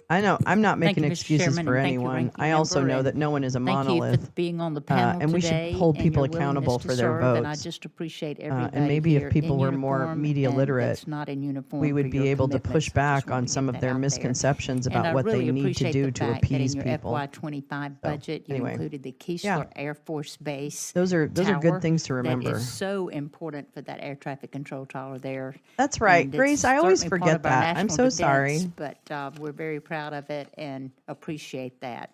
I know, I'm not making Mr. excuses Chairman, for and thank you, anyone. Ranking I also Member, know and that no one is a thank you monolith. for being on the panel And we should today hold and people your willingness accountable to for their serve, and I votes. just appreciate everybody And maybe here if people in were more uniform media and literate, that's not in uniform we for would be your able to commitments. push I just back wanted on to some get of that their out there. misconceptions And about I what really they need to appreciate do the to fact that appease in your people. FY25 budget, you anyway, included the Keesler yeah. Air Force Base Those are tower good things to that remember. is so important for that air traffic control tower there. That's right. And Grace, it's I always certainly part forget of our that. I'm national so defense, sorry. But we're very proud of it and appreciate that.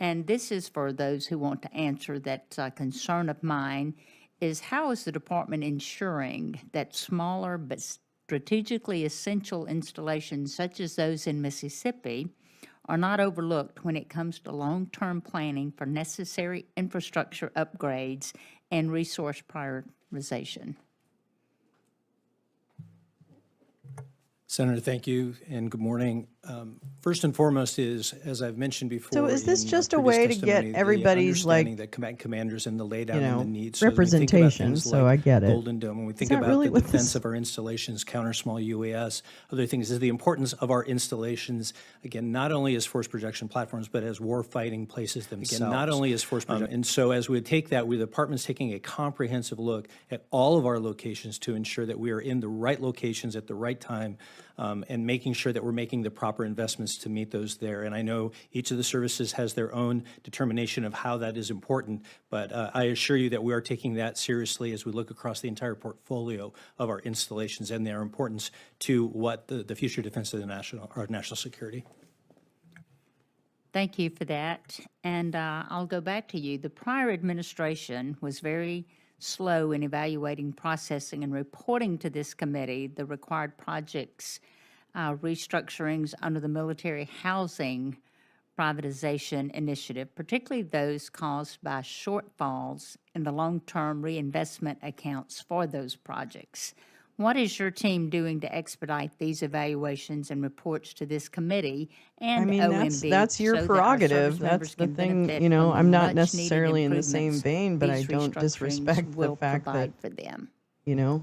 and this is for those who want to answer that concern of mine, is how is the department ensuring that smaller but strategically essential installations such as those in Mississippi are not overlooked when it comes to long-term planning for necessary infrastructure upgrades and resource prioritization? Senator, thank you, and good morning. First and foremost is, as I've mentioned before. So is this in just a previous way to get testimony, the everybody's, like, understanding that combat commanders and the laydown and the needs. So representation, things so like I get it. Golden Dome, when we think that about really the what defense this- of our installations, counter small UAS, other things, is the importance of our installations, again, not only as force projection platforms, but as war fighting places themselves. Again, not only as force projection. And so as we take that, the department's taking a comprehensive look at all of our locations to ensure that we are in the right locations at the right time, and making sure that we're making the proper investments to meet those there. And I know each of the services has their own determination of how that is important, but I assure you that we are taking that seriously as we look across the entire portfolio of our installations and their importance to what the future defense of our national security. Thank you for that. And I'll go back to you. The prior administration was very slow in evaluating, processing, and reporting to this committee the required projects restructurings under the military housing privatization initiative, particularly those caused by shortfalls in the long-term reinvestment accounts for those projects. What is your team doing to expedite these evaluations and reports to this committee and I mean, OMB? that's your so that our prerogative. service members That's the can thing, benefit you know, from the I'm not much-needed necessarily in the same improvements vein, but I these don't restructurings disrespect the will fact that, provide for them. you know,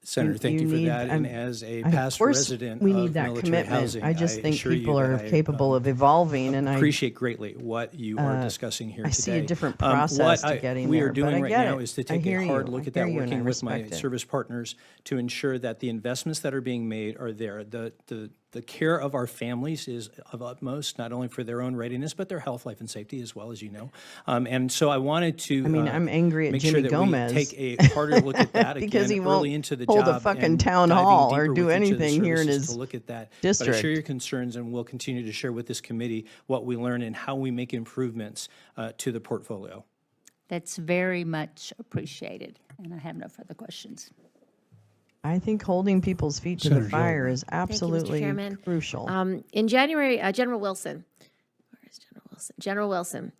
Senator, thank you for need- that. I'm- And as a of past course resident we need of that military commitment. housing, I just think assure you people that are I, capable of evolving, and I appreciate greatly what you are discussing here I today. see a different What process to getting we there, are but doing I right get now it. is to I take hear a hard you. look I at hear that, you, and I working with my respect it. service partners to ensure that the investments that are being made are there. The care of our families is of utmost, not only for their own readiness, but their health, life, and safety as well, as you know. And so I wanted to I mean, I'm angry at make Jimmy sure that Gomez we take a harder look at that because again he won't early into the hold job a fucking and town diving hall or deeper do with each of the anything here in services his to look at that. district. But I share your concerns, and we'll continue to share with this committee what we learn and how we make improvements to the portfolio. That's very much appreciated. And I have no further questions. I think holding people's feet to Senator the fire Gillibrand. is Thank you, Mr. absolutely Chairman. crucial. In January, General Wilson, where is General Wilson? General Wilson.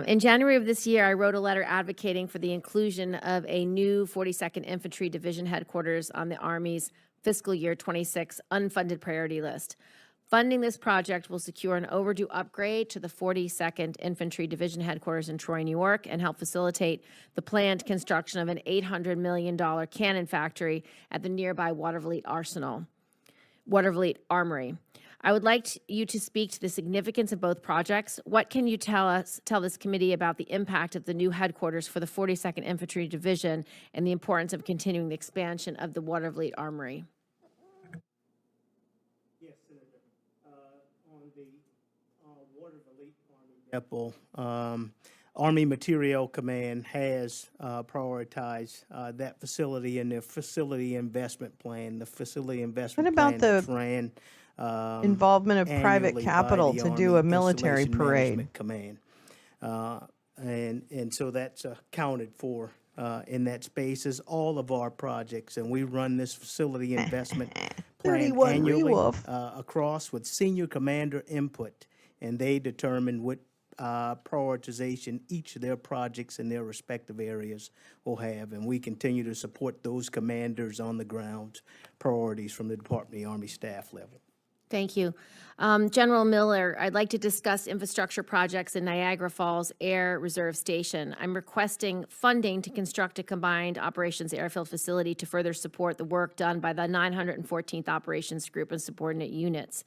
In January of this year, I wrote a letter advocating for the inclusion of a new 42nd Infantry Division headquarters on the Army's fiscal year 26 unfunded priority list. Funding this project will secure an overdue upgrade to the 42nd Infantry Division headquarters in Troy, New York, and help facilitate the planned construction of an $800 million cannon factory at the nearby Watervliet Armory. I would like you to speak to the significance of both projects. What can you tell this committee about the impact of the new headquarters for the 42nd Infantry Division and the importance of continuing the expansion of the Watervliet Armory? Yes, Senator. On the Watervliet Army Depot, Army Materiel Command has prioritized that facility in their facility investment plan. The facility investment What about plan that's the ran involvement of private annually capital by the to do Army a military Installation parade? Management Command. And so that's accounted for in that space as all of our projects. And we run this facility investment plan 31 annually Re-Wolf. across with senior commander input. And they determine what prioritization each of their projects in their respective areas will have. And we continue to support those commanders on the ground priorities from the Department of the Army staff level. Thank you. General Miller, I'd like to discuss infrastructure projects in Niagara Falls Air Reserve Station. I'm requesting funding to construct a combined operations airfield facility to further support the work done by the 914th Operations Group and subordinate units.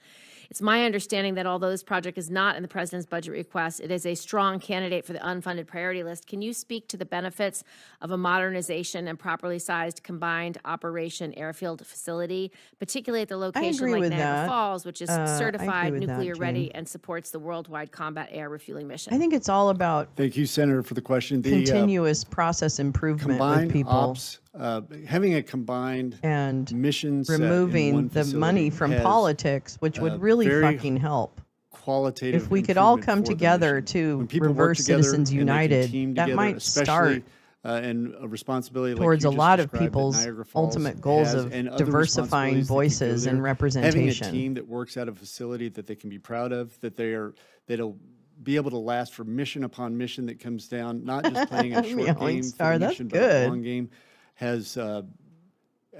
It's my understanding that although this project is not in the President's budget request, it is a strong candidate for the unfunded priority list. Can you speak to the benefits of a modernization and properly sized combined operation airfield facility, particularly at the location agree like with Niagara that. Falls, which is I agree certified with that, nuclear ready Jane. and supports the worldwide combat air refueling mission? I think it's all about Thank you, Senator, for the question. The continuous process improvement with combined people ops, having a combined and mission set in removing one the money facility from has, politics, which would really very fucking help. qualitative. If we could all improvement come for the together mission. to When people work reverse together Citizens and they can United, team that together, might especially, start and a responsibility like towards you a just lot of described that people's Niagara Falls ultimate goals has, of and other diversifying responsibilities that could go voices there. and representation. Having a team that works out of a facility that they can be proud of, that'll be able to last for mission upon mission that comes down, not just playing a short Meowing game Star, for the that's mission, but a good. long game, has a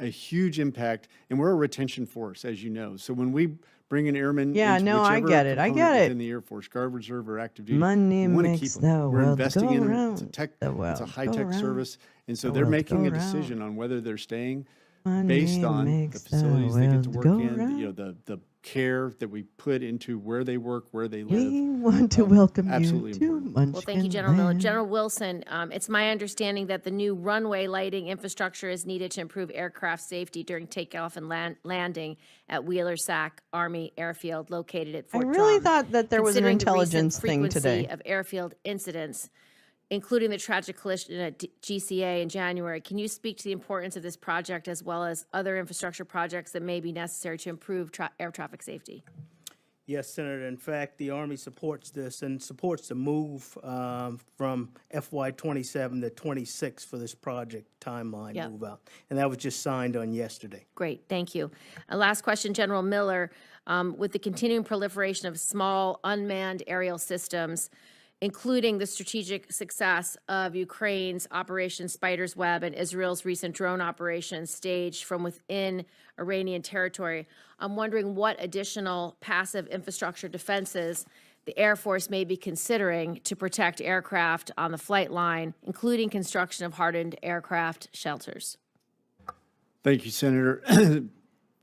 huge impact. And we're a retention force, as you know. So when we bring an airman Yeah, into no, I whichever get it. I component get it. within the Air Force, Guard Reserve or active duty, Money we want to keep makes them. the We're world investing go in them. round. It's a tech, The it's world a go high-tech round. service. And so The they're world making go a round. decision on whether they're staying Money based on the makes the facilities they get to world work go in, round. the care that we put into where they work, where they live. We want to welcome you absolutely to important. Munchkin Well, thank you, General Miller. Land. General Wilson, it's my understanding that the new runway lighting infrastructure is needed to improve aircraft safety during takeoff and landing at Wheeler-Sac Army Airfield located at I Fort really Drum. thought that there was an Considering the recent intelligence thing frequency today. of airfield incidents, including the tragic collision at GCA in January, can you speak to the importance of this project as well as other infrastructure projects that may be necessary to improve air traffic safety? Yes, Senator. In fact, the Army supports this and supports the move from FY 27 to 26 for this project timeline Yep. move out. And that was just signed on yesterday. Great, thank you. Last question, General Miller. With the continuing proliferation of small unmanned aerial systems, including the strategic success of Ukraine's Operation Spider's Web and Israel's recent drone operations staged from within Iranian territory, I'm wondering what additional passive infrastructure defenses the Air Force may be considering to protect aircraft on the flight line, including construction of hardened aircraft shelters. Thank you, Senator.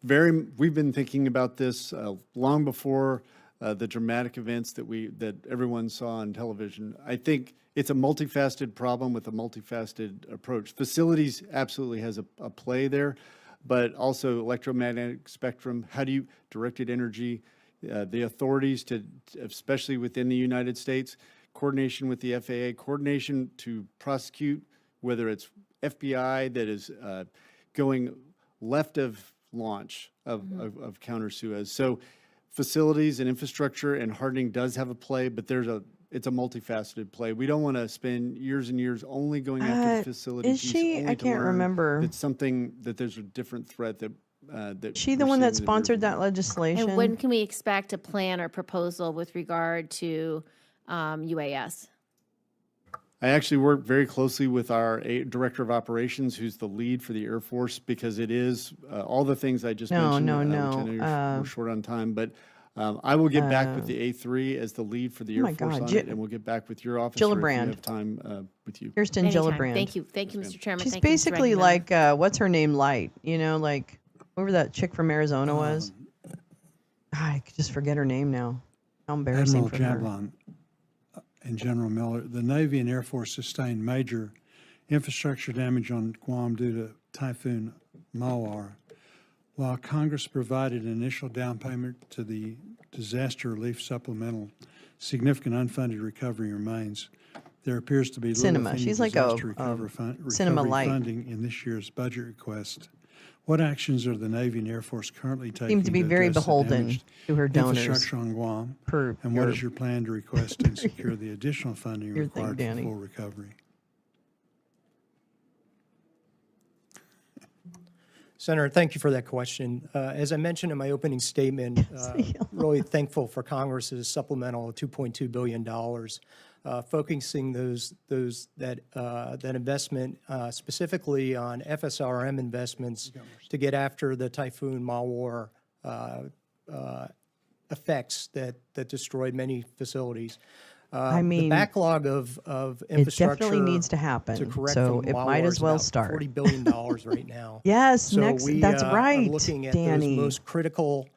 We've been thinking about this long before the dramatic events that everyone saw on television. I think it's a multifaceted problem with a multifaceted approach. Facilities absolutely has a play there, but also electromagnetic spectrum. How do you directed energy? The authorities to, especially within the United States, coordination with the FAA, coordination to prosecute, whether it's FBI that is going left of launch of counter Suez. So facilities and infrastructure and hardening does have a play, but it's a multifaceted play. We don't want to spend years and years only going after the facility Is piece, she? only I to can't learn remember. that there's a different threat that Is she the one that sponsored that legislation? And when can we expect a plan or proposal with regard to UAS? I actually work very closely with our Director of Operations, who's the lead for the Air Force, because it is all the things I just mentioned. Which I know we're short on time, but I will get back with the A3 as the lead for the Air Force on it, and we'll get back with your officer if we have time with you. Kirsten Anytime. Gillibrand. Thank you, Mr. Chairman. She's Thank you, Mr. basically Ranking Member. like what's her name, Light? You know, like whoever that chick from Arizona was. I could just forget her name now. How embarrassing Admiral for her. Jablon and General Miller, the Navy and Air Force sustained major infrastructure damage on Guam due to Typhoon Mawar. While Congress provided initial down payment to the disaster relief supplemental, significant unfunded recovery remains. There appears to be little Cinema. if any She's like disaster a recovery cinema light. funding in this year's budget request. What actions are the Navy and Air Force currently taking Seem to be very address the beholden damaged to her donors. infrastructure on Guam? Per And what your- is your plan to request and secure the additional funding your thing, required for Danny. full recovery? Senator, thank you for that question. As I mentioned in my opening statement, really thankful for Congress's supplemental $2.2 billion, focusing that investment specifically on FSRM investments to get after the Typhoon Mawar effects that destroyed many facilities. I mean, the backlog of it infrastructure definitely needs to happen. to correct So from it might Mawar as is well about start. $40 billion right now. Yes, So next. we, That's are right, looking at Danny. those most critical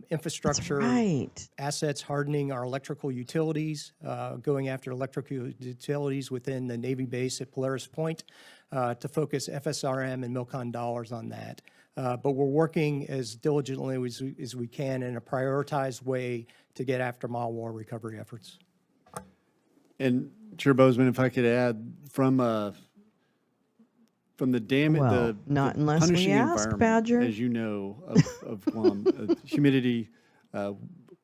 infrastructure right. assets, hardening our electrical utilities, going after electrical utilities within the Navy base at Polaris Point to focus FSRM and MILCON dollars on that. But we're working as diligently as we can in a prioritized way to get after Mawar recovery efforts. And Chair Bozeman, if I could add, from the Well, not unless we punishing ask, environment, Badger. as you know, of Guam, humidity,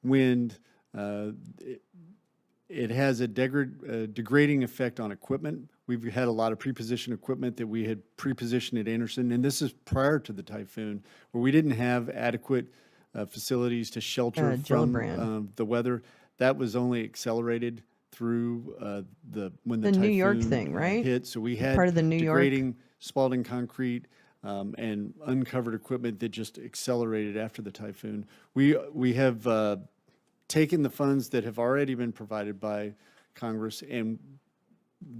wind, It has a degrading effect on equipment. We've had a lot of pre-positioned equipment that we had pre-positioned at Anderson, and this is prior to the typhoon, where we didn't have adequate facilities to shelter from the weather. That was only accelerated through when the New typhoon York thing, right? hit. So we had Part of the New York. degrading Spalding concrete and uncovered equipment that just accelerated after the typhoon. We have taken the funds that have already been provided by Congress and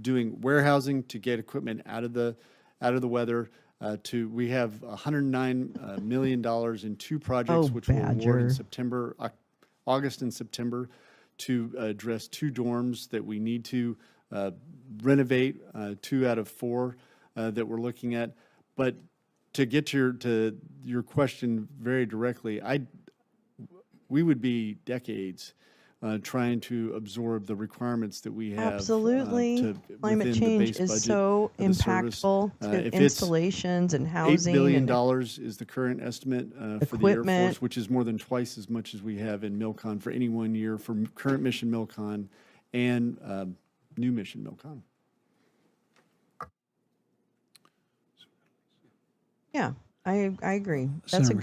doing warehousing to get equipment out of the weather. We have $109 million in two projects, which will award in September, August and September, to address two dorms that we need to renovate, 2 out of 4 that we're looking at. But to get to your question very directly, we would be decades trying to absorb the requirements that we have. Absolutely. Climate change is so impactful to installations and housing. $8 billion is the current estimate for the Air Force, which is more than twice as much as we have in MILCON for any 1 year for current mission MILCON and new mission MILCON. Yeah, I agree. That's a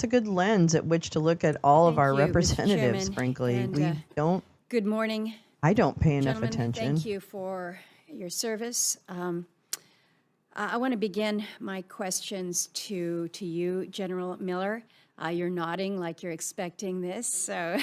good lens at which to look at all of our representatives. Frankly, we don't. Good morning. I don't pay enough Gentlemen, attention. Thank you for your service. I want to begin my questions to you, General Miller. You're nodding like you're expecting this, so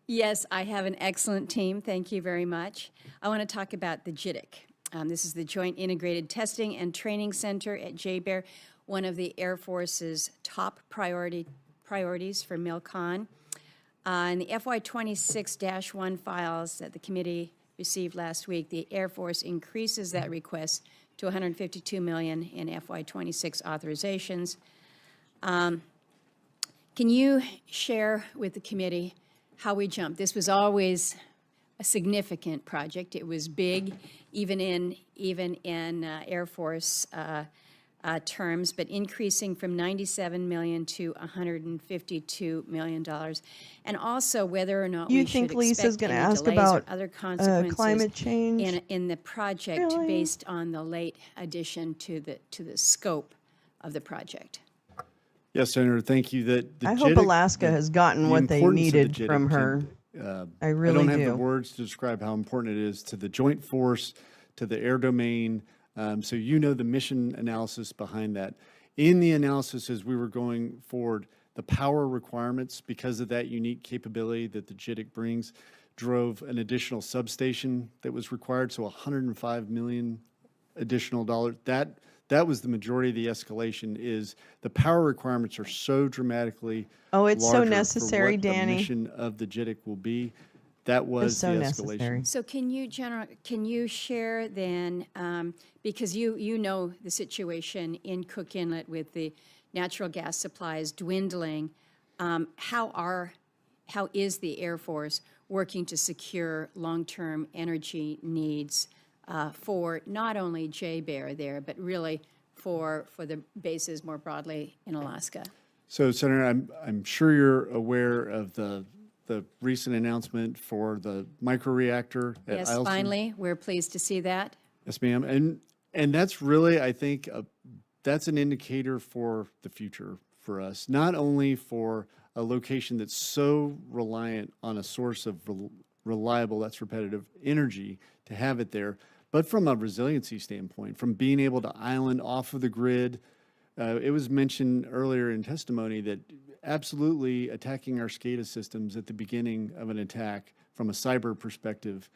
yes, I have an excellent team. Thank you very much. I want to talk about the JITC. This is the Joint Integrated Testing and Training Center at JBER, one of the Air Force's top priorities for MILCON. In the FY26-1 files that the committee received last week, the Air Force increases that request to $152 million in FY26 authorizations. Can you share with the committee how we jumped? This was always a significant project. It was big, even in Air Force terms, but increasing from $97 million to $152 million, and also whether or not You we think should Lisa's expect gonna any ask delays about or other consequences climate change? in the project Really? based on the late addition to the scope of the project. Yes, Senator, thank you. I hope Alaska has gotten what they needed from her. I really I don't have do. the words to describe how important it is to the Joint Force, to the air domain. So you know the mission analysis behind that. In the analysis as we were going forward, the power requirements, because of that unique capability that the JITC brings, drove an additional substation that was required, so $105 million additional dollars. That was the majority of the escalation. Is the power requirements are so dramatically it's so larger necessary, for what Danny. the mission of the JITC will be. That was so the necessary. escalation. So can you share then, because you know the situation in Cook Inlet with the natural gas supplies dwindling, how is the Air Force working to secure long-term energy needs for not only JBER there, but really for the bases more broadly in Alaska? So, Senator, I'm sure you're aware of the recent announcement for the microreactor at Yes, Eielson. finally, we're pleased to see that. Yes, ma'am. And that's really, I think, that's an indicator for the future for us, not only for a location that's so reliant on a source of reliable, that's repetitive, energy to have it there, but from a resiliency standpoint, from being able to island off of the grid. It was mentioned earlier in testimony that absolutely attacking our SCADA systems at the beginning of an attack from a cyber perspective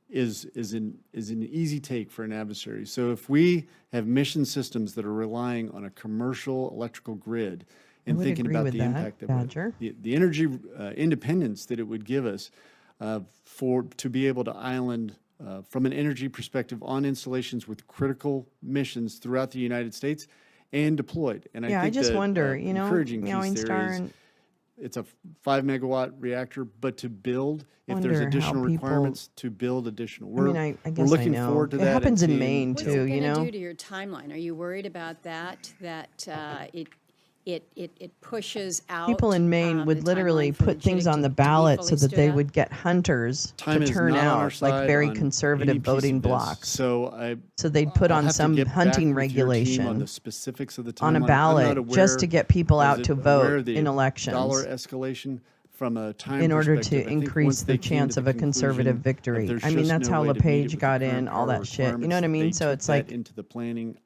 is an easy take for an adversary. So if we have mission systems that are relying on a commercial electrical grid and thinking about the impact that the energy independence that it would give us to be able to island from an energy perspective on installations with critical missions throughout the United States and deployed. And I think just the wonder, encouraging Meowing piece Star there is it's a 5 megawatt reactor, but to build, if there's additional requirements, to build additional. We're looking forward to that. It happens in Maine too, What's it going to do to your timeline? Are you worried about that it pushes out. People in Maine would the literally timeline for put the things JIDIC on the to be ballot fully so that stood they up. would get hunters Time to is turn not on our out like side very on conservative any piece voting of this, blocks. So they'd put I'll on have to some get back hunting with your team regulation on the specifics of the on a timeline. I'm not ballot just to aware- get people I out was to aware vote of the in dollar elections escalation from a time in order perspective. to I think increase once the they came to chance the of a conservative conclusion that victory. there's I mean, just that's no how way to meet it LePage with the got current in, all power that shit. You know what I requirements, mean? they So took it's that like into the planning.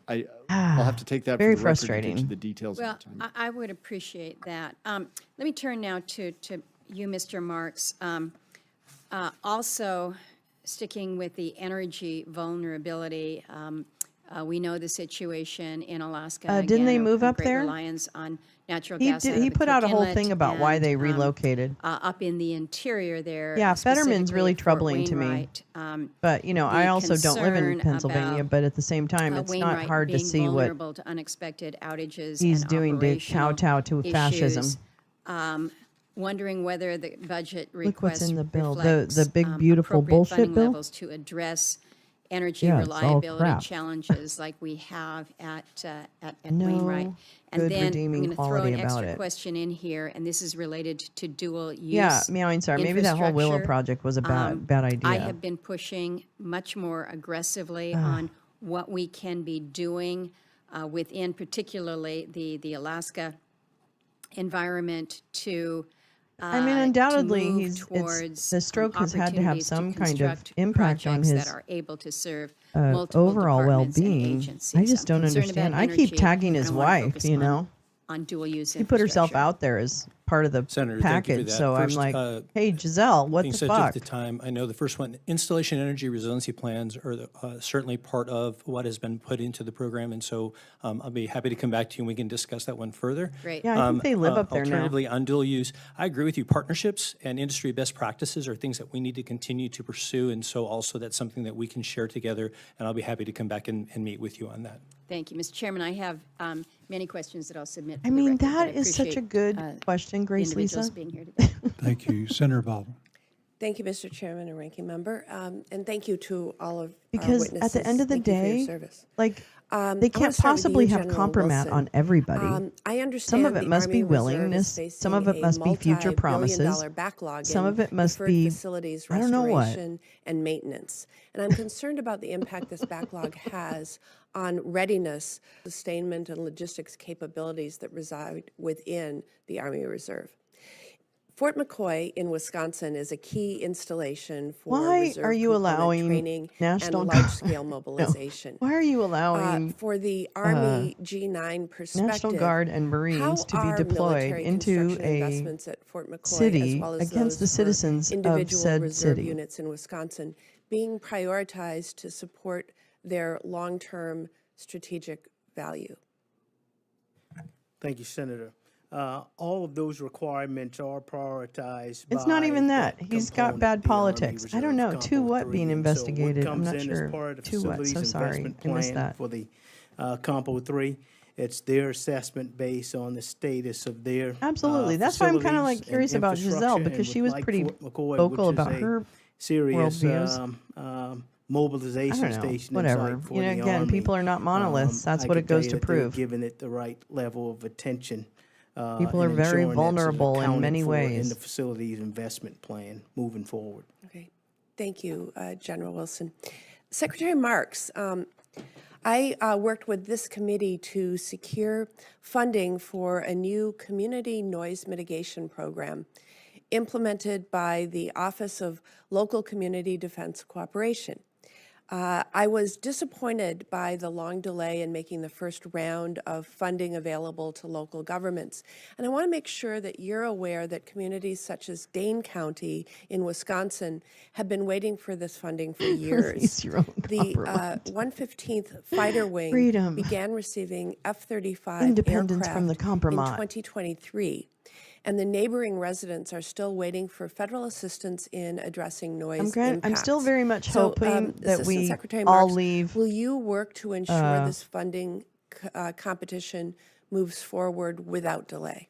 I'll have to take that very for the record and get frustrating. you the details Well, of the time. I would appreciate that. Let me turn now to you, Mr. Marks. Also, sticking with the energy vulnerability, we know the situation in Alaska. Didn't they again, move of up great there? reliance on natural gas. out of He the put out a Cook whole Inlet thing about why they and, relocated. up in the interior there. Yeah, Fetterman's specifically really at Fort troubling to me. Wainwright. But, you know, The I also don't live in concern Pennsylvania, about, but at the same time, it's not Wainwright hard to being see what vulnerable to unexpected outages he's and doing to operational kowtow to issues. fascism. Wondering whether the budget Look what's request in the bill. reflects The big, beautiful appropriate bullshit funding bill? levels to address energy Yeah, it's all reliability crap. challenges like we have at No Wainwright. And good then I'm redeeming going to throw quality an about extra it. question in here, and this is related to dual use. Yeah, meowing star. Maybe that whole Willow infrastructure. project was a bad idea. I have been pushing much more aggressively on what we can be doing within particularly the Alaska environment to I mean, undoubtedly, to move the towards stroke has had to have opportunities some to kind of construct impact on projects his that are able to serve multiple overall departments and well-being. agencies. I just I'm don't concerned understand. about I keep energy, tagging and his I wanna wife, focus you know. on dual use She put herself infrastructure. out there as part of the Senator, thank you for package. that. So I'm First, like, hey, Giselle, what being the sensitive fuck? to time, I know the first one, installation energy resiliency plans are certainly part of what has been put into the program, and so I'll be happy to come back to you and we can discuss that one further. Great. Yeah, I think they live up there now. Alternatively, on dual use, I agree with you. Partnerships and industry best practices are things that we need to continue to pursue, and so also that's something that we can share together, and I'll be happy to come back and meet with you on that. Thank you, Mr. Chairman. I have many questions that I'll submit. I for the mean, record, but that I is such a appreciate, good question, Grace individuals Lisa. being here today. Thank you. Senator Baldwin. Thank you, Mr. Chairman and Ranking Member, and thank you to all of our Because witnesses. at the end of the Thank you for your day, service. like, I they wanna can't start with possibly you, have General compromise Wilson. on everybody. I understand Some of it the must be Army Reserve is willingness. facing Some of it a must be future promises. multi-billion-dollar backlog Some in of it must deferred be, facilities I don't know what. restoration and maintenance. And I'm concerned about the impact this backlog has on readiness, sustainment, and logistics capabilities that reside within the Army Reserve. Fort McCoy in Wisconsin is a key installation for Why reserve are you component allowing training National and Guard- large-scale No. mobilization. Why are you allowing For the Army G9 perspective, National Guard and Marines to be how are deployed military into construction a investments at Fort McCoy, city as well as against the those for citizens of individual said reserve city? units in Wisconsin being prioritized to support their long-term strategic value? Thank you, Senator. All of those requirements are prioritized. It's not by even that. that He's got component, bad the Army politics. I don't know. Reserve To Compo what 3. being And so what investigated? I'm comes not in sure. as part of the To what? facilities So sorry. investment I missed plan that. for the Compo 3. It's their assessment based on the status of their Absolutely. That's why I'm kind of like facilities and curious about Giselle, infrastructure, because and she with was like pretty Fort McCoy, vocal which is about a her serious worldviews. mobilization I don't know. station Whatever. site for You know, the again, Army. people are not monoliths. That's I what can it goes tell to you that they're prove. giving it the right level of attention. People are and very ensuring that's vulnerable in accounted many for ways. in the facilities investment plan moving forward. Okay, thank you, General Wilson. Secretary Marks, I worked with this committee to secure funding for a new community noise mitigation program implemented by the Office of Local Community Defense Cooperation. I was disappointed by the long delay in making the first round of funding available to local governments. And I want to make sure that you're aware that communities such as Dane County in Wisconsin have been waiting for this funding for years. The 115th Fighter Wing Freedom. began receiving F-35 Independence aircraft from the in compromise. 2023. And the neighboring residents are still waiting for federal assistance in addressing noise I'm still impacts. very much So, hoping that Assistant we Secretary all Marks, leave. will you work to ensure this funding competition moves forward without delay?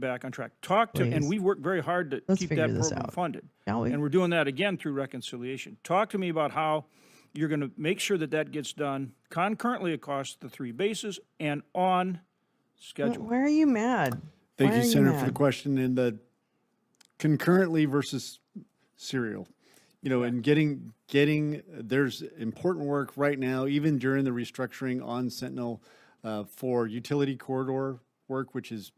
back on track. Talk to, and Please. we've worked very hard to Let's keep figure that this program out. funded. Shall we? And we're doing that again through reconciliation. Talk to me about how you're going to make sure that that gets done concurrently across the 3 bases and on schedule. Why are you mad? Thank Why you, are Senator, for the mad? question. In the concurrently versus serial, and getting there's important work right now, even during the restructuring on Sentinel, for utility corridor work, which is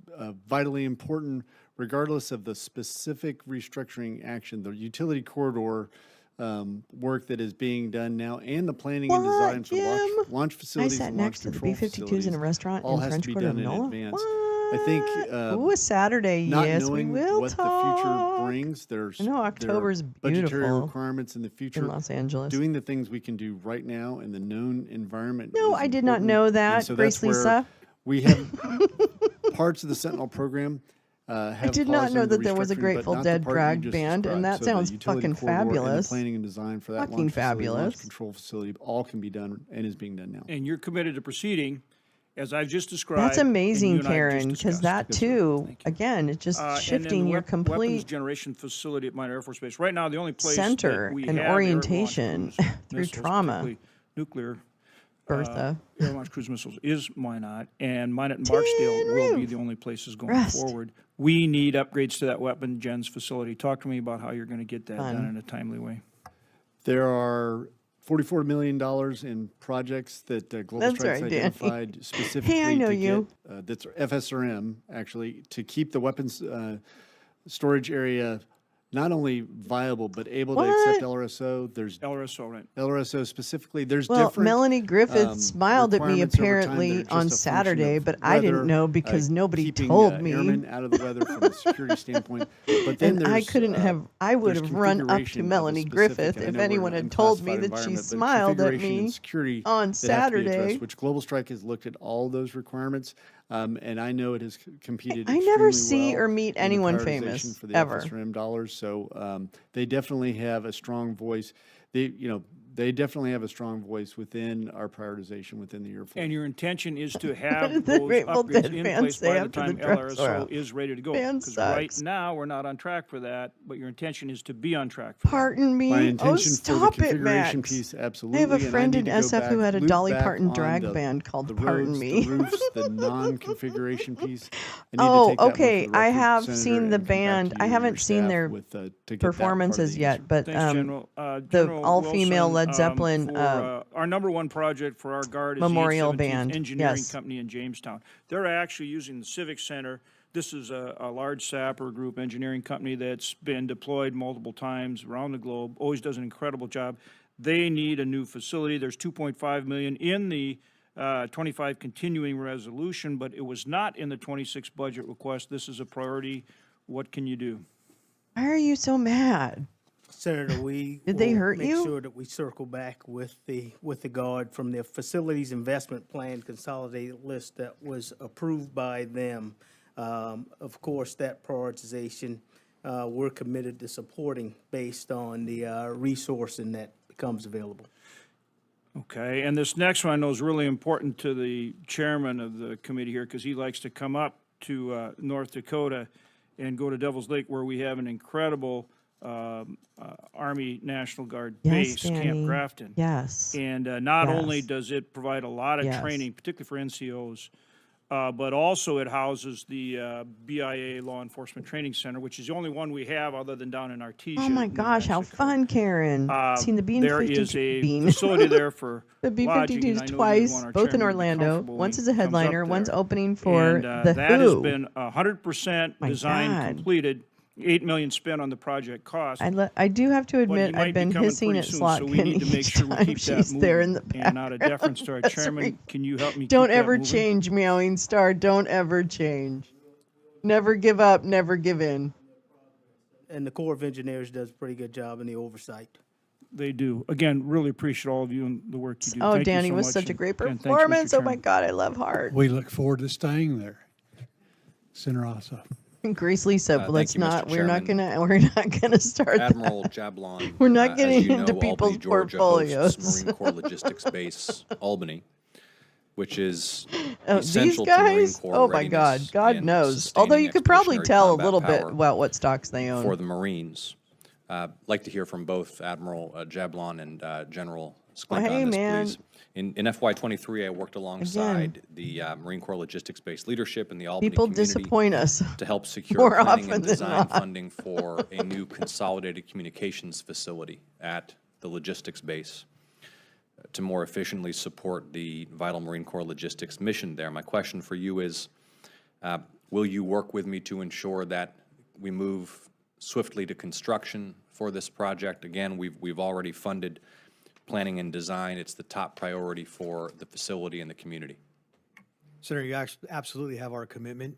vitally important regardless of the specific restructuring action. The utility corridor work that is being done now and the planning and design for launch I facilities sat and launch next to the control B-52s facilities in a restaurant all in has French to be Quarter of done in NOLA. advance. I think Ooh, a Saturday, not yes, we knowing will what talk. the future brings, there's I know October's budgetary beautiful requirements in the future. in Los Angeles. Doing the things we can do right now in the known environment. No, is I did not important. know And that, so Grace that's where Lisa. we have parts of the Sentinel program. I Have did not paused know under that there was a restructuring, but Grateful not the Dead part you drag just band, and described. that So sounds the utility fucking corridor and the fabulous. planning and design for that Fucking launch facility, launch fabulous. control facility, all can be done and is being done now. And you're committed to proceeding, as I've just described. That's and you amazing, and I have Karen, just because discussed. that too, again, it's just And then shifting the your weapons complete generation facility at Minot Air Force Base. Right now, the only place center that we and have air-launched orientation cruise through missiles, trauma. particularly nuclear Bertha. air-launched cruise missiles, is Minot, and Minot and Barksdale will be the only places going forward. We need upgrades to that weapon gens facility. Talk to me about how you're going to get that done in a timely way. There are $44 million in projects that Global That's Strikes right, Danny. identified specifically Hey, I know to you. get, that's FSRM, actually, to keep the weapons storage area not only viable, but able to accept LRSO. There's LRSO, right? LRSO specifically. There's Well, different Melanie Griffith smiled at me requirements over time that are apparently just on a function Saturday, of but I didn't weather, know because nobody keeping, told me. airmen out of the weather from a security standpoint. But then And I there's, couldn't have, I would there's have run up configuration to of a Melanie specific- Griffith and I if know we're anyone in an had told me unclassified that she environment, but smiled at configuration and me security on that have to be addressed, Saturday. which Global Strike has looked at all those requirements, and I know it has competed I never extremely see well or meet in the anyone prioritization famous, for the ever. FSRM dollars. So they definitely have a strong voice. They definitely have a strong voice within our prioritization within the Air Force. And your intention is to did have the those Grateful upgrades Dead in band place say by the after time the dress LRSO were out? is ready to go. Band Because right sucks. now, we're not on track for that, but your intention is to be on track for Pardon me. My Oh, intention for the stop it, configuration Max. piece, I absolutely. have a and I friend need in to go SF who back, had a loop Dolly back Parton on drag the- band called the Pardon roads, Me. the roofs, the non-configuration piece. I need to Oh, take that one for okay. the I record, have Senator, seen the and come back to band. you I and your haven't seen staff their with, to get that part of the performances yet, answer. but Thanks, General. the General all-female Wilson, Led Zeppelin for, our number one project for our Guard is Memorial the 817th Band, Engineering yes. Company in Jamestown. They're actually using the Civic Center. This is a large sapper group engineering company that's been deployed multiple times around the globe, always does an incredible job. They need a new facility. There's $2.5 million in the 25 continuing resolution, but it was not in the 26 budget request. This is a priority. What can you do? Why are you so mad? Senator, we Did they will hurt make you? sure that we circle back with the Guard from their facilities investment plan consolidated list that was approved by them. Of course, that prioritization we're committed to supporting based on the resourcing that becomes available. Okay, and this next one I know is really important to the chairman of the committee here because he likes to come up to North Dakota and go to Devil's Lake where we have an incredible Army National Guard Yes, base, Danny. Camp Grafton. Yes. And not Yes. only does it provide a lot of Yes. training, particularly for NCOs, but also it houses the BIA Law Enforcement Training Center, which is the only one we have other than down in Artesia. Oh my gosh, how fun, Karen. Seen the There is a facility there for the lodging, B-52s and I know twice, you want our both in chairman to be Orlando. comfortable Once when as a he comes up headliner, one's there. opening for And, the that has Who. been 100% My design God. completed, $8 million spent on the project cost. I do have to But admit, he might I've been be coming hissing pretty at soon, Slot so we Penny need to make each sure we time keep that she's there in the moving. background. And out of deference to our That's chairman, right. can you help me Don't keep that ever moving? change, Meowing Star. Don't ever change. Never give up, never give in. And the Corps of Engineers does a pretty good job in the oversight. They do. Again, really appreciate all of you and the work you do. Oh, Thank you Danny so was much, such a and great again, thanks, Mr. performance. Oh my Chairman. God, I love Hart. We look forward to staying there. Senator Ossoff. Grace Lisa, Thank let's you, Mr. not. We're Chairman. not gonna start. Admiral that. Jablon. We're not as getting you know, into people's Albany, Georgia portfolios. hosts Marine Corps Logistics Base Albany, which is These essential to Marine guys? Corps Oh my God, readiness God and knows. Although sustaining you could probably expeditionary tell a combat little bit power about what stocks they own. for the Marines. Like to hear from both Admiral Jablon and General Sklink Hey, on this, man. please. In FY23, I worked alongside the Marine Corps Logistics Base leadership in the Albany People community disappoint us to help secure more planning often and than design not. funding for a new consolidated communications facility at the logistics base. to more efficiently support the vital Marine Corps logistics mission there. My question for you is, will you work with me to ensure that we move swiftly to construction for this project? Again, we've already funded planning and design. It's the top priority for the facility and the community. Senator, you absolutely have our commitment.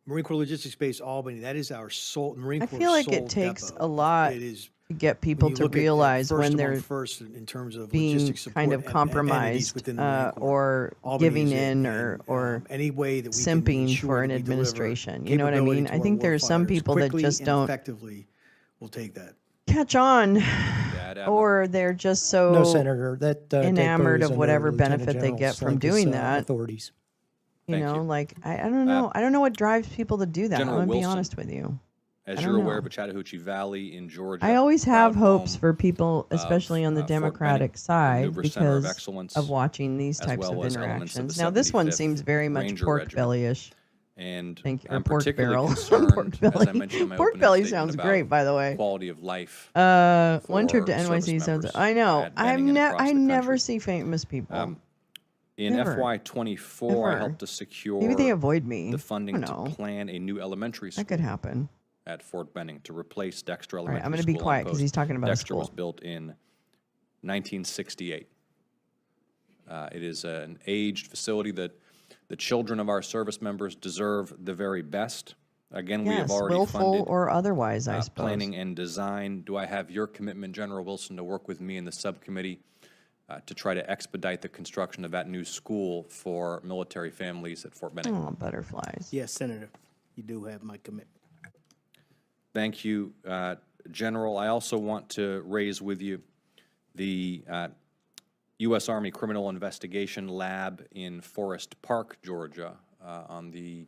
Marine Corps Logistics Base Albany, that is our sole, Marine I Corps feel like sole it takes depot. a lot It is, to get when people you to look at realize first when among they're first in terms of being logistics support kind of entities compromised within the Marine Corps. or Albany giving is it, in and, or any way that we can simping ensure for an that we deliver administration. You know what I capability mean? to I our think there are some warfighters people that quickly just and don't effectively will take that. catch on, or they're just so No, Senator, that enamored goes of whatever under Lieutenant benefit they General get from Slank's, doing that. authorities. You Thank know, you. like I don't know. I don't know what drives people to do that. General I'm gonna be Wilson, honest with you. As I you're don't aware, know. but Chattahoochee Valley in Georgia, I always have proud hopes home for people, of, especially on the Fort Benning, Democratic the side, Maneuver Center of because Excellence, of watching these as types well of as elements of interactions. the Now, this one 75th seems very much Ranger pork Regiment. belly-ish. And Thank you. Or I'm pork particularly barrel. concerned, Pork as I belly. mentioned in my Pork opening belly statement, sounds about great, by the way. quality of life. One trip to for service NYC sounds. members I know. at Benning and across I the never country. see famous people. In Never. FY24, I Ever. helped to secure Maybe they avoid me. the funding I to don't know. plan a new elementary school That could happen. at Fort Benning to replace Dexter right, Elementary I'm gonna be School on quiet 'cause post. he's talking about a Dexter was school. built in 1968. It is an aged facility that the children of our service members deserve the very best. Again, we have Yes, already willful funded or otherwise, I suppose. planning and design. Do I have your commitment, General Wilson, to work with me in the subcommittee to try to expedite the construction of that new school for military families at Fort Benning? Oh, butterflies. Yes, Senator, you do have my commitment. Thank you, General. I also want to raise with you the U.S. Army Criminal Investigation Lab in Forest Park, Georgia, on the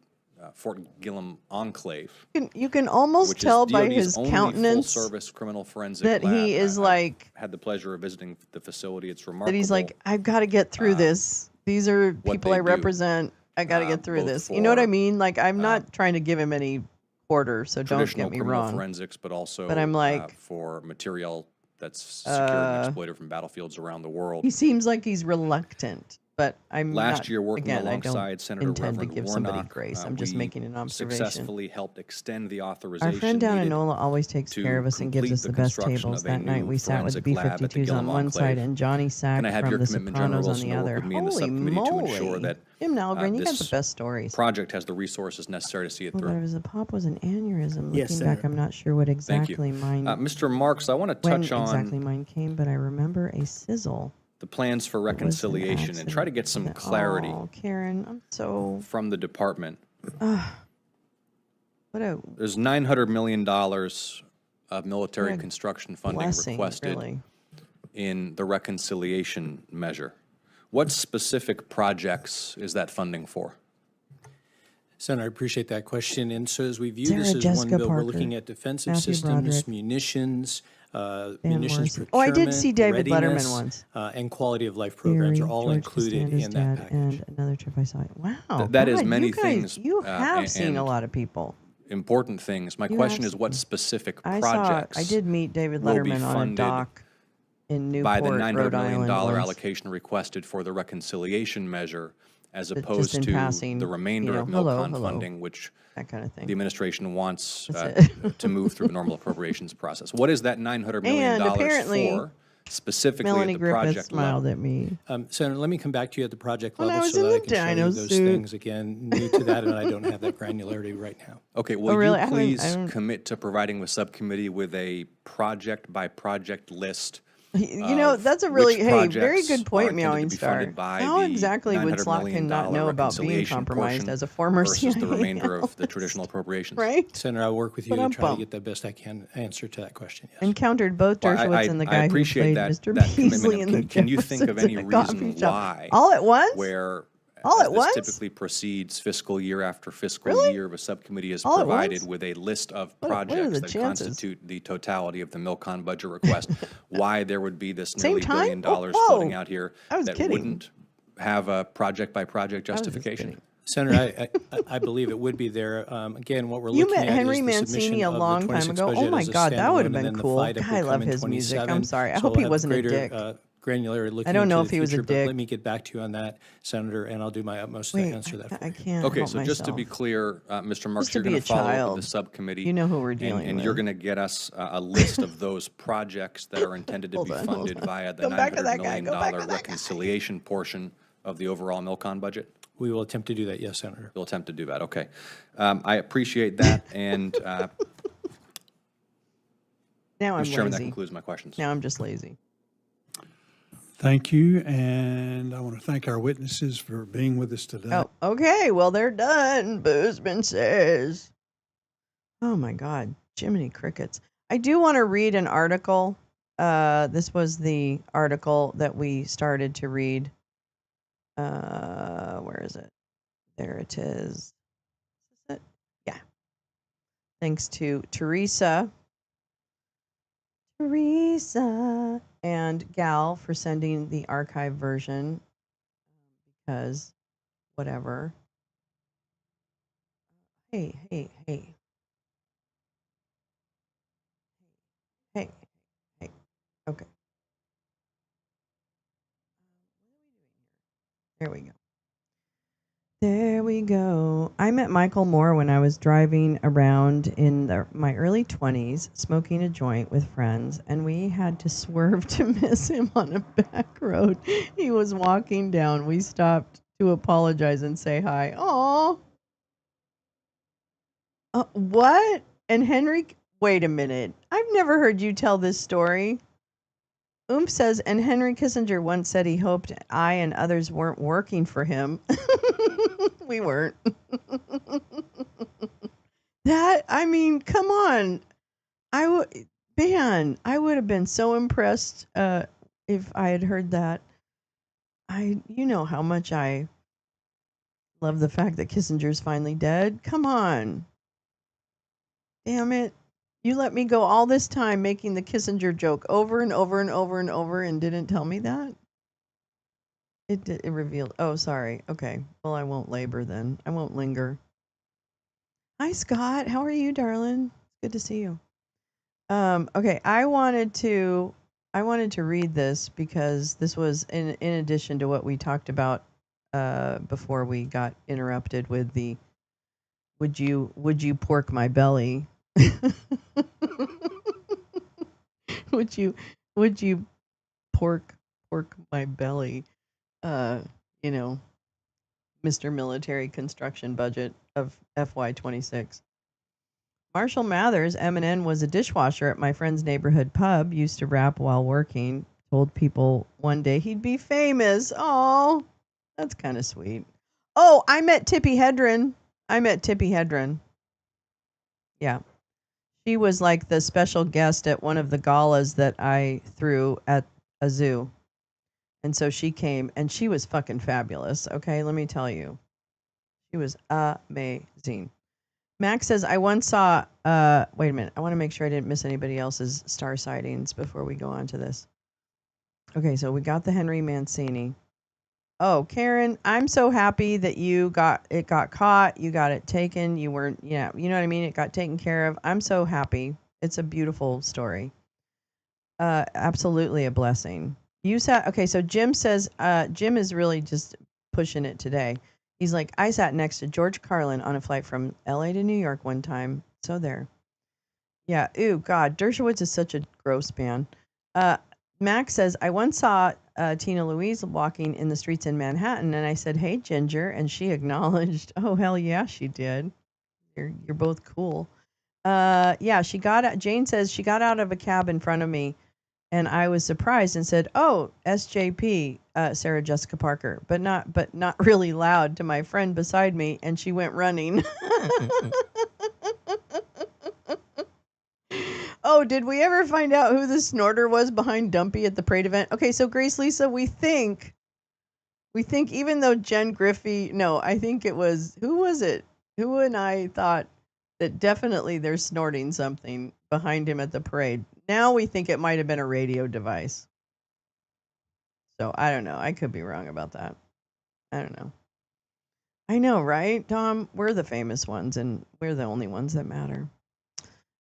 Fort Gillem Enclave. You can almost which is tell by DoD's his only countenance full-service criminal forensic that lab. he is I like, had the pleasure of visiting the facility. It's remarkable. that he's like, I've got to get through this. These are what people they I do, represent. I got to get through both this. You know what I for, mean? Like, I'm not trying to give him any order, so don't traditional get me criminal wrong. forensics, but also But I'm like, for material that's secured and exploited from battlefields around the world. he seems like he's reluctant, but I'm Last not, year, working again, alongside I don't Senator intend Reverend to give Warnock, somebody grace. I'm just we making an observation. successfully helped extend the authorization Our friend down in needed NOLA always takes to care of us and gives complete us the the best construction tables. of a That night new we sat with the forensic lab at the B-52s on Gillem one side Enclave. and Johnny Sack Can I have from your the commitment, General Sopranos on Wilson, the to work other. with me in the Holy subcommittee to ensure moly. that Jim Nalgren, you got the this best stories. project has the resources necessary to see it Well, through? but it was a pop was an aneurysm. Yes, Looking back, Senator. I'm not sure what Thank you. exactly mine, Mr. Marks, I want to when touch on exactly mine came, but I remember a sizzle. the plans for It was an reconciliation and try to get some accident. clarity Oh, Karen, I'm so. from the department. What a There's $900 million of military What a construction funding blessing, requested really. in the reconciliation measure. What specific projects is that funding for? Senator, I appreciate that question. And so as we view Sarah this as Jessica one bill, Parker, we're looking at defensive Matthew systems, Broderick, munitions, Van munitions Morrison. procurement, Oh, I did see David readiness, Letterman once. and quality of life programs Theory, are all George included Costanza's in that dad, package. And another trip I saw. Wow. That is God, many you guys, things, You have seen and a lot of people. Important things. My You question have is what seen- specific I projects I did meet David will be Letterman on a funded dock in Newport, by the $900 Rhode million Island once. allocation requested for the reconciliation measure as Just opposed in to passing, the remainder you know, of hello, MILCON hello, funding, which that kind of thing. the administration wants That's to move through the normal appropriations process. What is that $900 million And apparently, for, specifically Melanie at the Griffith project smiled level? at me. Senator, let me come back to you at the project When I level was so in that I the can show you dino those suit. things again. New to that, and I don't have that granularity right now. Okay, will really? I you don't- please I don't- commit to providing the subcommittee with a project-by-project list? You know, of that's a really, which hey, very projects good are point, intended to Meowing be Star. funded by How the exactly would $900 Slot million not know about being reconciliation compromised portion as a former versus the CIA remainder of the analyst? traditional appropriations? Right? Senator, I'll work with you to Ba-dum-bum. try to get the best I can answer to that question. Yes. Encountered both Well, Dershowitz and the guy who appreciate played that, Mr. that Beasley commitment. in the Can you think of Jeffersons any in a coffee reason shop. why? All at once? Where, All as at this once? typically proceeds fiscal year after fiscal Really? year, the subcommittee is All at provided once? with a list of What are the projects that chances? constitute the totality of the MILCON budget request, why there would be this Same nearly $1 time? billion Oh, whoa. floating out here I was that kidding. wouldn't have a project-by-project I was just justification. kidding. Senator, I believe it would be there. Again, what we're You looking met at Henry is the Mancini submission a of the long time 26 ago. Oh budget my as a God, that would have standalone, and been then the cool. FIDIP God, will I come love in his music. 27. I'm sorry. I So hope we'll he have wasn't a greater, dick. granularity looking I don't know into if the he was a future, but dick. let me get back to you on that, Senator, and I'll do my utmost to Wait, answer that for I you. can't Okay, help so just to be myself. clear, Mr. Marks, Just to you're be going a to follow up with child. the subcommittee. You know who we're dealing and with. you're going to get us a list of those projects that are intended to be funded via the $900 million reconciliation portion of the overall Milcon budget? We will attempt to do that, yes, Senator. You'll attempt to do that, okay. I appreciate that, and Now I'm Mr. Chairman, that lazy. concludes my questions. Now I'm just lazy. Thank you, and I want to thank our witnesses for being with us today. Oh, okay. Well, they're done, Boozman says. Oh, my God. Jiminy crickets. I do want to read an article. This was the article that we started to read. Where is it? There it is. Is it? Yeah. Thanks to Teresa and Gal for sending the archive version, because whatever. Hey. Okay. There we go. There we go. I met Michael Moore when I was driving around in my early 20s, smoking a joint with friends, and we had to swerve to miss him on a back road. He was walking down. We stopped to apologize and say hi. Aw. What? And Henry, wait a minute. I've never heard you tell this story. Oomph says, and Henry Kissinger once said he hoped I and others weren't working for him. We weren't. I mean, come on. I would have been so impressed if I had heard that. You know how much I love the fact that Kissinger's finally dead. Come on. Damn it. You let me go all this time making the Kissinger joke over and over and over and over and didn't tell me that? It revealed. Oh, sorry. Okay. Well, I won't labor then. I won't linger. Hi, Scott. How are you, darling? Good to see you. Okay. I wanted to read this because this was in addition to what we talked about before we got interrupted with the would you pork my belly? would you pork my belly? Mr. Military Construction Budget of FY26. Marshall Mathers, M&N, was a dishwasher at my friend's neighborhood pub, used to rap while working, told people one day he'd be famous. Oh, that's kind of sweet. Oh, I met Tippi Hedren. Yeah. She was like the special guest at one of the galas that I threw at a zoo. And so she came, and she was fucking fabulous. Okay, let me tell you. She was amazing. Max says, I once saw, wait a minute. I want to make sure I didn't miss anybody else's star sightings before we go on to this. Okay, so we got the Henry Mancini. Oh, Karen, I'm so happy that it got caught. You got it taken. You weren't, you know what I mean? It got taken care of. I'm so happy. It's a beautiful story. Absolutely a blessing. Okay, so Jim says, Jim is really just pushing it today. He's like, I sat next to George Carlin on a flight from LA to New York one time. So there. Yeah, ooh, God, Dershowitz is such a gross man. Max says, I once saw Tina Louise walking in the streets in Manhattan, and I said, hey, Ginger, and she acknowledged, oh, hell yeah, she did. You're both cool. Yeah, Jane says she got out of a cab in front of me, and I was surprised and said, oh, SJP, Sarah Jessica Parker, but not really loud to my friend beside me, and she went running. Oh, did we ever find out who the snorter was behind Dumpy at the parade event? Okay, so Grace Lisa, we think even though Jen Griffey, no, I think it was, who was it? Who and I thought that definitely they're snorting something behind him at the parade. Now we think it might have been a radio device. So I don't know. I could be wrong about that. I don't know. I know, right, Tom? We're the famous ones, and we're the only ones that matter.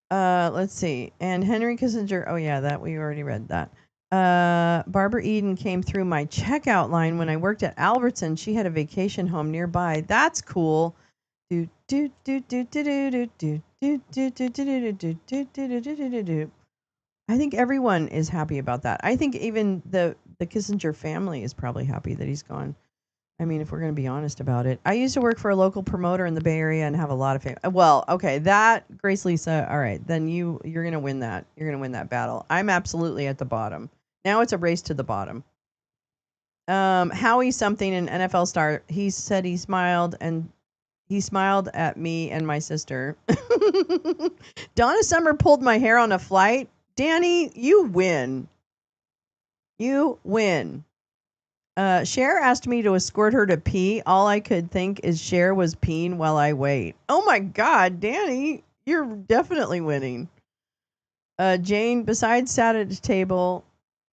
Let's see. And Henry Kissinger. Oh, yeah, that we already read that. Barbara Eden came through my checkout line when I worked at Albertson. She had a vacation home nearby. That's cool. Do do do do do do do do do do do do do do do do do do. I think everyone is happy about that. I think even the Kissinger family is probably happy that he's gone. I mean, if we're going to be honest about it. I used to work for a local promoter in the Bay Area and have a lot of fame. Well, okay, that Grace Lisa, all right, then you're going to win that. You're going to win that battle. I'm absolutely at the bottom. Now it's a race to the bottom. Howie something, an NFL star, he said he smiled at me and my sister. Donna Summer pulled my hair on a flight. Danny, you win. You win. Cher asked me to escort her to pee. All I could think is Cher was peeing while I wait. Oh my God, Danny, you're definitely winning. Jane, besides, sat at a table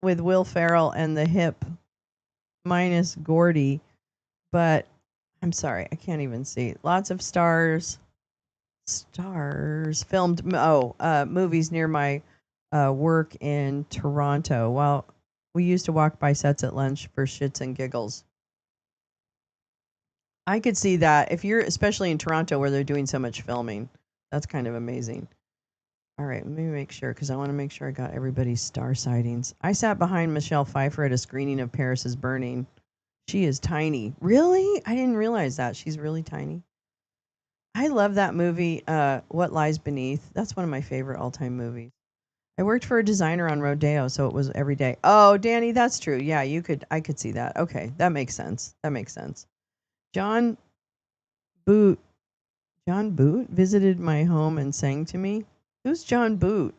with Will Ferrell and the hip minus Gordy, but I'm sorry, I can't even see. Lots of stars filmed movies near my work in Toronto. Well, we used to walk by sets at lunch for shits and giggles. I could see that if you're especially in Toronto where they're doing so much filming. That's kind of amazing. All right, let me make sure because I want to make sure I got everybody's star sightings. I sat behind Michelle Pfeiffer at a screening of Paris is Burning. She is tiny. Really? I didn't realize that. She's really tiny. I love that movie, What Lies Beneath. That's one of my favorite all-time movies. I worked for a designer on Rodeo, so it was every day. Oh, Danny, that's true. Yeah, I could see that. Okay, that makes sense. John Boot visited my home and sang to me. Who's John Boot?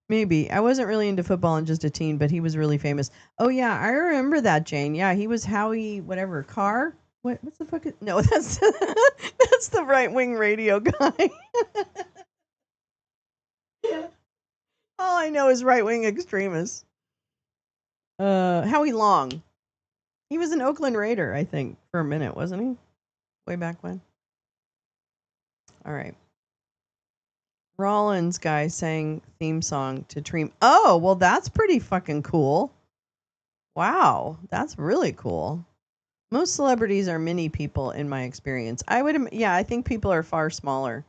Maybe. I wasn't really into football and just a teen, but he was really famous. Oh yeah, I remember that, Jane. Yeah, he was Howie whatever Carr. What's the fuck? No, that's that's the right wing radio guy. All I know is right wing extremists. Howie Long. He was an Oakland Raider, I think, for a minute, wasn't he? Way back when. All right. Rollins guy sang theme song to Dream. Oh, well, that's pretty fucking cool. Wow, that's really cool. Most celebrities are mini people in my experience. I think people are far smaller.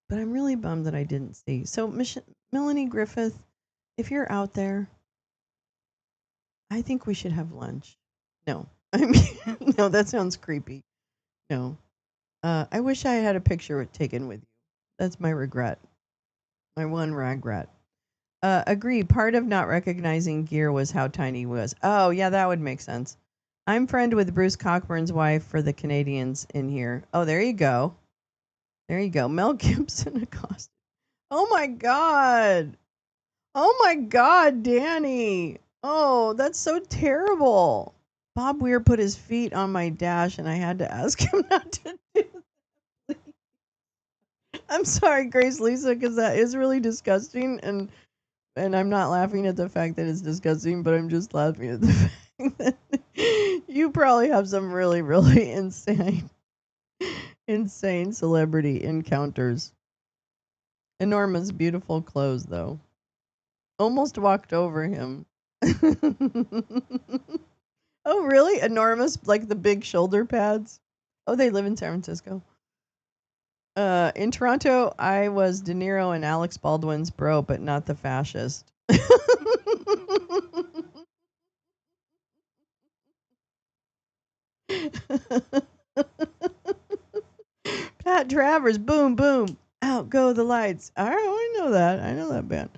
But I'm really bummed that I didn't see. So, Melanie Griffith, if you're out there, I think we should have lunch. No, I mean, no, that sounds creepy. No, I wish I had a picture taken with you. That's my regret. My one regret. Agree. Part of not recognizing Gear was how tiny he was. Oh, yeah, that would make sense. I'm friend with Bruce Cockburn's wife for the Canadians in here. Oh, there you go. There you go. Mel Gibson accosted. Oh my God. Oh my God, Danny. Oh, that's so terrible. Bob Weir put his feet on my dash and I had to ask him not to do that. I'm sorry, Grace Lisa, because that is really disgusting and I'm not laughing at the fact that it's disgusting, but I'm just laughing at the fact that you probably have some really, really insane celebrity encounters. Enormous, beautiful clothes, though. Almost walked over him. Oh, really? Enormous, like the big shoulder pads? Oh, they live in San Francisco. In Toronto, I was De Niro and Alex Baldwin's bro, but not the fascist. Pat Travers, boom, boom. Out go the lights. I know that. I know that band.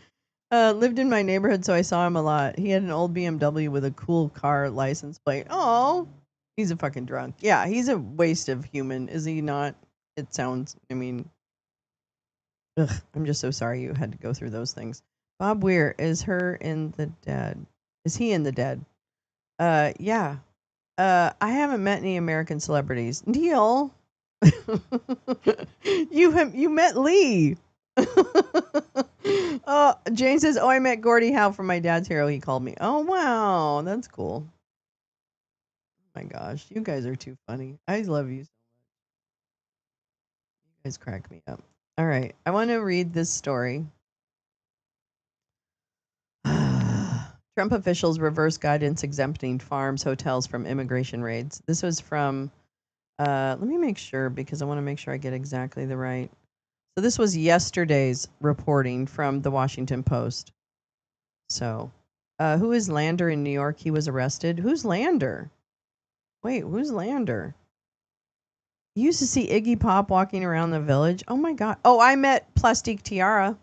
Lived in my neighborhood, so I saw him a lot. He had an old BMW with a cool car license plate. Oh, he's a fucking drunk. Yeah, he's a waste of human, is he not? It sounds, I mean, ugh, I'm just so sorry you had to go through those things. Bob Weir, is her in the dead? Is he in the dead? Yeah. I haven't met any American celebrities. Neil, you met Lee. Oh, Jane says, "Oh, I met Gordie Howe from My Dad's Hero. He called me." Oh, wow, that's cool. my gosh, you guys are too funny. I love you so much. You guys crack me up. All right, I want to read this story. Trump officials reverse guidance exempting farms, hotels from immigration raids. This was from, let me make sure because I want to make sure I get exactly the right. So this was yesterday's reporting from the Washington Post. So, who is Lander in New York? He was arrested. Who's Lander? Wait, who's Lander? You used to see Iggy Pop walking around the village. Oh my God. Oh, I met Plastique Tiara.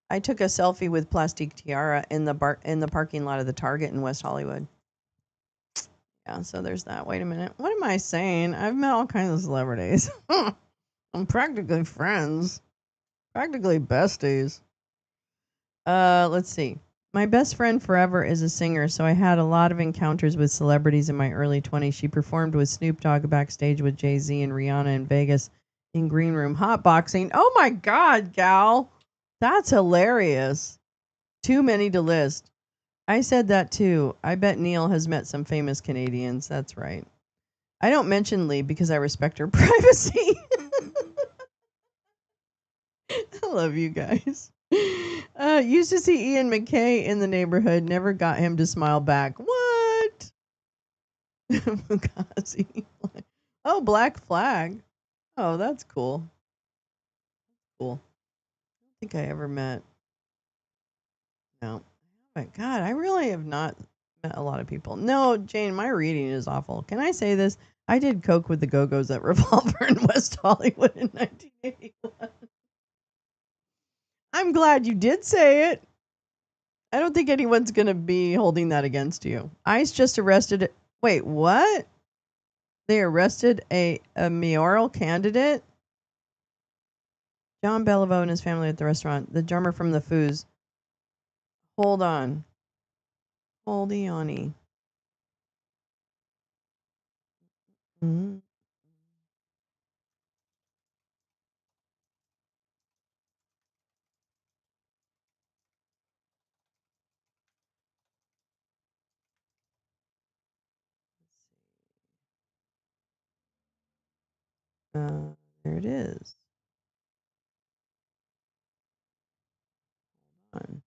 I took a selfie with Plastique Tiara in the parking lot of the Target in West Hollywood. Yeah, so there's that. Wait a minute. What am I saying? I've met all kinds of celebrities. I'm practically friends. Practically besties. Let's see. My best friend forever is a singer, so I had a lot of encounters with celebrities in my early 20s. She performed with Snoop Dogg backstage with Jay-Z and Rihanna in Vegas in green room hotboxing. Oh my God, gal. That's hilarious. Too many to list. I said that too. I bet Neil has met some famous Canadians. That's right. I don't mention Lee because I respect her privacy. I love you guys. Used to see Ian McKay in the neighborhood. Never got him to smile back. What? Fugazi. Oh, Black Flag. Oh, that's cool. Cool. I don't think I ever met. No. But God, I really have not met a lot of people. No, Jane, my reading is awful. Can I say this? I did coke with the Go-Go's at Revolver in West Hollywood in 1981. I'm glad you did say it. I don't think anyone's going to be holding that against you. ICE just arrested. Wait, what? They arrested a mayoral candidate? John Beliveau and his family at the restaurant. The drummer from the Foos. Hold on. Holdy on. Mm-hmm. There it is. Hold on.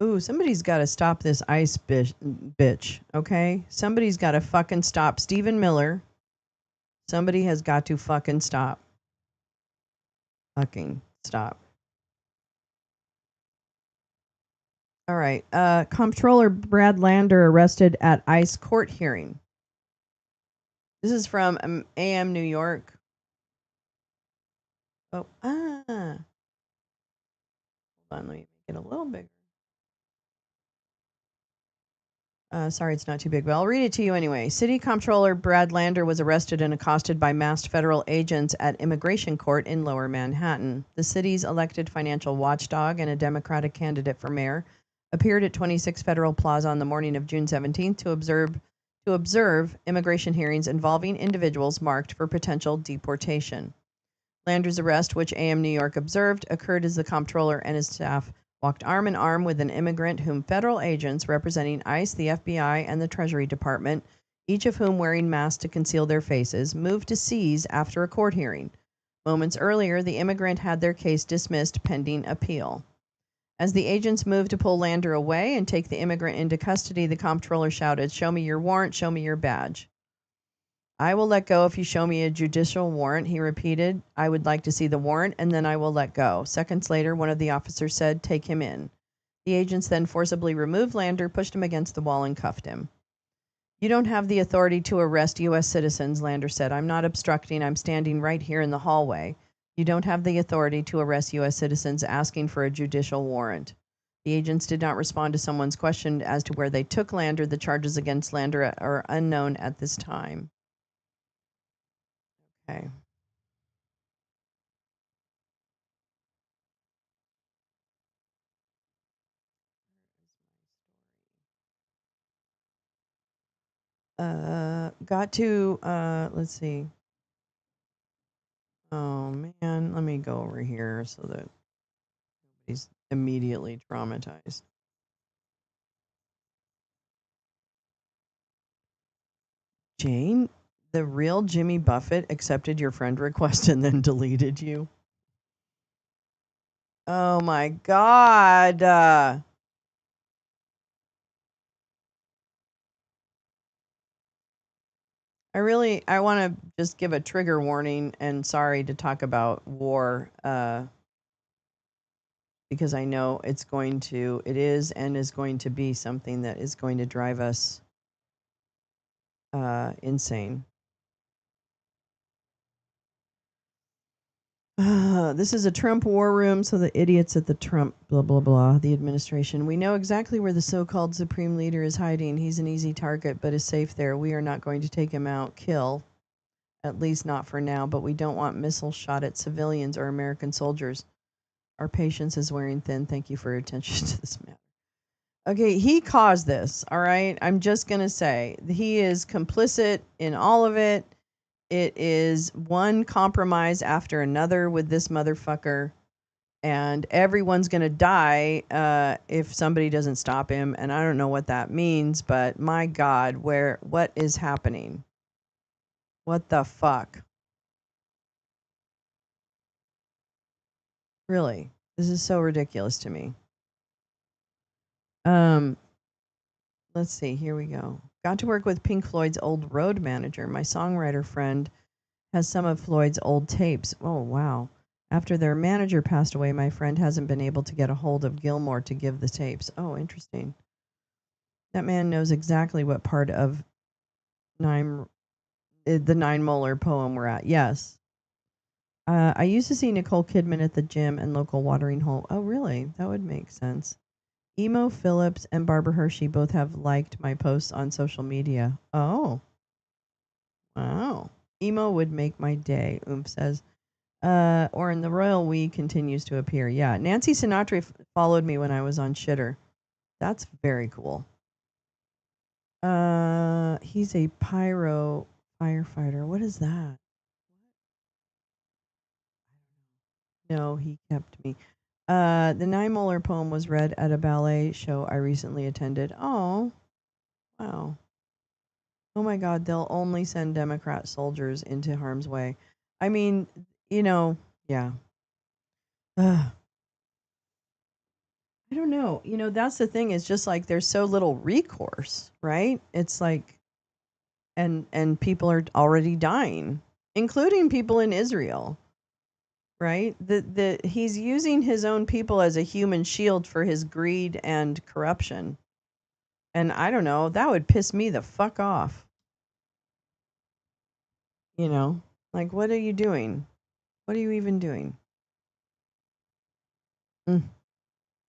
Ooh, somebody's got to stop this ICE bitch, okay? Somebody's got to fucking stop Stephen Miller. Somebody has got to fucking stop. Fucking stop. All right. Comptroller Brad Lander arrested at ICE court hearing. This is from AM New York. Oh, hold on. Let me make it a little bigger. Sorry, it's not too big, but I'll read it to you anyway. City Comptroller Brad Lander was arrested and accosted by masked federal agents at Immigration Court in Lower Manhattan. The city's elected financial watchdog and a Democratic candidate for mayor appeared at 26 Federal Plaza on the morning of June 17th to observe immigration hearings involving individuals marked for potential deportation. Lander's arrest, which AM New York observed, occurred as the comptroller and his staff walked arm in arm with an immigrant whom federal agents representing ICE, the FBI, and the Treasury Department, each of whom wearing masks to conceal their faces, moved to seize after a court hearing. Moments earlier, the immigrant had their case dismissed pending appeal. As the agents moved to pull Lander away and take the immigrant into custody, the comptroller shouted, "Show me your warrant, show me your badge." "I will let go if you show me a judicial warrant," he repeated. "I would like to see the warrant, and then I will let go." Seconds later, one of the officers said, "Take him in." The agents then forcibly removed Lander, pushed him against the wall, and cuffed him. "You don't have the authority to arrest U.S. citizens," Lander said. "I'm not obstructing. I'm standing right here in the hallway. You don't have the authority to arrest U.S. citizens asking for a judicial warrant." The agents did not respond to someone's question as to where they took Lander. The charges against Lander are unknown at this time. Okay. Got to, let's see. Oh man, let me go over here so that he's immediately traumatized. Jane, the real Jimmy Buffett accepted your friend request and then deleted you. Oh my God. I want to just give a trigger warning and sorry to talk about war, because I know it is and is going to be something that is going to drive us insane. This is a Trump war room, so the idiots at the Trump blah, blah, blah, the administration. We know exactly where the so-called supreme leader is hiding. He's an easy target, but is safe there. We are not going to take him out, kill, at least not for now, but we don't want missiles shot at civilians or American soldiers. Our patience is wearing thin. Thank you for your attention to this matter. Okay, he caused this, all right? I'm just going to say he is complicit in all of it. It is one compromise after another with this motherfucker, and everyone's going to die if somebody doesn't stop him, and I don't know what that means, but my God, what is happening? What the fuck? Really? This is so ridiculous to me. Let's see, here we go. Got to work with Pink Floyd's old road manager. My songwriter friend has some of Floyd's old tapes. Oh, wow. After their manager passed away, my friend hasn't been able to get a hold of Gilmore to give the tapes. Oh, interesting. That man knows exactly what part of the Nine Molar poem we're at. Yes. I used to see Nicole Kidman at the gym and local watering hole. Oh, really? That would make sense. Emo Phillips and Barbara Hershey both have liked my posts on social media. Oh. Wow. Emo would make my day, Oomph says. Or in the royal we continues to appear. Yeah, Nancy Sinatra followed me when I was on Shitter. That's very cool. He's a pyro firefighter. What is that? No, he kept me. The Nine Molar poem was read at a ballet show I recently attended. Oh, wow. Oh my God, they'll only send Democrat soldiers into harm's way. I mean, yeah. I don't know. That's the thing, is just like there's so little recourse, right? It's like, and people are already dying, including people in Israel, right? He's using his own people as a human shield for his greed and corruption. And I don't know, that would piss me the fuck off. Like, what are you doing? What are you even doing?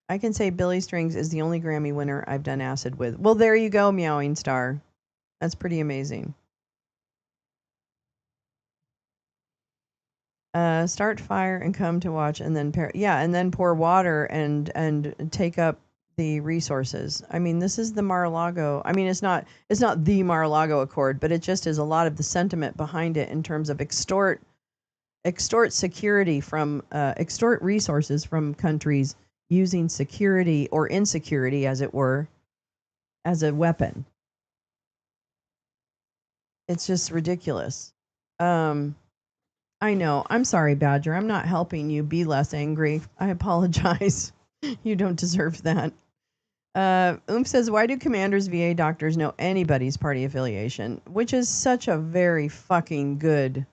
I can say Billy Strings is the only Grammy winner I've done acid with. Well, there you go, Meowing Star. That's pretty amazing. Start fire and come to watch, and then and then pour water and take up the resources. I mean, this is the Mar-a-Lago. I mean, it's not the Mar-a-Lago Accord, but it just is a lot of the sentiment behind it in terms of extort security from extort resources from countries using security or insecurity, as it were, as a weapon. It's just ridiculous. I know. I'm sorry, Badger. I'm not helping you be less angry. I apologize. You don't deserve that. Oomph says, why do commanders, VA doctors know anybody's party affiliation? Which is such a very fucking good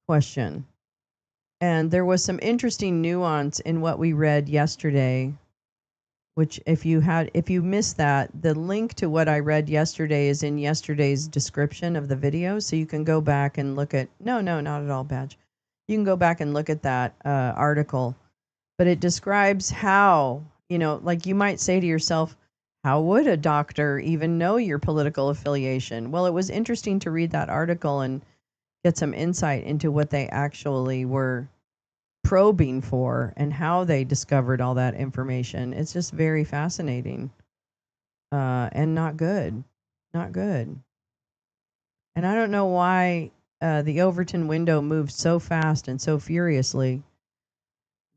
question. And there was some interesting nuance in what we read yesterday, which if you missed that, the link to what I read yesterday is in yesterday's description of the video. So you can go back and look at, no, not at all, Badge. You can go back and look at that article, but it describes how, like you might say to yourself, how would a doctor even know your political affiliation? Well, it was interesting to read that article and get some insight into what they actually were probing for and how they discovered all that information. It's just very fascinating and not good. And I don't know why the Overton window moved so fast and so furiously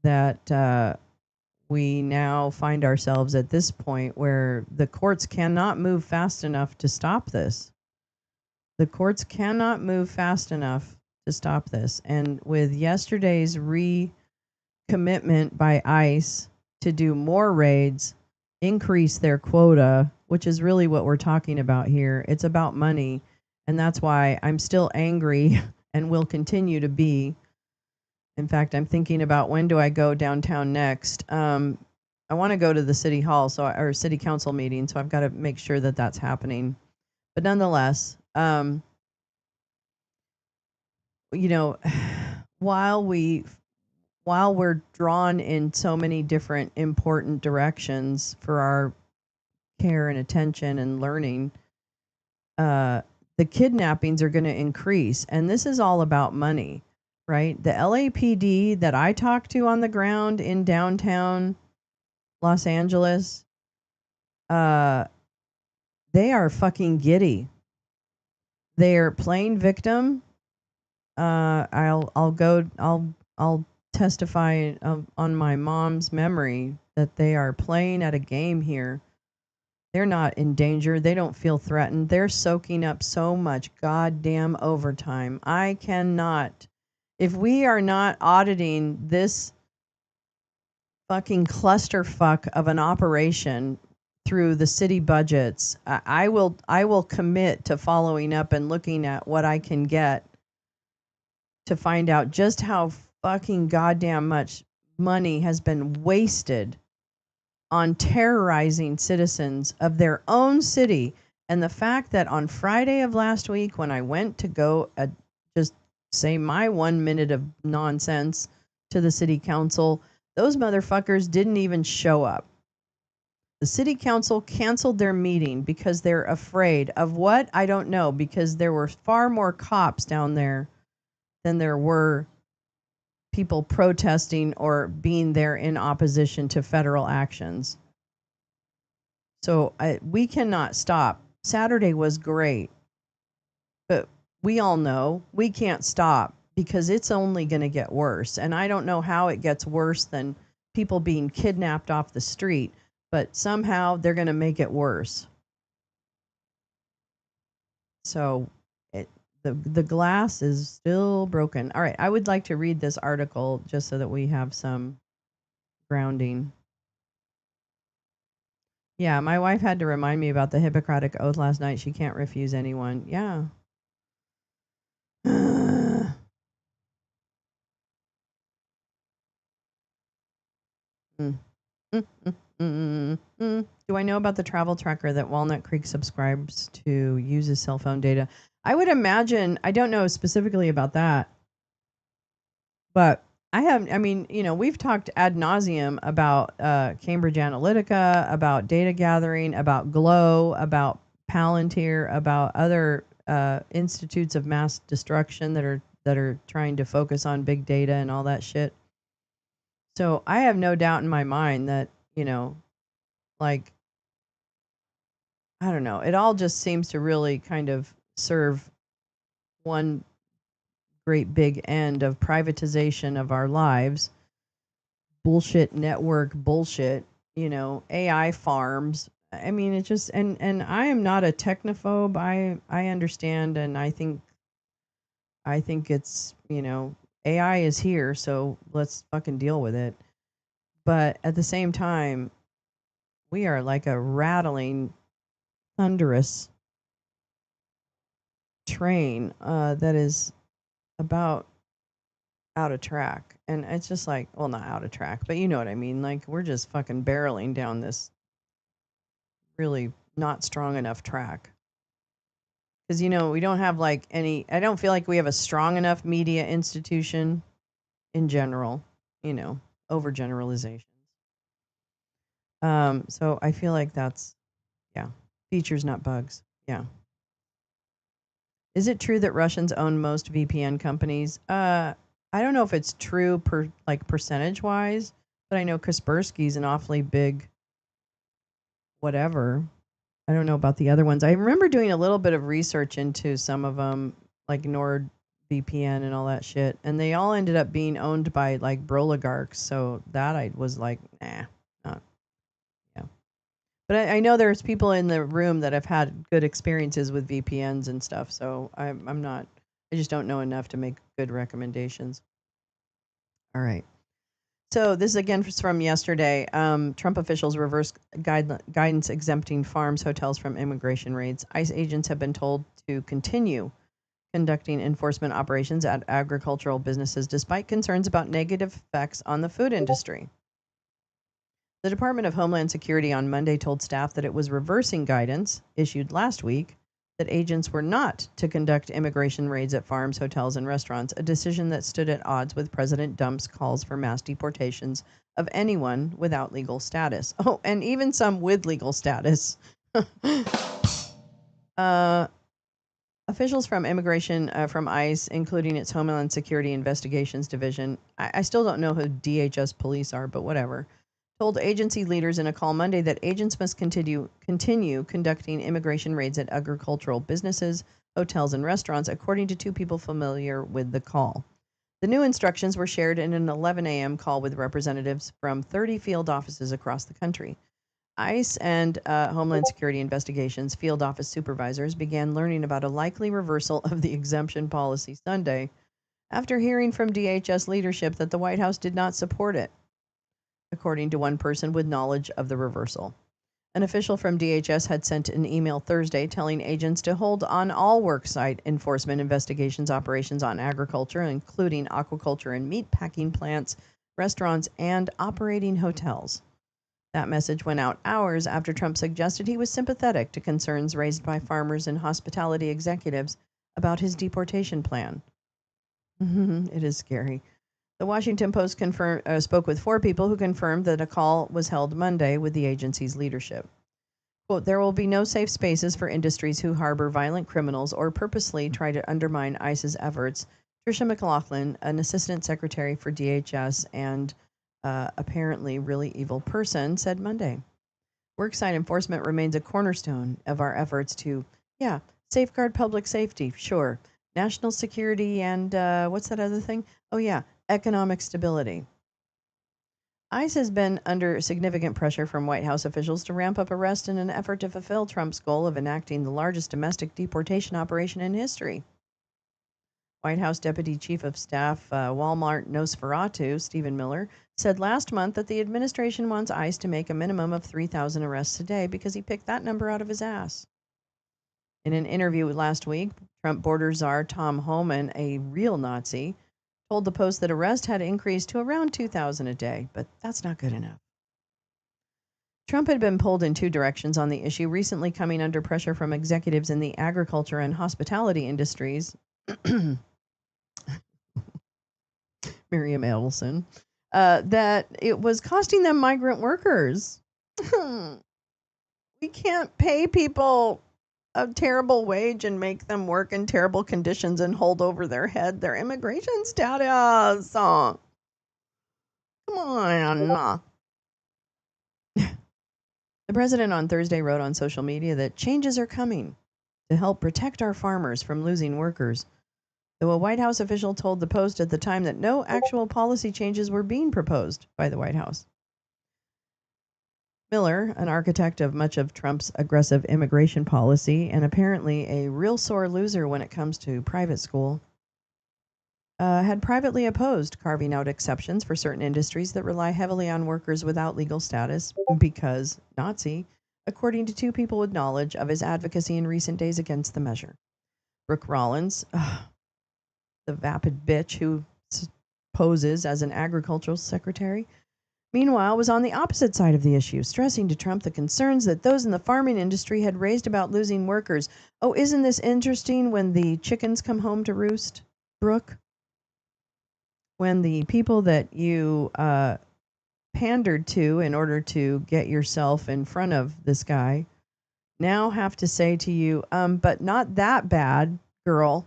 that we now find ourselves at this point where the courts cannot move fast enough to stop this. The courts cannot move fast enough to stop this. And with yesterday's recommitment by ICE to do more raids, increase their quota, which is really what we're talking about here. It's about money. And that's why I'm still angry and will continue to be. In fact, I'm thinking about when do I go downtown next. I want to go to the city hall, or city council meeting, so I've got to make sure that that's happening. But nonetheless, you know, while we're drawn in so many different important directions for our care and attention and learning, the kidnappings are going to increase, and this is all about money, right? The LAPD that I talked to on the ground in downtown Los Angeles, they are fucking giddy. They're playing victim. I'll testify on my mom's memory that they are playing at a game here. They're not in danger. They don't feel threatened. They're soaking up so much goddamn overtime. I cannot. If we are not auditing this fucking clusterfuck of an operation through the city budgets, I will commit to following up and looking at what I can get to find out just how fucking goddamn much money has been wasted on terrorizing citizens of their own city. And the fact that on Friday of last week, when I went to go just say my 1 minute of nonsense to the city council, those motherfuckers didn't even show up. The city council canceled their meeting because they're afraid of what? I don't know, because there were far more cops down there than there were people protesting or being there in opposition to federal actions. So we cannot stop. Saturday was great, but we all know we can't stop because it's only going to get worse. And I don't know how it gets worse than people being kidnapped off the street, but somehow they're going to make it worse. So the glass is still broken. All right, I would like to read this article just so that we have some grounding. Yeah, my wife had to remind me about the Hippocratic Oath last night. She can't refuse anyone. Yeah. Do I know about the travel tracker that Walnut Creek subscribes to, uses cell phone data? I would imagine, I don't know specifically about that, but we've talked ad nauseum about Cambridge Analytica, about data gathering, about Glow, about Palantir, about other institutes of mass destruction that are trying to focus on big data and all that shit. So I have no doubt in my mind that, like, I don't know, it all just seems to really kind of serve one great big end of privatization of our lives. Bullshit network bullshit, AI farms. I mean, it just, and I am not a technophobe. I understand, and I think it's, AI is here, so let's fucking deal with it. But at the same time, we are like a rattling, thunderous train that is about out of track. And it's just like, well, not out of track, but you know what I mean? Like, we're just fucking barreling down this really not strong enough track. Because, we don't have like I don't feel like we have a strong enough media institution in general, overgeneralizations. So I feel like that's, yeah, features, not bugs. Yeah. Is it true that Russians own most VPN companies? I don't know if it's true percentage wise, but I know Kaspersky's an awfully big whatever. I don't know about the other ones. I remember doing a little bit of research into some of them, like NordVPN and all that shit, and they all ended up being owned by like broligarchs. So that I was like, nah, not, yeah. But I know there's people in the room that have had good experiences with VPNs and stuff. So I'm not. I just don't know enough to make good recommendations. All right. So this is again from yesterday. Trump officials reverse guidance exempting farms, hotels from immigration raids. ICE agents have been told to continue conducting enforcement operations at agricultural businesses despite concerns about negative effects on the food industry. The Department of Homeland Security on Monday told staff that it was reversing guidance issued last week that agents were not to conduct immigration raids at farms, hotels, and restaurants, a decision that stood at odds with President Trump's calls for mass deportations of anyone without legal status. Oh, and even some with legal status. Officials from immigration from ICE, including its Homeland Security Investigations Division, I still don't know who DHS police are, but whatever, told agency leaders in a call Monday that agents must continue conducting immigration raids at agricultural businesses, hotels, and restaurants, according to two people familiar with the call. The new instructions were shared in an 11 a.m. call with representatives from 30 field offices across the country. ICE and Homeland Security Investigations field office supervisors began learning about a likely reversal of the exemption policy Sunday after hearing from DHS leadership that the White House did not support it, according to one person with knowledge of the reversal. An official from DHS had sent an email Thursday telling agents to hold on all worksite enforcement investigations operations on agriculture, including aquaculture and meat packing plants, restaurants, and operating hotels. That message went out hours after Trump suggested he was sympathetic to concerns raised by farmers and hospitality executives about his deportation plan. It is scary. The Washington Post spoke with 4 people who confirmed that a call was held Monday with the agency's leadership. Quote, there will be no safe spaces for industries who harbor violent criminals or purposely try to undermine ICE's efforts, Tricia McLaughlin, an assistant secretary for DHS and apparently really evil person, said Monday. Worksite enforcement remains a cornerstone of our efforts to, safeguard public safety, sure. National security and what's that other thing? Oh, yeah, economic stability. ICE has been under significant pressure from White House officials to ramp up arrests in an effort to fulfill Trump's goal of enacting the largest domestic deportation operation in history. White House Deputy Chief of Staff Walmart Nosferatu, Stephen Miller, said last month that the administration wants ICE to make a minimum of 3,000 arrests a day because he picked that number out of his ass. In an interview last week, Trump border czar Tom Homan, a real Nazi, told the Post that arrests had increased to around 2,000 a day, but that's not good enough. Trump had been pulled in 2 directions on the issue, recently coming under pressure from executives in the agriculture and hospitality industries. Miriam Edelson, that it was costing them migrant workers. We can't pay people a terrible wage and make them work in terrible conditions and hold over their head their immigration status. Come on. The president on Thursday wrote on social media that changes are coming to help protect our farmers from losing workers, though a White House official told the Post at the time that no actual policy changes were being proposed by the White House. Miller, an architect of much of Trump's aggressive immigration policy and apparently a real sore loser when it comes to private school, had privately opposed carving out exceptions for certain industries that rely heavily on workers without legal status because Nazi, according to 2 people with knowledge of his advocacy in recent days against the measure. Brooke Rollins, the vapid bitch who poses as an agricultural secretary, meanwhile, was on the opposite side of the issue, stressing to Trump the concerns that those in the farming industry had raised about losing workers. Oh, isn't this interesting when the chickens come home to roost, Brooke? When the people that you pandered to in order to get yourself in front of this guy now have to say to you, but not that bad, girl.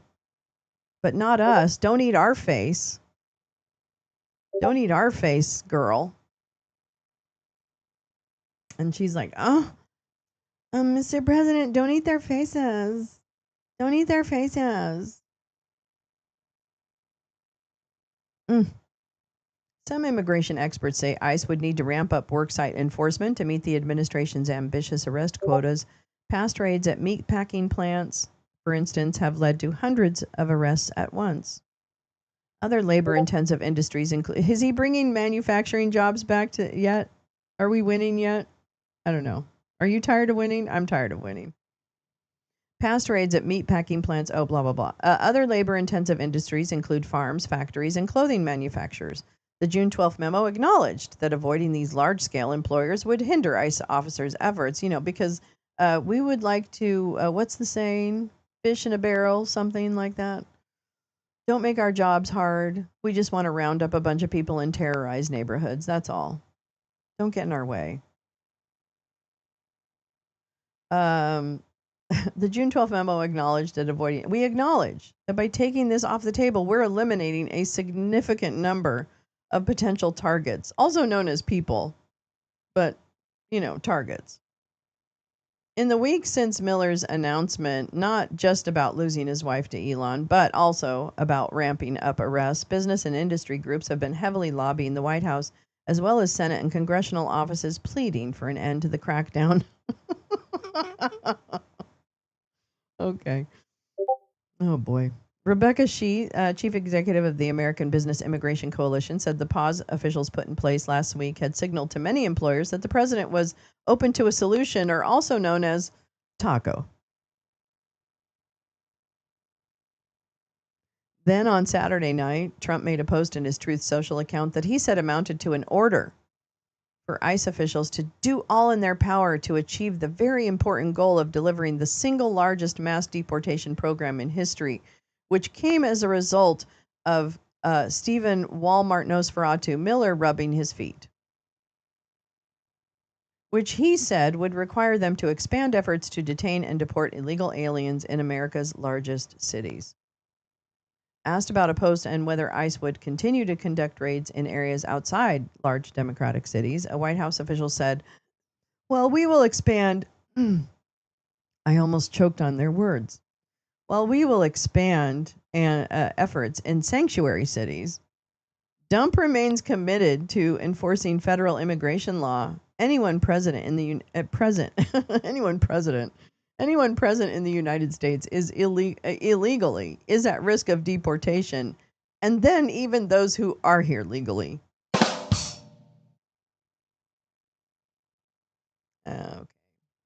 But not us. Don't eat our face. Don't eat our face, girl. And she's like, Mr. President, don't eat their faces. Don't eat their faces. Some immigration experts say ICE would need to ramp up worksite enforcement to meet the administration's ambitious arrest quotas. Past raids at meatpacking plants, for instance, have led to hundreds of arrests at once. Other labor-intensive industries include... Is he bringing manufacturing jobs back to yet? Are we winning yet? I don't know. Are you tired of winning? I'm tired of winning. Past raids at meatpacking plants, oh, blah, blah, blah. Other labor-intensive industries include farms, factories, and clothing manufacturers. The June 12th memo acknowledged that avoiding these large-scale employers would hinder ICE officers' efforts, because we would like to, what's the saying? Fish in a barrel, something like that. Don't make our jobs hard. We just want to round up a bunch of people and terrorize neighborhoods. That's all. Don't get in our way. The June 12th memo acknowledged that we acknowledge that by taking this off the table, we're eliminating a significant number of potential targets, also known as people, but, targets. In the week since Miller's announcement, not just about losing his wife to Elon, but also about ramping up arrests, business and industry groups have been heavily lobbying the White House, as well as Senate and congressional offices, pleading for an end to the crackdown. Okay. Oh, boy. Rebecca Shee, chief executive of the American Business Immigration Coalition, said the pause officials put in place last week had signaled to many employers that the president was open to a solution, or also known as taco. Then on Saturday night, Trump made a post in his Truth Social account that he said amounted to an order for ICE officials to do all in their power to achieve the very important goal of delivering the single largest mass deportation program in history, which came as a result of Stephen Walmart Nosferatu Miller rubbing his feet, which he said would require them to expand efforts to detain and deport illegal aliens in America's largest cities. Asked about a post and whether ICE would continue to conduct raids in areas outside large Democratic cities, a White House official said, "Well, we will expand." I almost choked on their words. "While we will expand efforts in sanctuary cities, Dump remains committed to enforcing federal immigration law. Anyone present in the United States is illegally is at risk of deportation, and then even those who are here legally." Okay.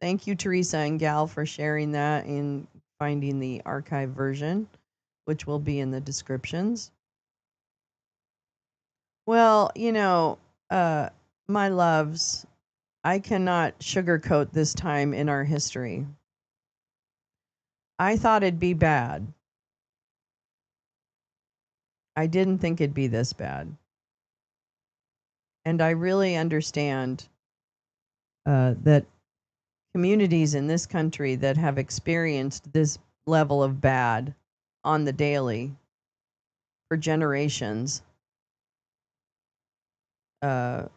Thank you, Teresa and Gal, for sharing that and finding the archive version, which will be in the descriptions. Well, my loves, I cannot sugarcoat this time in our history. I thought it'd be bad. I didn't think it'd be this bad. And I really understand that communities in this country that have experienced this level of bad on the daily for generations are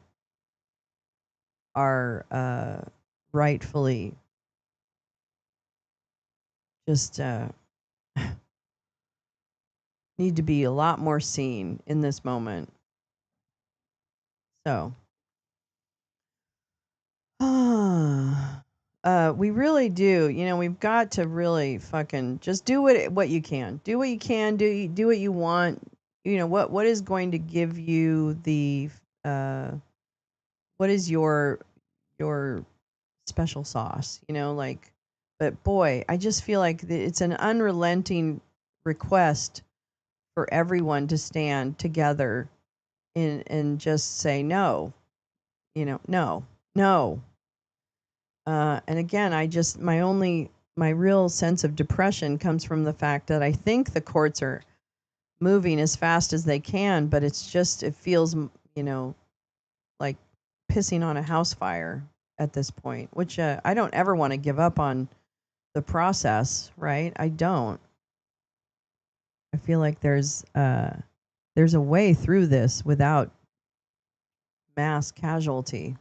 rightfully just need to be a lot more seen in this moment. So, we really do. We've got to really fucking just do what you can. Do what you can. Do what you want. What is going to give you the what is your special sauce? But boy, I just feel like it's an unrelenting request for everyone to stand together and just say no. No. And again, my real sense of depression comes from the fact that I think the courts are moving as fast as they can, but it feels, like pissing on a house fire at this point, which I don't ever want to give up on the process, right? I don't. I feel like there's a way through this without mass casualty.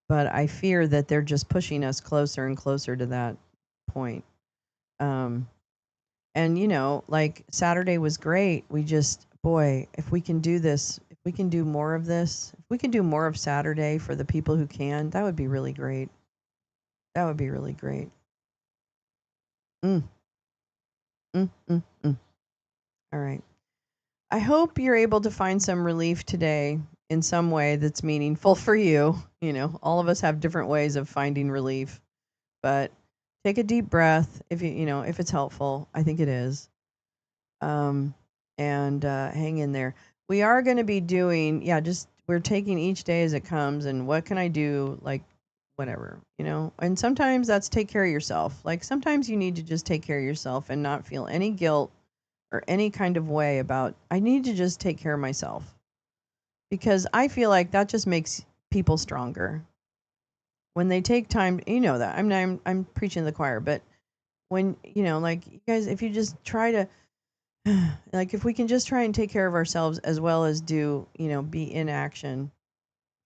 But I fear that they're just pushing us closer and closer to that point. And, like Saturday was great. If we can do this, if we can do more of this, if we can do more of Saturday for the people who can, that would be really great. That would be really great. Mm. All right. I hope you're able to find some relief today in some way that's meaningful for you. You know, all of us have different ways of finding relief, but take a deep breath if if it's helpful. I think it is. And hang in there. We are going to be doing, we're taking each day as it comes, and what can I do, like, whatever, and sometimes that's take care of yourself. Like, sometimes you need to just take care of yourself and not feel any guilt or any kind of way about, I need to just take care of myself, because I feel like that just makes people stronger when they take time. That I'm preaching to the choir, but when, like, you guys, if you just try to, like, if we can just try and take care of ourselves as well as do, be in action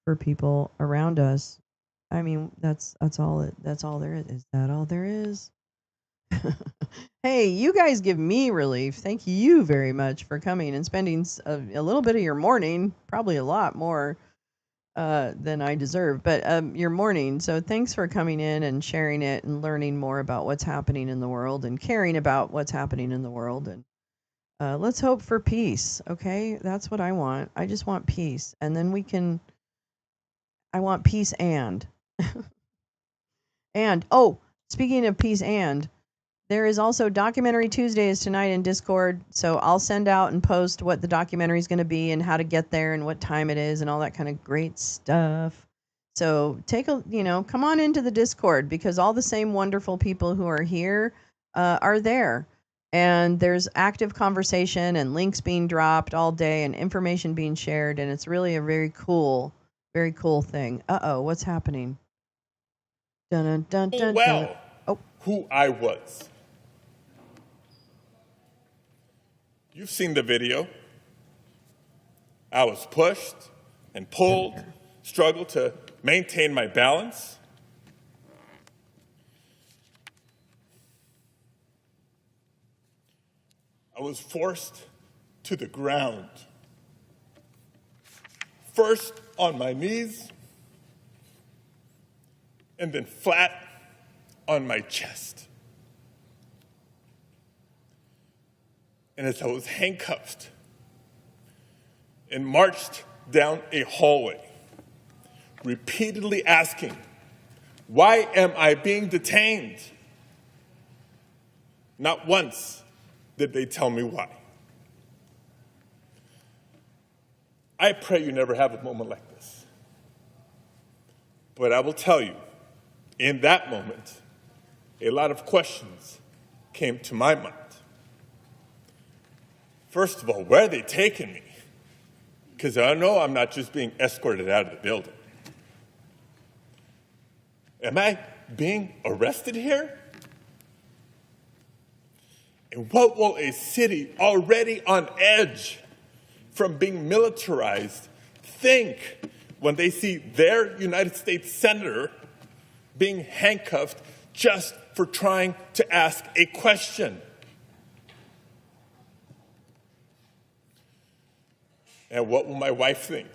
for people around us. I mean, that's all there is. Is that all there is? Hey, you guys give me relief. Thank you very much for coming and spending a little bit of your morning, probably a lot more than I deserve, but your morning. So thanks for coming in and sharing it and learning more about what's happening in the world and caring about what's happening in the world. And let's hope for peace, okay? That's what I want. I just want peace. And then I want peace and. And, oh, speaking of peace and, there is also Documentary Tuesdays tonight in Discord, so I'll send out and post what the documentary is going to be and how to get there and what time it is and all that kind of great stuff. So come on into the Discord, because all the same wonderful people who are here are there. And there's active conversation and links being dropped all day and information being shared, and it's really a very cool thing. Uh-oh, what's happening? Dun dun dun dun. Well, oh, who I was. You've seen the video. I was pushed and pulled, struggled to maintain my balance. I was forced to the ground. First on my knees, and then flat on my chest. And as I was handcuffed and marched down a hallway, repeatedly asking, why am I being detained? Not once did they tell me why. I pray you never have a moment like this. But I will tell you, in that moment, a lot of questions came to my mind. First of all, where are they taking me? Because I know I'm not just being escorted out of the building. Am I being arrested here? And what will a city already on edge from being militarized think when they see their United States senator being handcuffed just for trying to ask a question? And what will my wife think?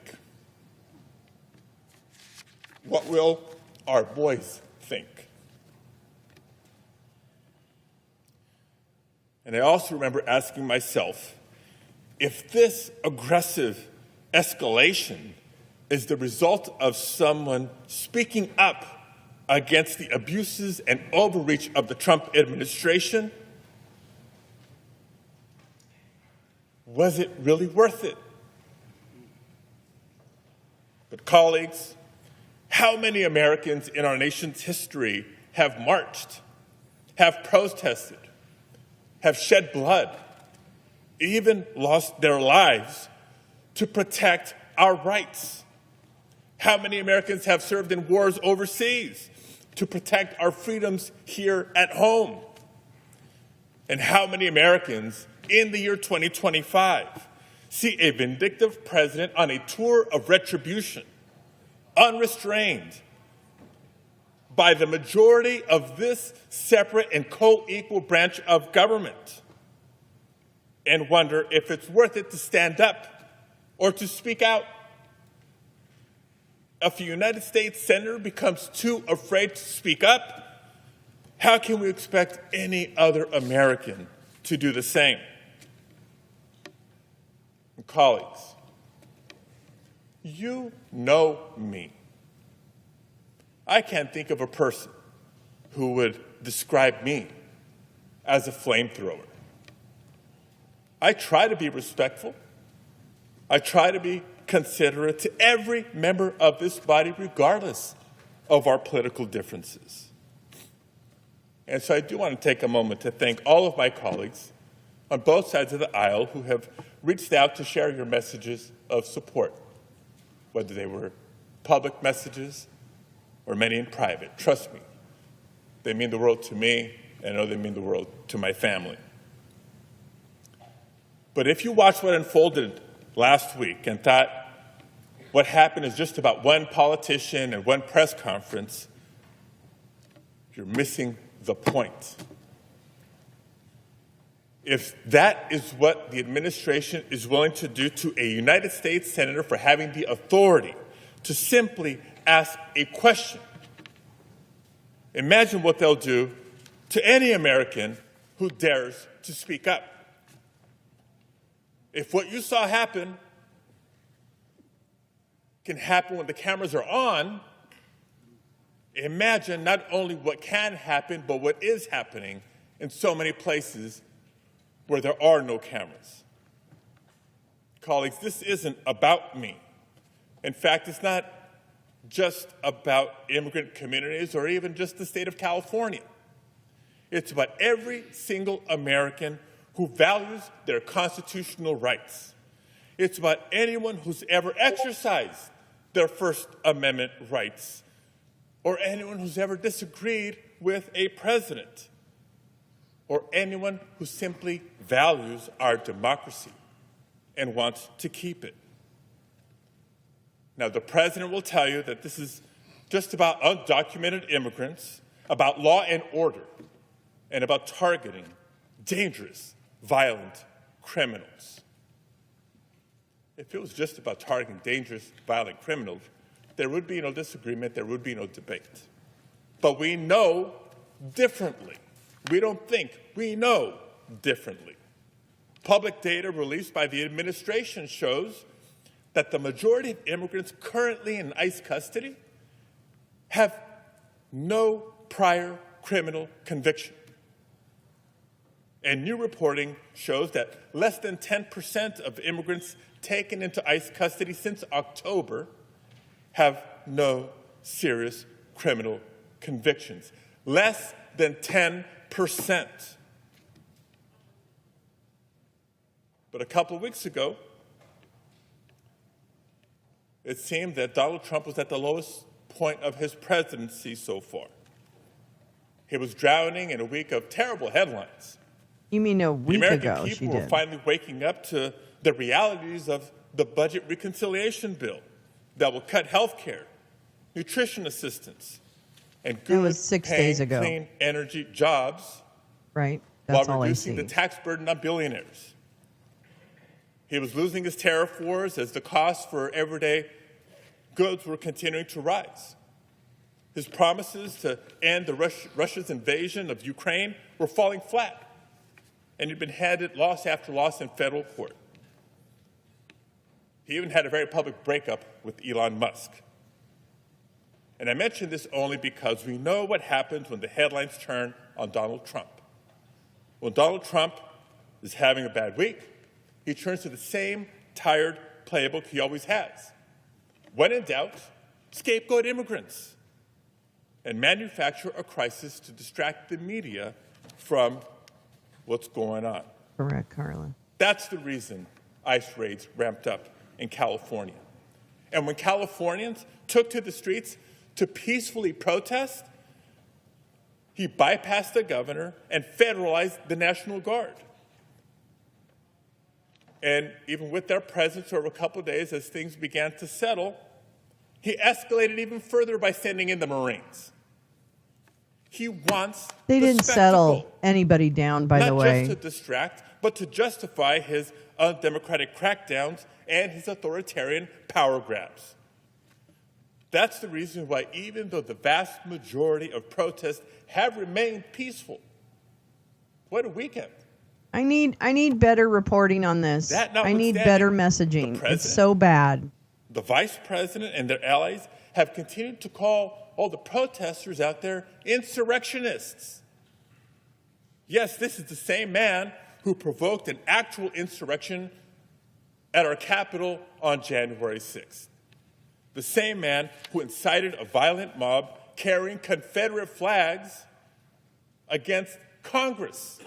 What will our boys think? And I also remember asking myself, if this aggressive escalation is the result of someone speaking up against the abuses and overreach of the Trump administration, was it really worth it? But colleagues, how many Americans in our nation's history have marched, have protested, have shed blood, even lost their lives to protect our rights? How many Americans have served in wars overseas to protect our freedoms here at home? And how many Americans in the year 2025 see a vindictive president on a tour of retribution, unrestrained by the majority of this separate and co-equal branch of government, and wonder if it's worth it to stand up or to speak out. If a United States senator becomes too afraid to speak up, how can we expect any other American to do the same? And colleagues, you know me. I can't think of a person who would describe me as a flamethrower. I try to be respectful. I try to be considerate to every member of this body, regardless of our political differences. And so I do want to take a moment to thank all of my colleagues on both sides of the aisle who have reached out to share your messages of support, whether they were public messages or many in private. Trust me, they mean the world to me, and I know they mean the world to my family. But if you watched what unfolded last week and thought what happened is just about one politician and one press conference, you're missing the point. If that is what the administration is willing to do to a United States senator for having the authority to simply ask a question, imagine what they'll do to any American who dares to speak up. If what you saw happen can happen when the cameras are on, imagine not only what can happen, but what is happening in so many places where there are no cameras. Colleagues, this isn't about me. In fact, it's not just about immigrant communities or even just the state of California. It's about every single American who values their constitutional rights. It's about anyone who's ever exercised their First Amendment rights, or anyone who's ever disagreed with a president, or anyone who simply values our democracy and wants to keep it. Now, the president will tell you that this is just about undocumented immigrants, about law and order, and about targeting dangerous, violent criminals. If it was just about targeting dangerous, violent criminals, there would be no disagreement, there would be no debate. But we know differently. We don't think, we know differently. Public data released by the administration shows that the majority of immigrants currently in ICE custody have no prior criminal conviction. And new reporting shows that less than 10% of immigrants taken into ICE custody since October have no serious criminal convictions. Less than 10%. But a couple of weeks ago, it seemed that Donald Trump was at the lowest point of his presidency so far. He was drowning in a week of terrible headlines. You mean a week ago she The American people were did. finally waking up to the realities of the budget reconciliation bill that will cut health care, nutrition assistance, and That was 6 days ago. clean energy jobs Right? That's while all I reducing see. the tax burden on billionaires. He was losing his tariff wars as the costs for everyday goods were continuing to rise. His promises to end Russia's invasion of Ukraine were falling flat, and he'd been handed loss after loss in federal court. He even had a very public breakup with Elon Musk. And I mention this only because we know what happens when the headlines turn on Donald Trump. When Donald Trump is having a bad week, he turns to the same tired playbook he always has. When in doubt, scapegoat immigrants and manufacture a crisis to distract the media from what's going on. Correct, Carla. That's the reason ICE raids ramped up in California. And when Californians took to the streets to peacefully protest, he bypassed the governor and federalized the National Guard. And even with their presence over a couple of days as things began to settle, he escalated even further by sending in the Marines. He wants They the didn't spectacle, settle anybody down, by the not way. just to distract, but to justify his undemocratic crackdowns and his authoritarian power grabs. That's the reason why, even though the vast majority of protests have remained peaceful, what a weekend. I need better reporting on this. I need better messaging. It's so bad. The vice president and their allies have continued to call all the protesters out there insurrectionists. Yes, this is the same man who provoked an actual insurrection at our Capitol on January 6th. The same man who incited a violent mob carrying Confederate flags against Congress.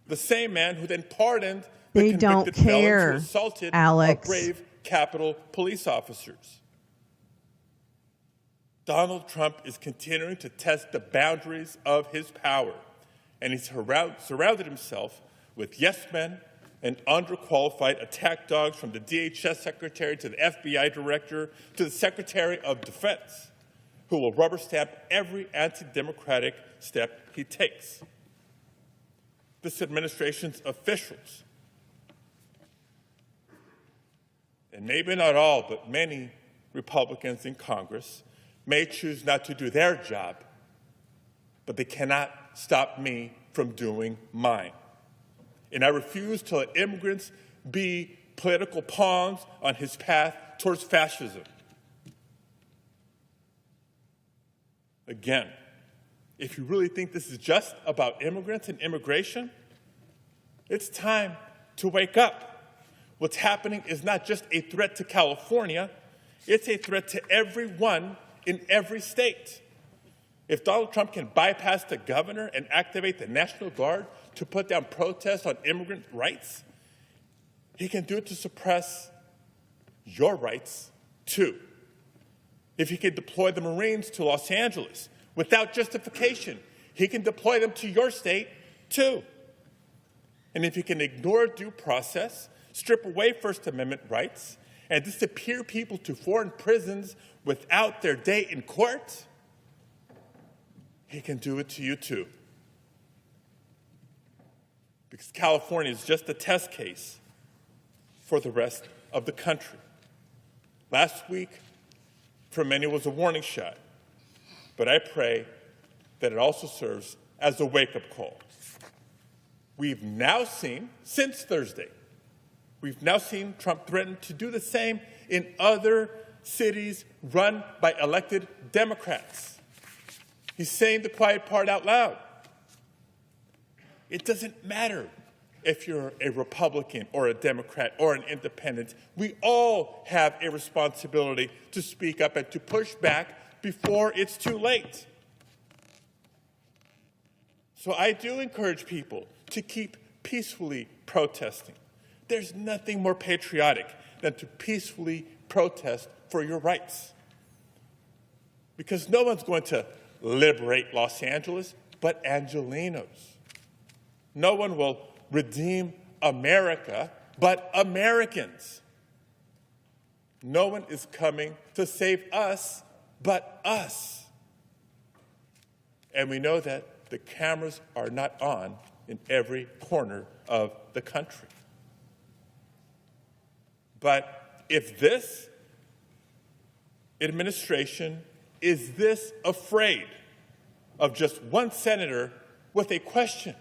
The same man who then pardoned the convicted felons who assaulted our brave Capitol police officers. Donald Trump is continuing to test the boundaries of his power, and he's surrounded himself with yes men and underqualified attack dogs, from the DHS secretary to the FBI director to the Secretary of Defense, who will rubber stamp every anti-democratic step he takes. This administration's officials, and maybe not all, but many Republicans in Congress, may choose not to do their job, but they cannot stop me from doing mine. And I refuse to let immigrants be political pawns on his path towards fascism. Again, if you really think this is just about immigrants and immigration, it's time to wake up. What's happening is not just a threat to California, it's a threat to everyone in every state. If Donald Trump can bypass the governor and activate the National Guard to put down protests on immigrant rights, he can do it to suppress your rights too. If he can deploy the Marines to Los Angeles without justification, he can deploy them to your state too. And if he can ignore due process, strip away First Amendment rights, and disappear people to foreign prisons without their day in court, he can do it to you too. Because California is just a test case for the rest of the country. Last week, for many, was a warning shot, but I pray that it also serves as a wake-up call. We've now seen, since Thursday, we've now seen Trump threaten to do the same in other cities run by elected Democrats. He's saying the quiet part out loud. It doesn't matter if you're a Republican or a Democrat or an independent. We all have a responsibility to speak up and to push back before it's too late. So I do encourage people to keep peacefully protesting. There's nothing more patriotic than to peacefully protest for your rights. Because no one's going to liberate Los Angeles but Angelenos. No one will redeem America but Americans. No one is coming to save us but us. And we know that the cameras are not on in every corner of the country. But if this administration is this afraid of just one senator with a question,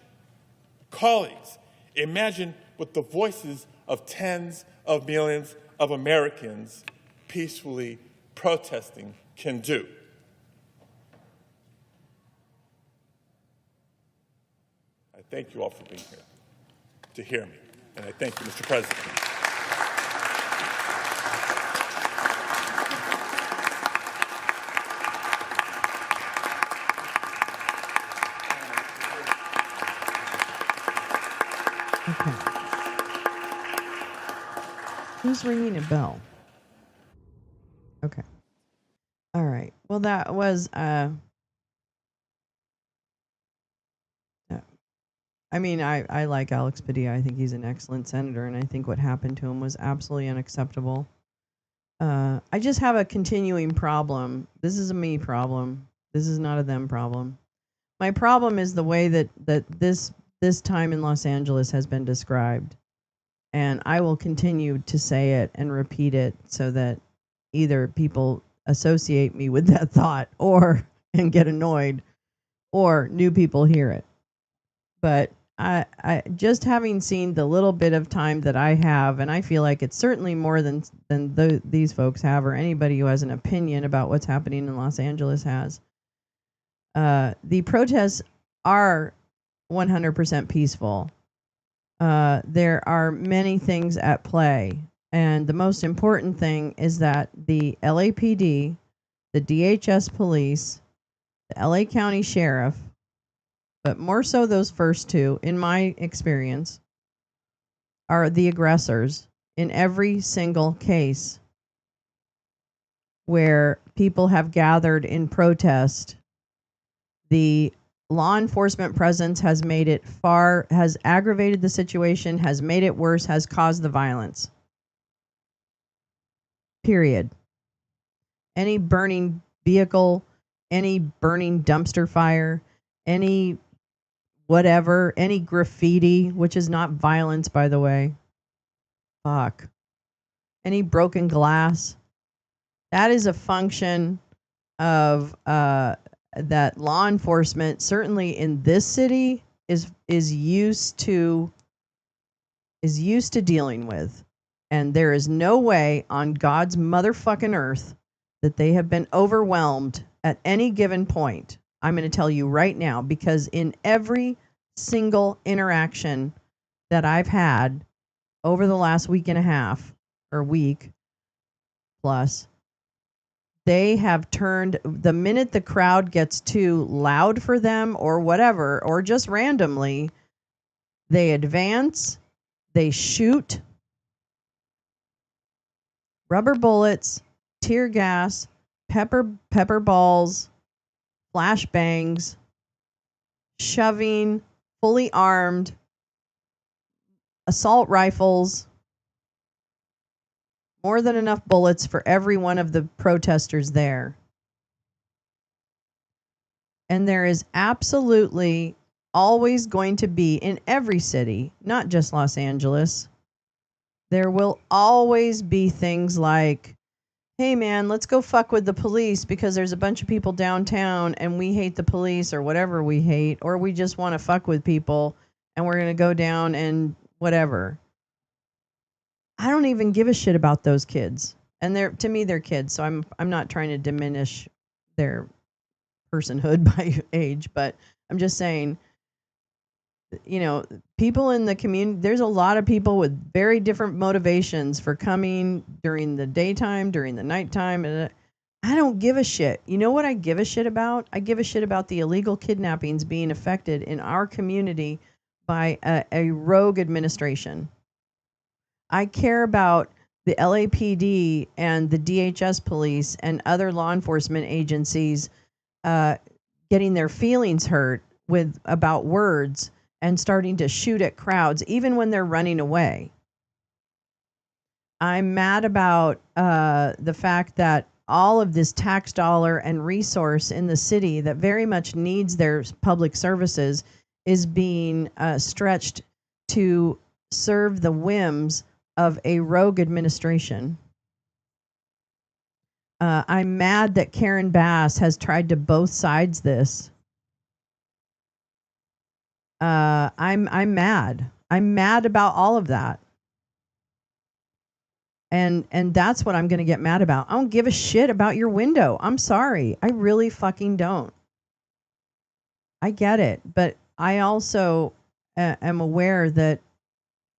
colleagues, imagine what the voices of tens of millions of Americans peacefully protesting can do. I thank you all for being here to hear me, and I thank you, Mr. President. Okay. Who's ringing a bell? Okay. All right. Well, that was, I mean, I like Alex Padilla. I think he's an excellent senator, and I think what happened to him was absolutely unacceptable. I just have a continuing problem. This is a me problem. This is not a them problem. My problem is the way that this this time in Los Angeles has been described. And I will continue to say it and repeat it so that either people associate me with that thought and get annoyed, or new people hear it. But I just having seen the little bit of time that I have, and I feel like it's certainly more than these folks have, or anybody who has an opinion about what's happening in Los Angeles has. The protests are 100% peaceful. There are many things at play, and the most important thing is that the LAPD, the DHS police, the LA County Sheriff, but more so those first two, in my experience, are the aggressors in every single case where people have gathered in protest. The law enforcement presence has has aggravated the situation, has made it worse, has caused the violence. Period. Any burning vehicle, any burning dumpster fire, any whatever, any graffiti, which is not violence, by the way. Fuck. Any broken glass. That is a function of that law enforcement, certainly in this city, is used to dealing with. And there is no way on God's motherfucking earth that they have been overwhelmed at any given point. I'm going to tell you right now, because in every single interaction that I've had over the last week and a half or week plus, they have turned, the minute the crowd gets too loud for them or whatever, or just randomly, they advance, they shoot rubber bullets, tear gas, pepper balls, flashbangs, shoving, fully armed, assault rifles, more than enough bullets for every one of the protesters there. And there is absolutely always going to be, in every city, not just Los Angeles, there will always be things like, hey man, let's go fuck with the police because there's a bunch of people downtown and we hate the police or whatever we hate, or we just want to fuck with people and we're going to go down and whatever. I don't even give a shit about those kids. And to me, they're kids, so I'm not trying to diminish their personhood by age, but I'm just saying, you know, people in the community, there's a lot of people with very different motivations for coming during the daytime, during the nighttime, and I don't give a shit. You know what I give a shit about? I give a shit about the illegal kidnappings being affected in our community by a rogue administration. I care about the LAPD and the DHS police and other law enforcement agencies getting their feelings hurt about words and starting to shoot at crowds, even when they're running away. I'm mad about the fact that all of this tax dollar and resource in the city that very much needs their public services is being stretched to serve the whims of a rogue administration. I'm mad that Karen Bass has tried to both sides this. I'm mad. I'm mad about all of that. And that's what I'm going to get mad about. I don't give a shit about your window. I'm sorry. I really fucking don't. I get it. But I also am aware that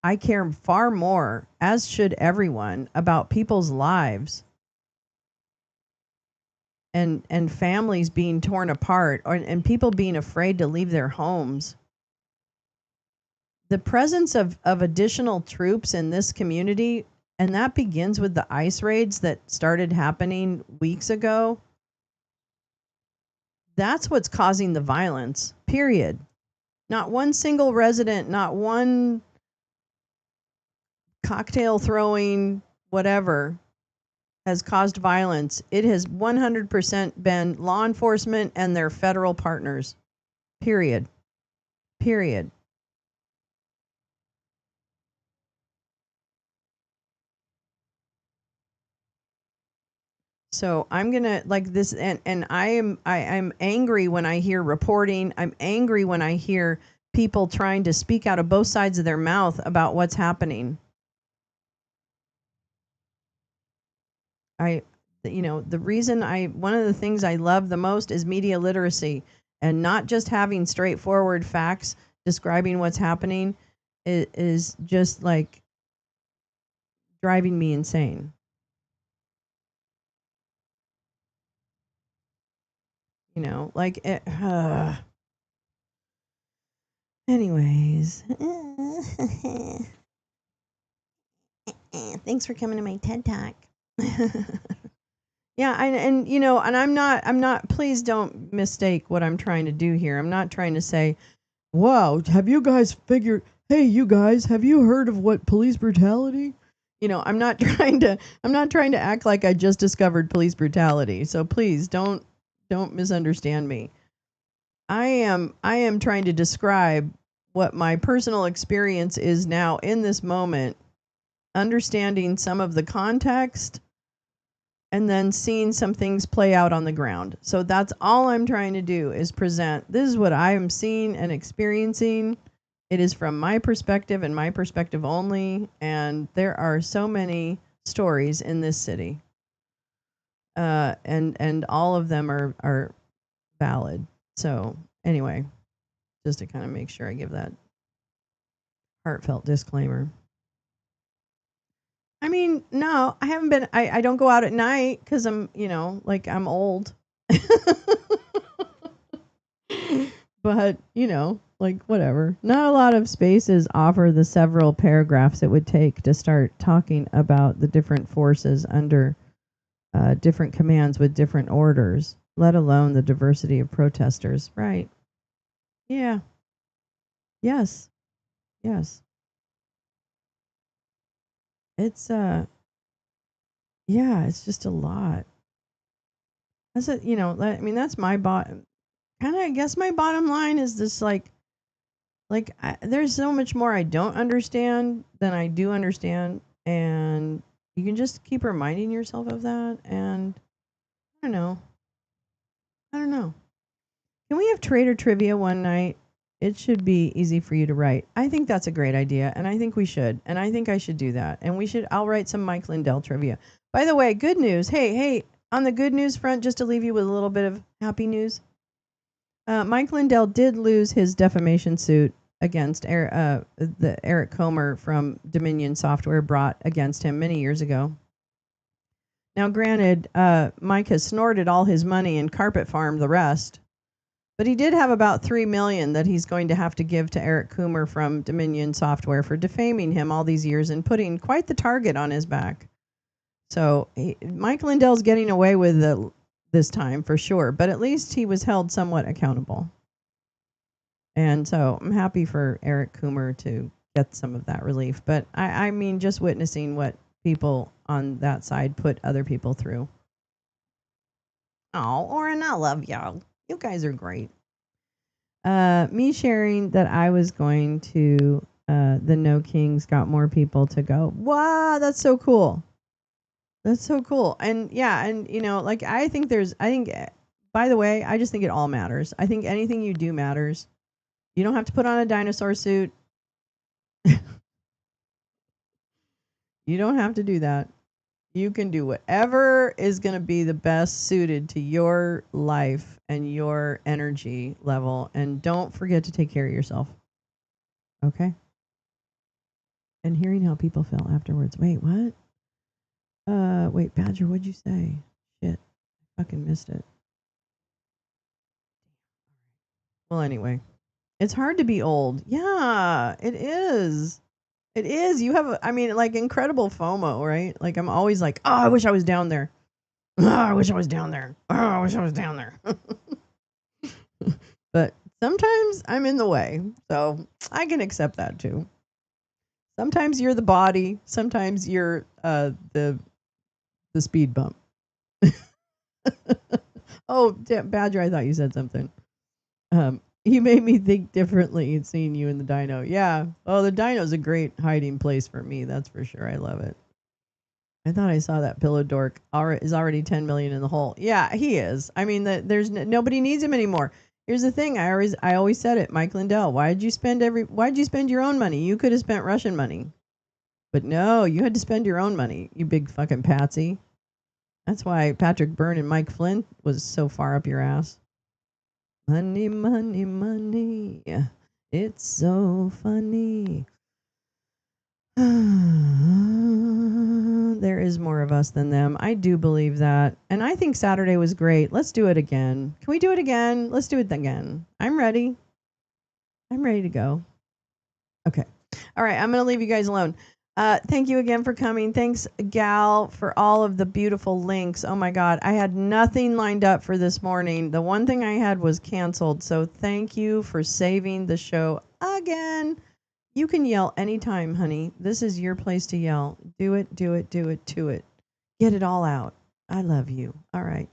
I care far more, as should everyone, about people's lives and families being torn apart and people being afraid to leave their homes. The presence of additional troops in this community, and that begins with the ICE raids that started happening weeks ago, that's what's causing the violence, period. Not one single resident, not one cocktail throwing, whatever, has caused violence. It has 100% been law enforcement and their federal partners, period. Period. So I'm gonna like this, and I'm angry when I hear reporting. I'm angry when I hear people trying to speak out of both sides of their mouth about what's happening. The reason one of the things I love the most is media literacy, and not just having straightforward facts describing what's happening is just like driving me insane. Like it, anyways. Thanks for coming to my TED Talk. Yeah, and I'm not, please don't mistake what I'm trying to do here. I'm not trying to say, wow, have you guys figured, hey, you guys, have you heard of what police brutality? I'm not trying to act like I just discovered police brutality. So please don't misunderstand me. I am trying to describe what my personal experience is now in this moment, understanding some of the context and then seeing some things play out on the ground. So that's all I'm trying to do is present. This is what I am seeing and experiencing. It is from my perspective and my perspective only. And there are so many stories in this city. And all of them are valid. So anyway, just to kind of make sure I give that heartfelt disclaimer. I mean, no, I haven't been, I don't go out at night because I'm, I'm old. But, like whatever. Not a lot of spaces offer the several paragraphs it would take to start talking about the different forces under different commands with different orders, let alone the diversity of protesters. Right. Yeah. Yes. Yes. It's, yeah, it's just a lot. That's it, that's my bottom. Kind of, I guess my bottom line is this, there's so much more I don't understand than I do understand, and you can just keep reminding yourself of that. And I don't know. Can we have Trader Trivia one night? It should be easy for you to write. I think that's a great idea, and I think we should, and I think I should do that. And I'll write some Mike Lindell trivia. By the way, good news. Hey, on the good news front, just to leave you with a little bit of happy news. Mike Lindell did lose his defamation suit against the Eric Comer from Dominion Software brought against him many years ago. Now, granted, Mike has snorted all his money and carpet farmed the rest, but he did have about $3 million that he's going to have to give to Eric Comer from Dominion Software for defaming him all these years and putting quite the target on his back. So Mike Lindell's getting away with this time for sure, but at least he was held somewhat accountable. And so I'm happy for Eric Comer to get some of that relief. But I mean, just witnessing what people on that side put other people through. Oh, Oren, I love y'all. You guys are great. Me sharing that I was going to the No Kings got more people to go. Wow, that's so cool. That's so cool. And yeah, and I think by the way, I just think it all matters. I think anything you do matters. You don't have to put on a dinosaur suit. You don't have to do that. You can do whatever is going to be the best suited to your life and your energy level. And don't forget to take care of yourself. Okay? And hearing how people felt afterwards. Wait, what? Wait, Badger, what'd you say? Shit. I fucking missed it. Well, anyway. It's hard to be old. Yeah, it is. It is. You have, incredible FOMO, right? Like, I'm always like, oh, I wish I was down there. Oh, I wish I was down there. Oh, I wish I was down there. But sometimes I'm in the way. So I can accept that too. Sometimes you're the body. Sometimes you're the speed bump. Oh, Badger, I thought you said something. You made me think differently seeing you in the dino. Yeah. Oh, the dino's a great hiding place for me. That's for sure. I love it. I thought I saw that pillow dork is already 10 million in the hole. Yeah, he is. I mean, there's nobody needs him anymore. Here's the thing. I always said it. Mike Lindell. Why'd you spend your own money? You could have spent Russian money, but no, you had to spend your own money. You big fucking patsy. That's why Patrick Byrne and Mike Flynn was so far up your ass. Money, money, money. It's so funny. There is more of us than them. I do believe that. And I think Saturday was great. Let's do it again. Can we do it again? Let's do it again. I'm ready. I'm ready to go. Okay. All right. I'm going to leave you guys alone. Thank you again for coming. Thanks, Gal, for all of the beautiful links. Oh, my God. I had nothing lined up for this morning. The one thing I had was canceled. So thank you for saving the show again. You can yell anytime, honey. This is your place to yell. Do it, do it, do it, do it. Get it all out. I love you. All right.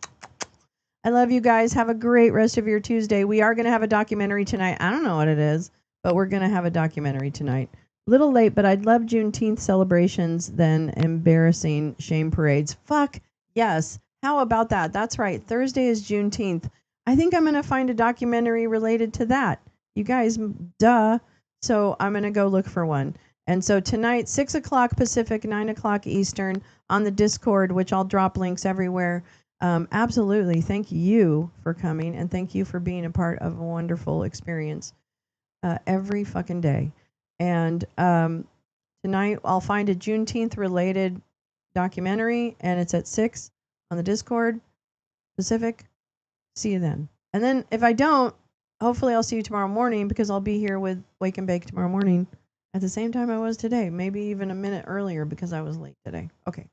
I love you guys. Have a great rest of your Tuesday. We are going to have a documentary tonight. I don't know what it is, but we're going to have a documentary tonight. Little late, but I'd love Juneteenth celebrations than embarrassing shame parades. Fuck yes. How about that? That's right. Thursday is Juneteenth. I think I'm going to find a documentary related to that. You guys, duh. So I'm going to go look for one. And so tonight, 6 o'clock Pacific, 9 o'clock Eastern on the Discord, which I'll drop links everywhere. Absolutely. Thank you for coming, and thank you for being a part of a wonderful experience every fucking day. And tonight I'll find a Juneteenth related documentary, and it's at 6 on the Discord Pacific. See you then. And then if I don't, hopefully I'll see you tomorrow morning, because I'll be here with Wake and Bake tomorrow morning at the same time I was today, maybe even a minute earlier because I was late today. Okay.